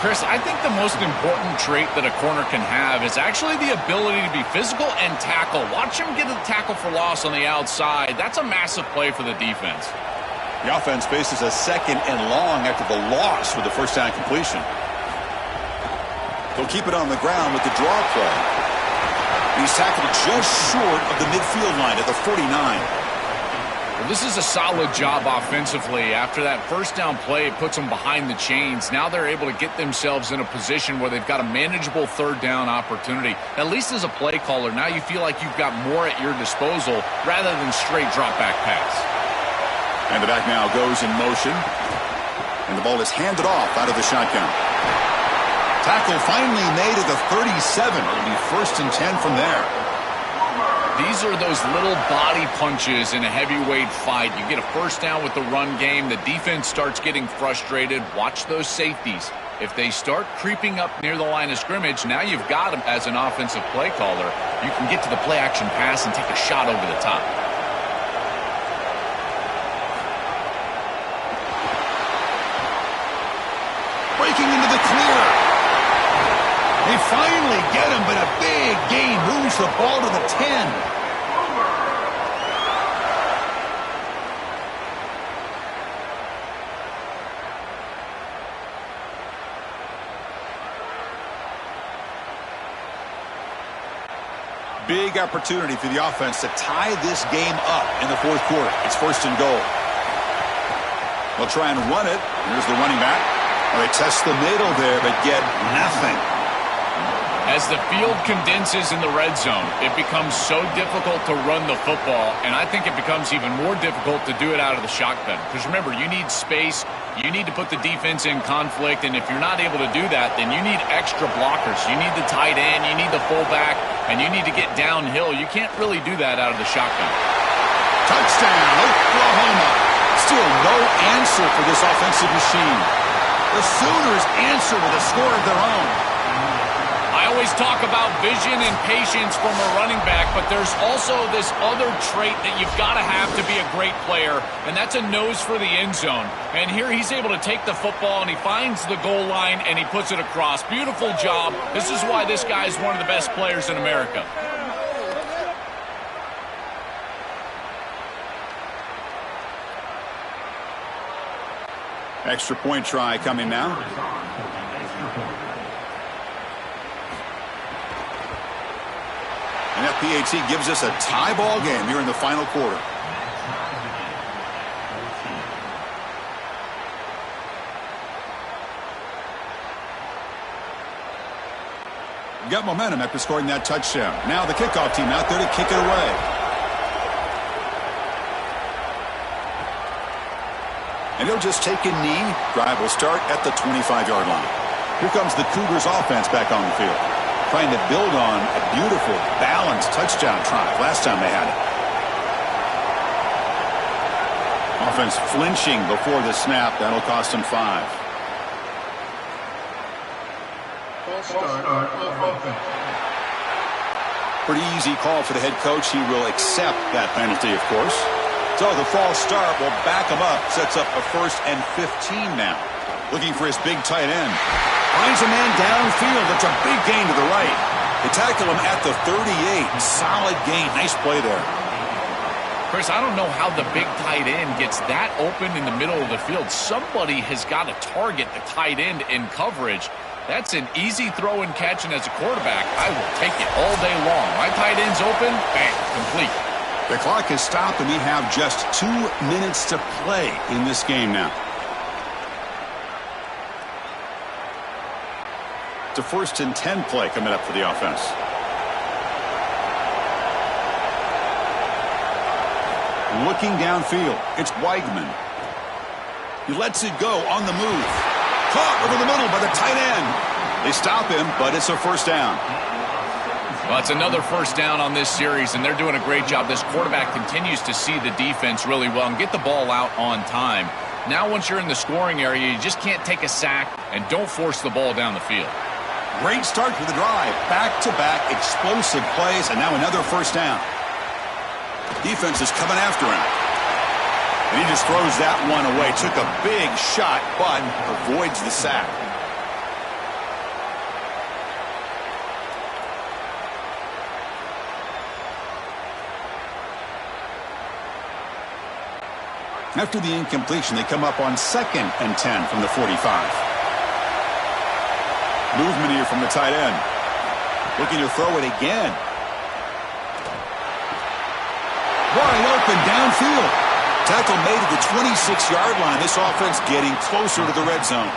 Chris, I think the most important trait that a corner can have is actually the ability to be physical and tackle. Watch him get a tackle for loss on the outside. That's a massive play for the defense.
The offense faces a 2nd and long after the loss with the first down completion. They'll keep it on the ground with the draw play. He's tackled just short of the midfield line at the 49.
Well, this is a solid job offensively. After that first down play, it puts them behind the chains. Now they're able to get themselves in a position where they've got a manageable 3rd down opportunity. At least as a play caller, now you feel like you've got more at your disposal rather than straight drop back pass.
And the back now goes in motion. And the ball is handed off out of the shotgun. Tackle finally made at the 37. It'll be 1st and 10 from there.
These are those little body punches in a heavyweight fight. You get a first down with the run game. The defense starts getting frustrated. Watch those safeties. If they start creeping up near the line of scrimmage, now you've got them as an offensive play caller. You can get to the play action pass and take a shot over the top.
Breaking into the clear. They finally get him, but a big gain moves the ball to the 10. Big opportunity for the offense to tie this game up in the 4th quarter. It's 1st and goal. They'll try and run it. Here's the running back. Well, they test the middle there, but get nothing.
As the field condenses in the red zone, it becomes so difficult to run the football, and I think it becomes even more difficult to do it out of the shotgun. Because remember, you need space, you need to put the defense in conflict, and if you're not able to do that, then you need extra blockers. You need the tight end, you need the fullback, and you need to get downhill. You can't really do that out of the shotgun.
Touchdown, Oklahoma. Still no answer for this offensive machine. The Sooners answer with a score of their own.
I always talk about vision and patience from a running back, but there's also this other trait that you've got to have to be a great player, and that's a nose for the end zone. And here he's able to take the football, and he finds the goal line, and he puts it across. Beautiful job. This is why this guy is one of the best players in America.
Extra point try coming now. And FPAT gives us a tie ball game here in the final quarter. Got momentum after scoring that touchdown. Now the kickoff team out there to kick it away. And he'll just take a knee. Drive will start at the 25-yard line. Here comes the Cougars offense back on the field, trying to build on a beautiful, balanced touchdown drive last time they had it. Offense flinching before the snap. That'll cost them 5. Pretty easy call for the head coach. He will accept that penalty, of course. So the false start will back him up. Sets up a 1st and 15 now. Looking for his big tight end. Finds a man downfield. That's a big gain to the right. They tackle him at the 38. Solid gain. Nice play there.
Chris, I don't know how the big tight end gets that open in the middle of the field. Somebody has got to target the tight end in coverage. That's an easy throw and catch, and as a quarterback, I will take it all day long. My tight end's open, bang, complete.
The clock has stopped, and we have just 2 minutes to play in this game now. It's a 1st and 10 play coming up for the offense. Looking downfield, it's Weigman. He lets it go on the move. Caught over the middle by the tight end. They stop him, but it's a 1st down.
Well, it's another 1st down on this series, and they're doing a great job. This quarterback continues to see the defense really well and get the ball out on time. Now, once you're in the scoring area, you just can't take a sack and don't force the ball down the field.
Great start for the drive. Back-to-back explosive plays, and now another 1st down. Defense is coming after him. And he just throws that one away. Took a big shot, but avoids the sack. After the incompletion, they come up on 2nd and 10 from the 45. Movement here from the tight end. Looking to throw it again. Wide open downfield. Tackle made at the 26-yard line. This offense getting closer to the red zone.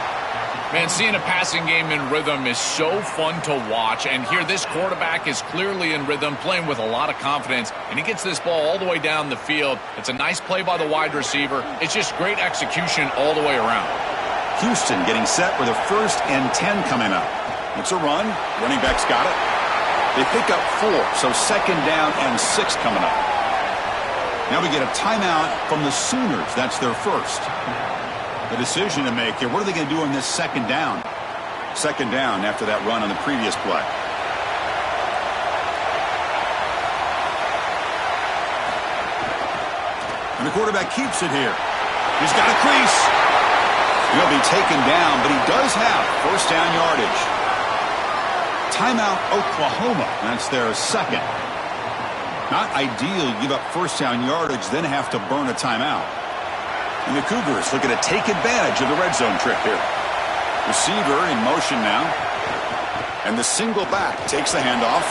Man, seeing a passing game in rhythm is so fun to watch. And here, this quarterback is clearly in rhythm, playing with a lot of confidence. And he gets this ball all the way down the field. It's a nice play by the wide receiver. It's just great execution all the way around.
Houston getting set with a 1st and 10 coming up. It's a run. Running back's got it. They pick up 4, so 2nd down and 6 coming up. Now we get a timeout from the Sooners. That's their first. The decision to make here. What are they going to do on this 2nd down? 2nd down after that run on the previous play. And the quarterback keeps it here. He's got a crease. He'll be taken down, but he does have 1st down yardage. Timeout Oklahoma. That's their 2nd. Not ideal. You give up 1st down yardage, then have to burn a timeout. And the Cougars looking to take advantage of the red zone trip here. Receiver in motion now. And the single back takes the handoff.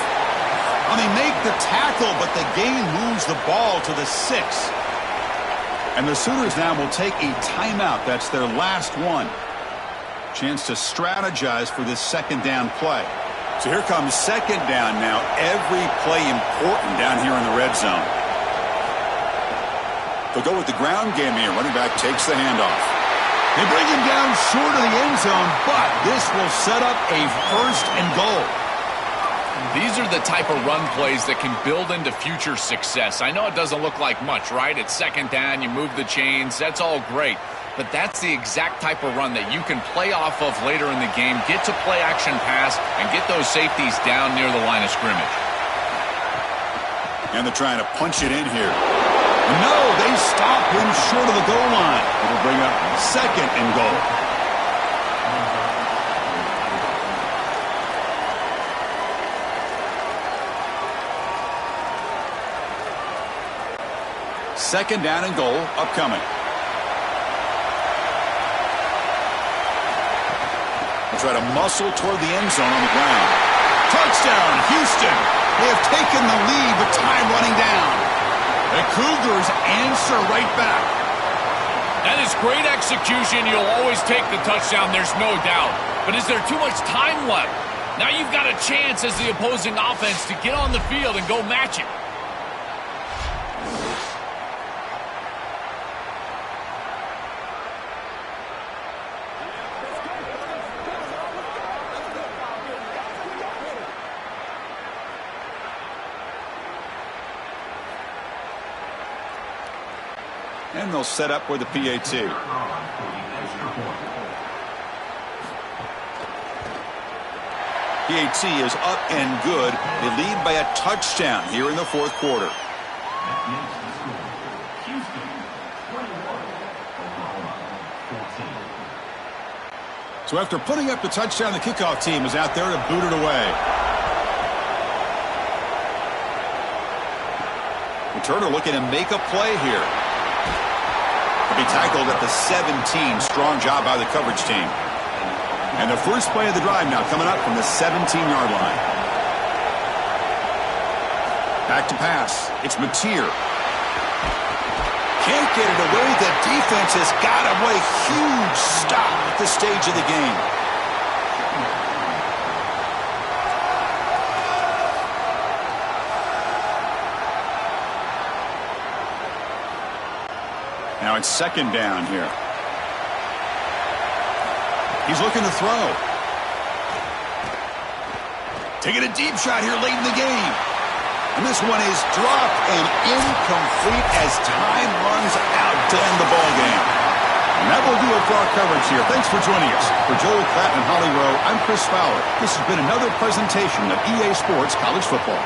And they make the tackle, but the game moves the ball to the 6. And the Sooners now will take a timeout. That's their last one. Chance to strategize for this 2nd down play. So here comes 2nd down now. Every play important down here in the red zone. They'll go with the ground game here. Running back takes the handoff. They bring him down short of the end zone, but this will set up a 1st and goal.
These are the type of run plays that can build into future success. I know it doesn't look like much, right? It's 2nd down, you move the chains, that's all great. But that's the exact type of run that you can play off of later in the game, get to play action pass, and get those safeties down near the line of scrimmage.
And they're trying to punch it in here. No, they stop him short of the goal line. It'll bring up 2nd and goal. Second down and goal upcoming. They'll try to muscle toward the end zone on the ground. Touchdown, Houston. They have taken the lead with time running down. The Cougars answer right back.
That is great execution. You'll always take the touchdown, there's no doubt. But is there too much time left? Now you've got a chance as the opposing offense to get on the field and go match it.
And they'll set up with the PAT. PAT is up and good. They lead by a touchdown here in the 4th quarter. So after putting up the touchdown, the kickoff team is out there to boot it away. Returner looking to make a play here. He'll be tackled at the 17. Strong job by the coverage team. And the first play of the drive now coming up from the 17-yard line. Back to pass. It's Mateer. Can't get it away. The defense has got him. What a huge stop at this stage of the game. Now it's 2nd down here. He's looking to throw. Taking a deep shot here late in the game. And this one is dropped and incomplete as time runs out to end the ball game. And that will do it for our coverage here. Thanks for joining us. For Joel Klatt and Holly Rowe, I'm Chris Fowler. This has been another presentation of EA Sports College Football.